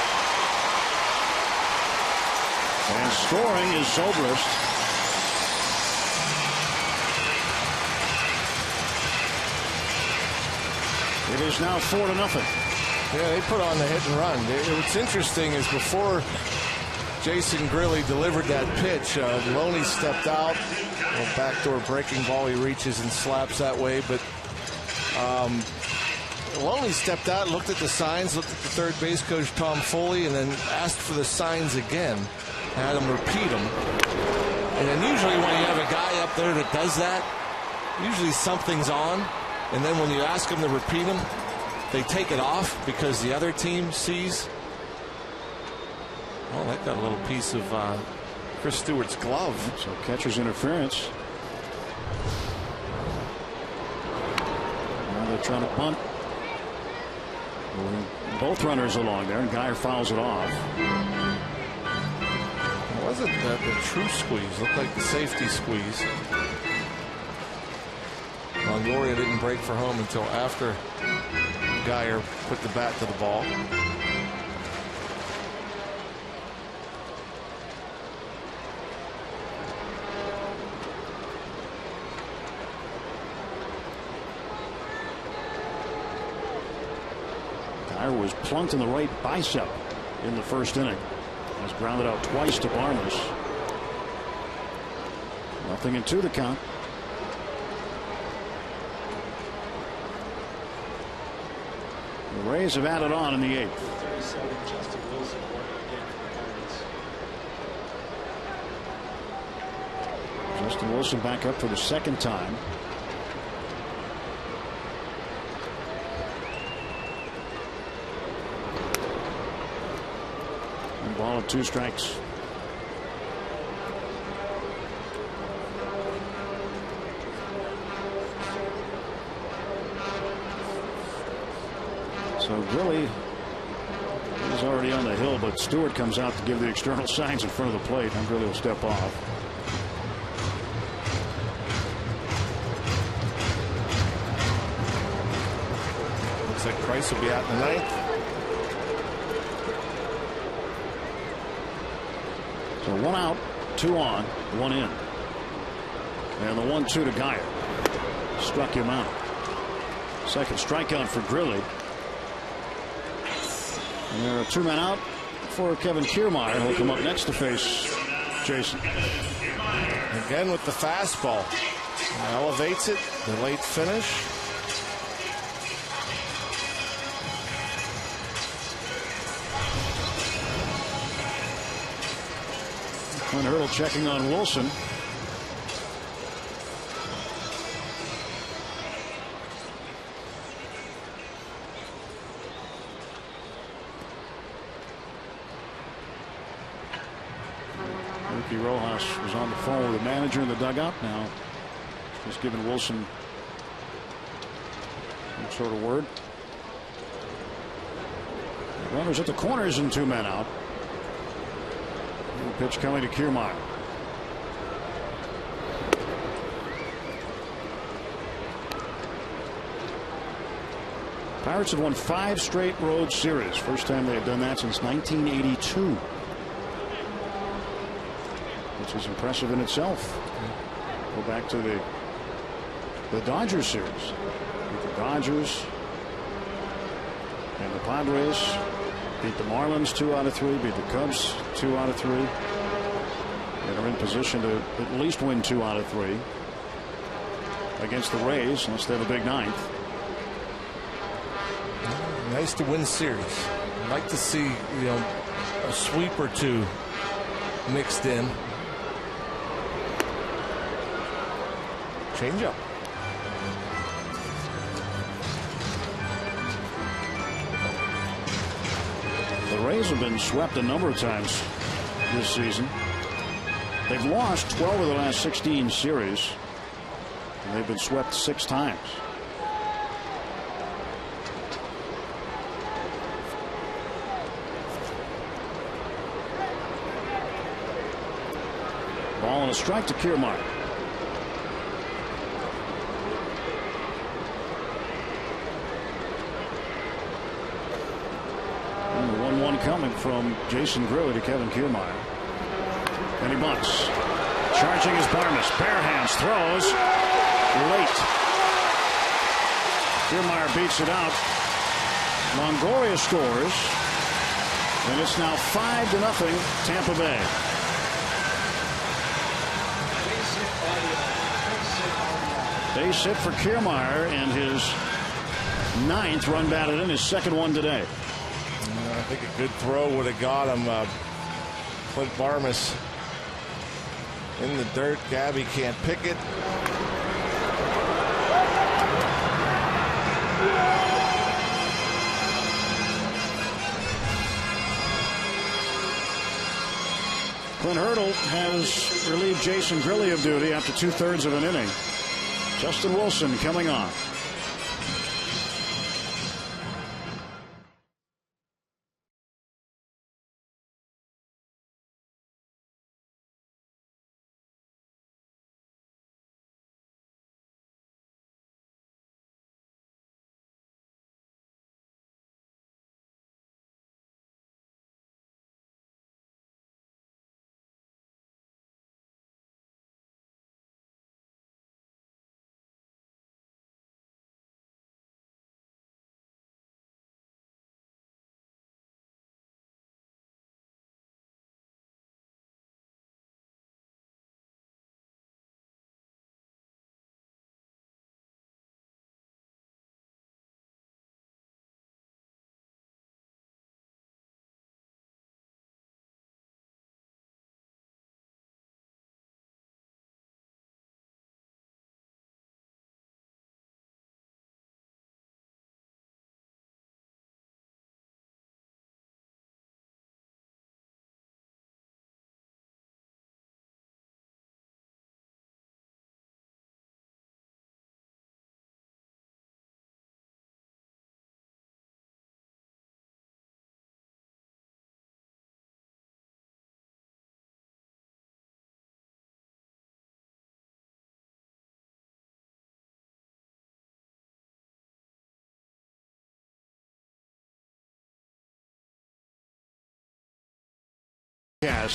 And scoring is Zobrist. It is now 4-0. Yeah, they put on the hit and run. What's interesting is before Jason Grilli delivered that pitch, Loney stepped out. A backdoor breaking ball, he reaches and slaps that way. But Loney stepped out, looked at the signs, looked at the third base coach, Tom Foley, and then asked for the signs again. Had him repeat them. And then usually when you have a guy up there that does that, usually something's on. And then when you ask them to repeat them, they take it off because the other team sees. Well, that got a little piece of Chris Stewart's glove. So catcher's interference. Now they're trying to punt. Both runners along there, and Geyer fouls it off. It wasn't the true squeeze. Looked like the safety squeeze. Longoria didn't break for home until after Geyer put the bat to the ball. Geyer was plunked in the right bicep in the first inning. Was grounded out twice to Barnes. 0-2 the count. The Rays have added on in the 8th. Justin Wilson back up for the 2nd time. One ball and 2 strikes. So Grilli is already on the hill, but Stewart comes out to give the external signs in front of the plate, and Grilli will step off. Looks like Price will be out in the 9th. So 1 out, 2 on, 1 in. And the 1-2 to Geyer. Struck him out. Second strikeout for Grilli. And there are 2 men out for Kevin Kiermaier. He'll come up next to face Jason. Again with the fastball. Elevates it. The late finish. Clint Hurdle checking on Wilson. Rojas was on the phone with the manager in the dugout. Now he's giving Wilson some sort of word. Runners at the corners and 2 men out. The pitch coming to Kiermaier. Pirates have won 5 straight road series. First time they have done that since 1982. Which is impressive in itself. Go back to the Dodgers series. Beat the Dodgers and the Padres. Beat the Marlins 2 out of 3. Beat the Cubs 2 out of 3. And are in position to at least win 2 out of 3 against the Rays, unless they have a big ninth. Nice to win series. I'd like to see, a sweep or 2 mixed in. Change up. The Rays have been swept a number of times this season. They've lost 12 of the last 16 series, and they've been swept 6 times. Ball and a strike to Kiermaier. And the 1-1 coming from Jason Grilli to Kevin Kiermaier. And he bunts. Charging is Barnes. Bare hands, throws late. Kiermaier beats it out. Longoria scores. And it's now 5-0 Tampa Bay. Base hit for Kiermaier and his 9th run batted in, his 2nd one today. I think a good throw would have got him. Clint Barmes in the dirt. Gabby can't pick it. Clint Hurdle has relieved Jason Grilli of duty after 2/3 of an inning. Justin Wilson coming on.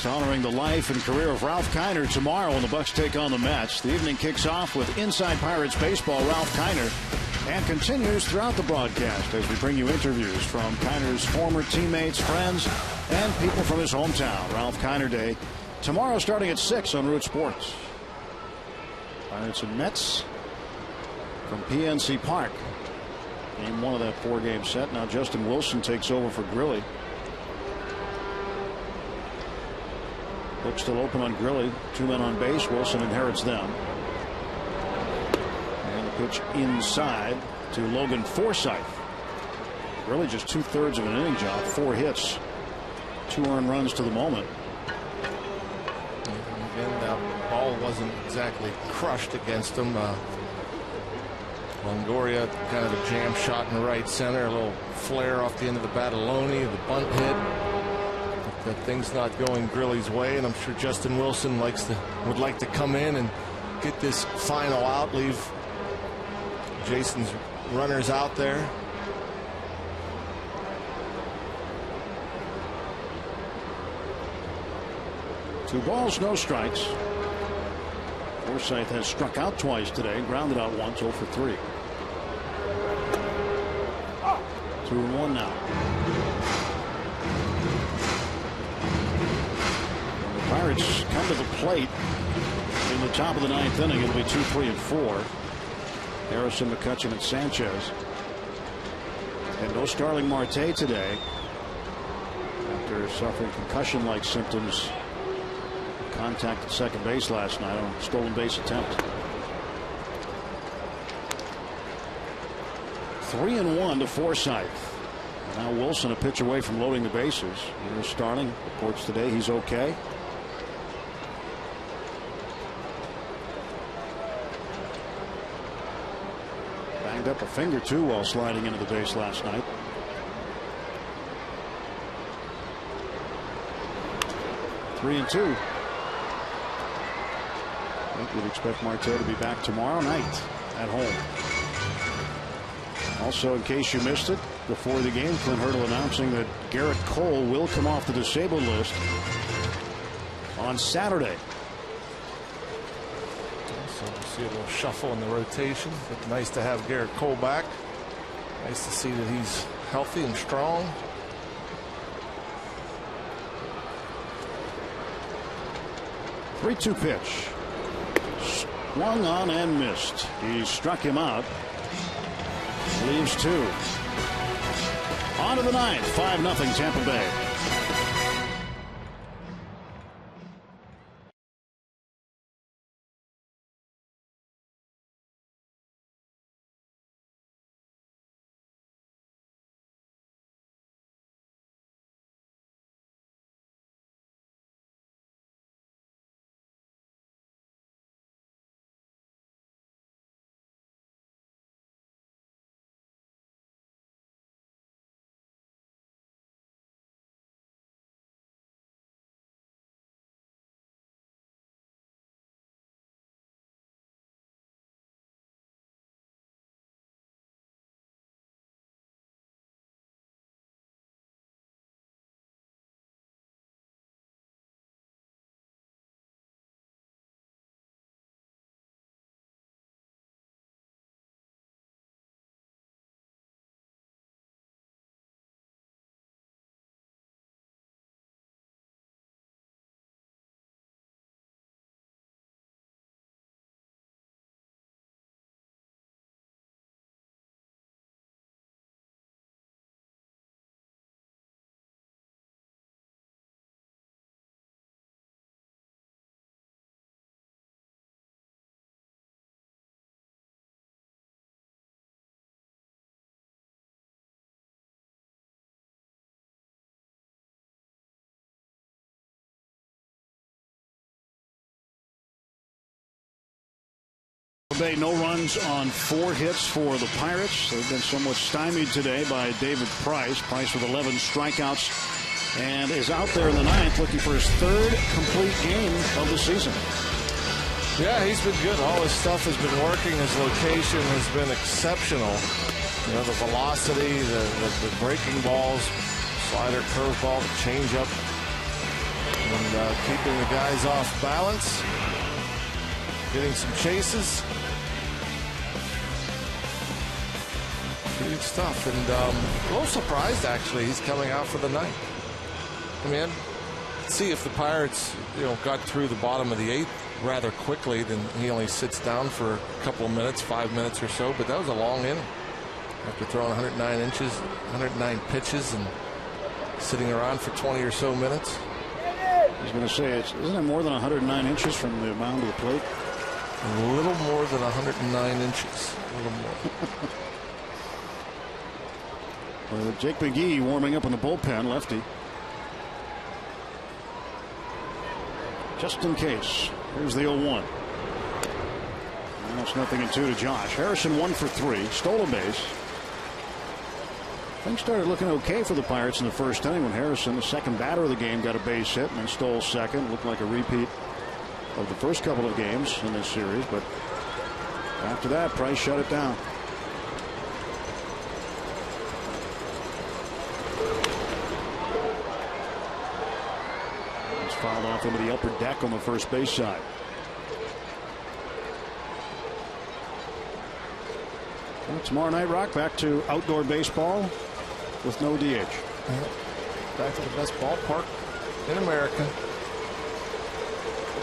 Honoring the life and career of Ralph Kiner tomorrow when the Bucs take on the Mets. The evening kicks off with Inside Pirates Baseball, Ralph Kiner, and continues throughout the broadcast as we bring you interviews from Kiner's former teammates, friends, and people from his hometown. Ralph Kiner Day tomorrow starting at 6 on Root Sports. Pirates and Mets from PNC Park. Game 1 of that 4-game set. Now Justin Wilson takes over for Grilli. Hook still open on Grilli. 2 men on base. Wilson inherits them. And the pitch inside to Logan Forsythe. Grilli just 2/3 of an inning job. 4 hits. 2 earned runs to the moment. Again, that ball wasn't exactly crushed against him. Longoria, kind of a jam shot in the right center. A little flare off the end of the Bataloni. The bunt hit. That thing's not going Grilli's way, and I'm sure Justin Wilson would like to come in and get this final out, leave Jason's runners out there. 2 balls, no strikes. Forsythe has struck out twice today, grounded out once, 0 for 3. 2-1 now. When the Pirates come to the plate in the top of the 9th inning, it'll be 2, 3, and 4. Harrison, McCutchen, and Sanchez. And no Starling Marte today after suffering concussion-like symptoms. Contact at second base last night on a stolen base attempt. 3-1 to Forsythe. Now Wilson a pitch away from loading the bases. Here's Starling. Reports today he's okay. Banged up a finger too while sliding into the base last night. 3-2. I think we'd expect Marte to be back tomorrow night at home. Also, in case you missed it, before the game, Clint Hurdle announcing that Garrett Cole will come off the disabled list on Saturday. So we'll see a little shuffle in the rotation, but nice to have Garrett Cole back. Nice to see that he's healthy and strong. Three-two pitch. Swung on and missed. He struck him out. Leaves 2. On to the 9th. 5-0 Tampa Bay. Bay, no runs on 4 hits for the Pirates. They've been somewhat stymied today by David Price. Price with 11 strikeouts and is out there in the 9th looking for his 3rd complete game of the season. Yeah, he's been good. All his stuff has been working. His location has been exceptional. You know, the velocity, the breaking balls, slider, curveball, the changeup, and keeping the guys off balance, getting some chases. Good stuff, and a little surprised actually he's coming out for the 9th. I mean, see if the Pirates, got through the bottom of the 8th rather quickly, then he only sits down for a couple of minutes, 5 minutes or so. But that was a long inning after throwing 109 pitches, and sitting around for 20 or so minutes. I was going to say, isn't it more than 109 inches from the mound to the plate? A little more than 109 inches. A little more. Jake McGee warming up in the bullpen, lefty. Just in case. Here's the 0-1. Now it's 0-2 to Josh. Harrison 1 for 3. Stole a base. Things started looking okay for the Pirates in the first inning when Harrison, the second batter of the game, got a base hit and then stole second. Looked like a repeat of the first couple of games in this series, but after that, Price shut it down. fouled off into the upper deck on the first base side. Well, tomorrow night, Rock, back to outdoor baseball with no DH. Back to the best ballpark in America.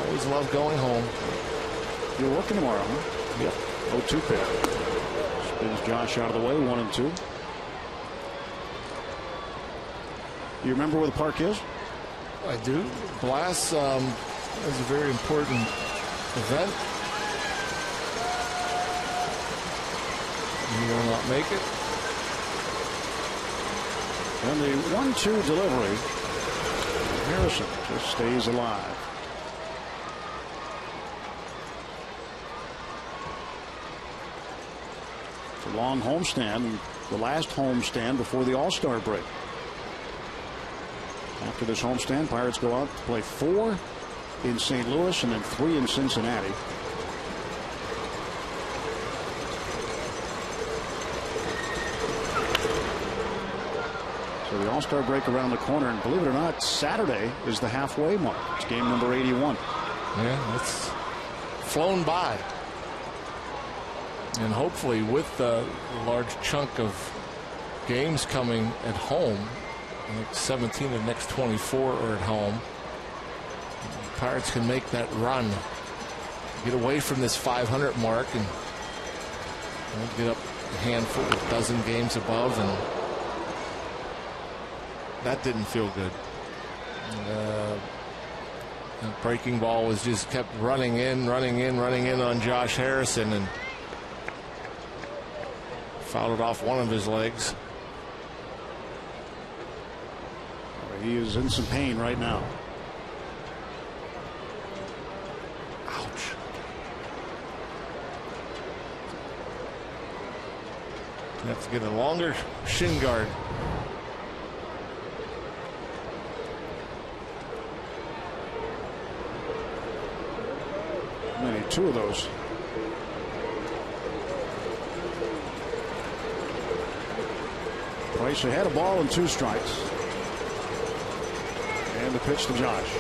Always love going home. You're working tomorrow, huh? Yep. 0-2 pitch. Spins Josh out of the way, 1-2. You remember where the park is? I do. Glass is a very important event. You will not make it. And the 1-2 delivery. Harrison just stays alive. It's a long homestand, the last homestand before the All-Star break. After this homestand, Pirates go out to play 4 in St. Louis and then 3 in Cincinnati. So the All-Star break around the corner, and believe it or not, Saturday is the halfway mark. It's game number 81. Yeah, it's flown by. And hopefully with a large chunk of games coming at home, I think 17 of the next 24 are at home, Pirates can make that run, get away from this 500 mark, and get up a handful, a dozen games above, and that didn't feel good. The breaking ball was just kept running in on Josh Harrison, and fouled it off one of his legs. He is in some pain right now. Ouch. You have to get a longer shin guard. Maybe 2 of those. Price had a ball and 2 strikes. And the pitch to Josh.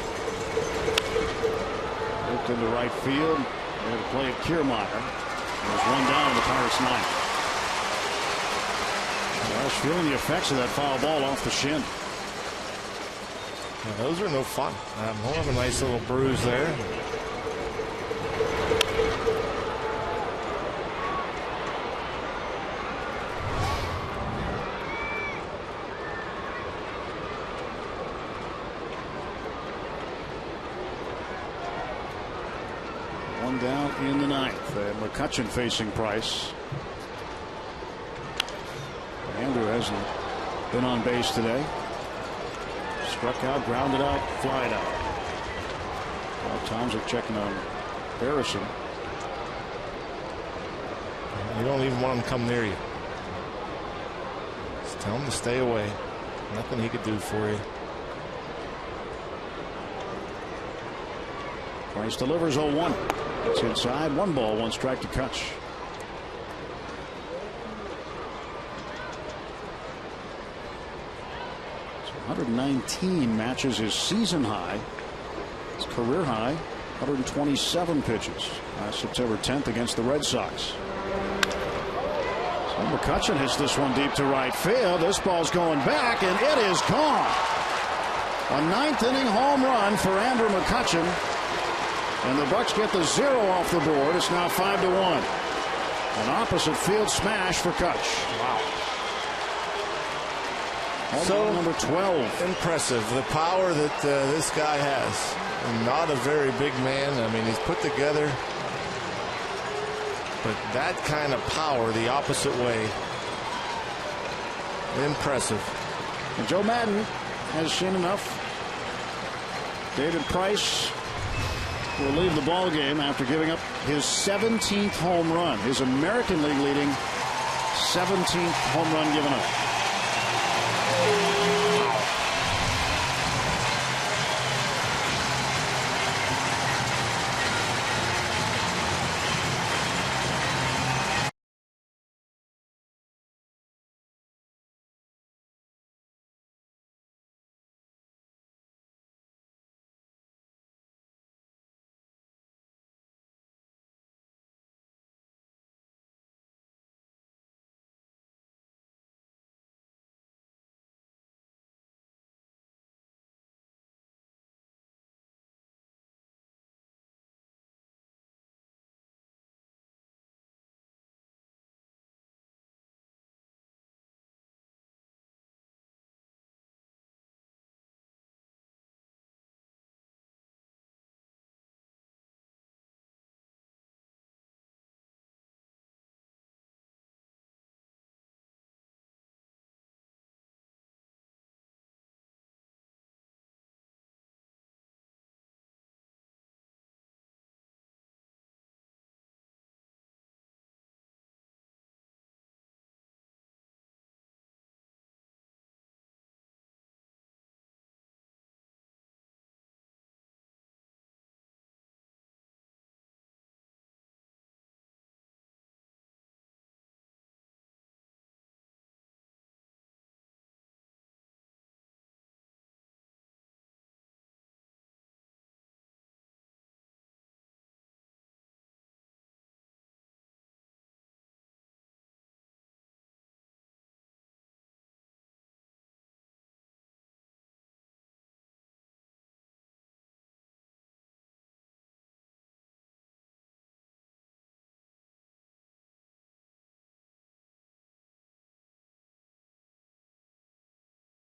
Looked into right field. They had to play at Kiermaier. There's 1 down in the Pirates' ninth. Josh feeling the effects of that foul ball off the shin. Yeah, those are no fun. He'll have a nice little bruise there. Down in the ninth, and McCutchen facing Price. Andrew hasn't been on base today. Struck out, grounded out, flied out. Well, Tom's are checking on Harrison. You don't even want him to come near you. Just tell him to stay away. Nothing he could do for you. Price delivers 0-1. It's inside. 1 ball, 1 strike to Kutch. So 119 matches his season high. His career high, 127 pitches. September 10th against the Red Sox. So McCutchen hits this one deep to right field. This ball's going back, and it is gone. A 9th inning home run for Andrew McCutchen. And the Bucks get the 0 off the board. It's now 5-1. An opposite field smash for Kutch. Wow. So number 12. Impressive. The power that this guy has. Not a very big man. I mean, he's put together. But that kind of power the opposite way. Impressive. And Joe Madden has seen enough. David Price will leave the ball game after giving up his 17th home run, his American League leading 17th home run given up.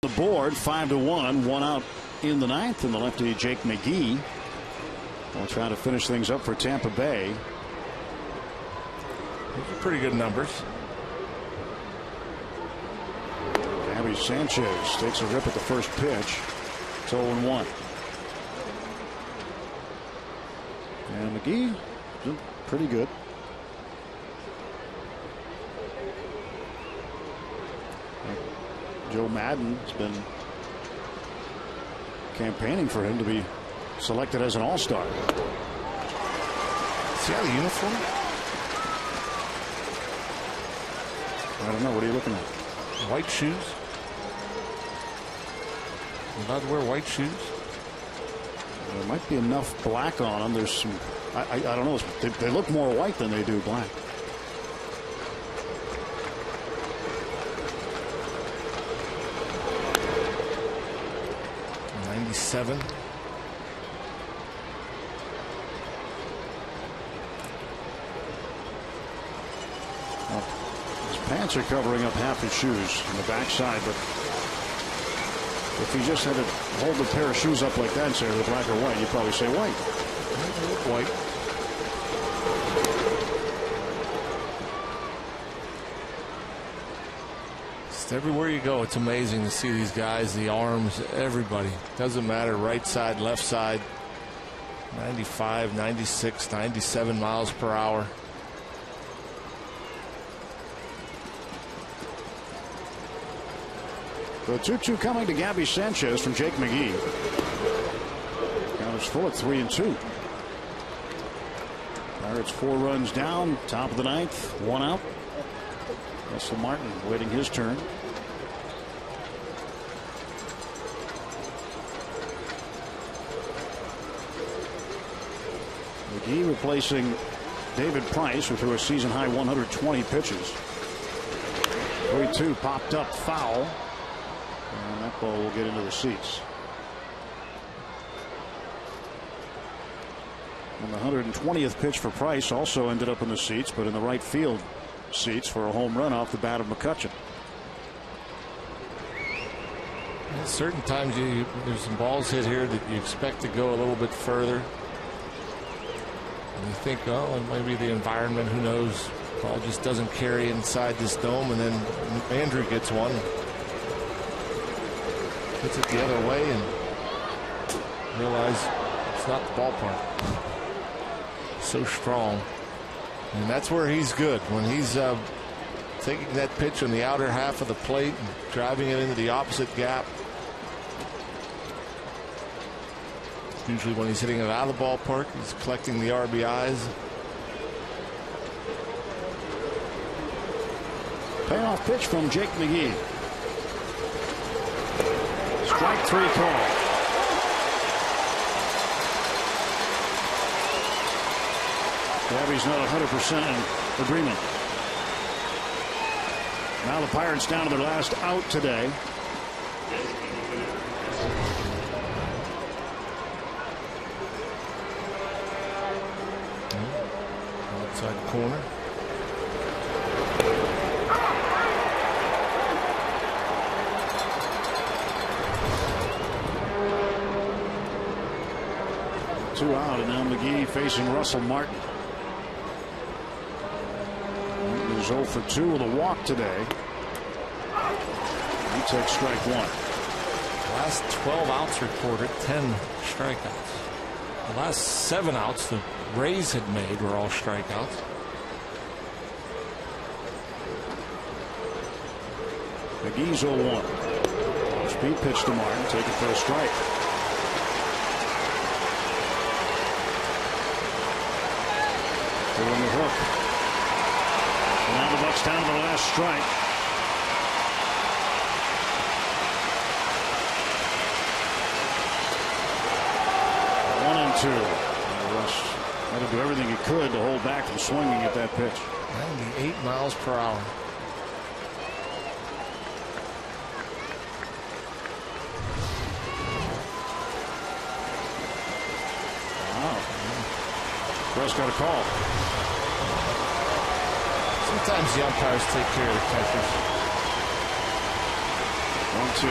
The board 5-1, 1 out in the ninth, and the lefty Jake McGee will try to finish things up for Tampa Bay. Those are pretty good numbers. Gabby Sanchez takes a rip at the first pitch. It's 0-1. And McGee did pretty good. Joe Madden has been campaigning for him to be selected as an all-star. See how the uniform? I don't know. What are you looking at? White shoes. You're allowed to wear white shoes. There might be enough black on them. There's some. I don't know. They look more white than they do black. '97. His pants are covering up half his shoes on the backside, but if he just had to hold a pair of shoes up like that and say they're black or white, you'd probably say white. They look white. Just everywhere you go, it's amazing to see these guys, the arms, everybody. Doesn't matter, right side, left side. 95, 96, 97 miles per hour. The 2-2 coming to Gabby Sanchez from Jake McGee. Count is full at 3-2. Pirates 4 runs down, top of the ninth, 1 out. Russell Martin waiting his turn. McGee replacing David Price, who threw a season high 120 pitches. 3-2 popped up foul. And that ball will get into the seats. And the 120th pitch for Price also ended up in the seats, but in the right field seats for a home run off the bat of McCutchen. At certain times there's some balls hit here that you expect to go a little bit further. And you think, oh, it might be the environment, who knows. Ball just doesn't carry inside this dome, and then Andrew gets one. Puts it the other way and realize it's not the ballpark. So strong. And that's where he's good. When he's taking that pitch on the outer half of the plate and driving it into the opposite gap. Usually when he's hitting it out of the ballpark, he's collecting the RBIs. Payoff pitch from Jake McGee. Strike 3 call. Gabby's not 100% in agreement. Now the Pirates down to their last out today. Outside corner. Two out, and now McGee facing Russell Martin. He's 0 for 2 with a walk today. He takes strike 1. Last 12 outs recorded, 10 strikeouts. The last 7 outs the Rays had made were all strikeouts. McGee's 0-1. Speed pitch to Martin, taken for a strike. They're on the hook. And now the Bucks down to the last strike. One and two. And Russ had to do everything he could to hold back from swinging at that pitch. 98 miles per hour. Russ got a call. Sometimes the umpires take care of the catchers. One 2.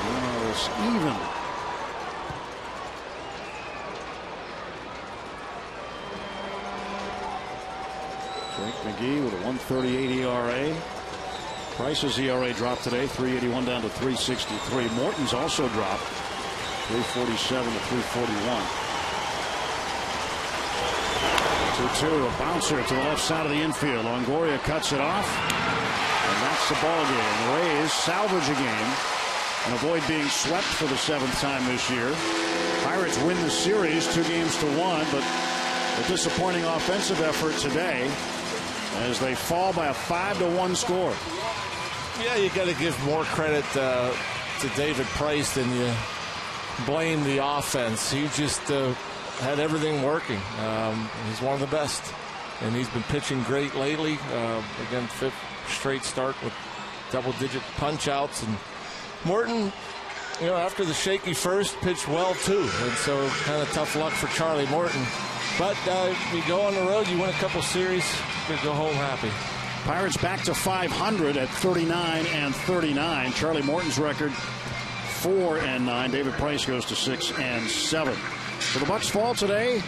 Oh, it's even. Jake McGee with a 1.38 ERA. Price's ERA dropped today, 3.81 down to 3.63. Morton's also dropped, 3.47 to 3.41. 2-2, a bouncer to the left side of the infield. Longoria cuts it off, and that's the ball game. The Rays salvage a game and avoid being swept for the 7th time this year. Pirates win the series 2-1, but a disappointing offensive effort today as they fall by a 5-1 score. Yeah, you got to give more credit to David Price than you blame the offense. He just had everything working. He's one of the best, and he's been pitching great lately. Again, 5th straight start with double-digit punch-outs. And Morton, after the shaky first, pitched well too, and so kind of tough luck for Charlie Morton. But you go on the road, you win a couple series, you go home happy. Pirates back to 500 at 39-39. Charlie Morton's record 4-9. David Price goes to 6-7. So the Bucs fall today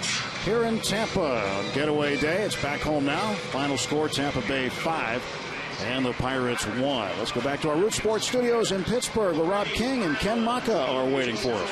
here in Tampa on getaway day. It's back home now. Final score: Tampa Bay 5 and the Pirates 1. Let's go back to our Root Sports studios in Pittsburgh, where Rob King and Ken Maka are waiting for us.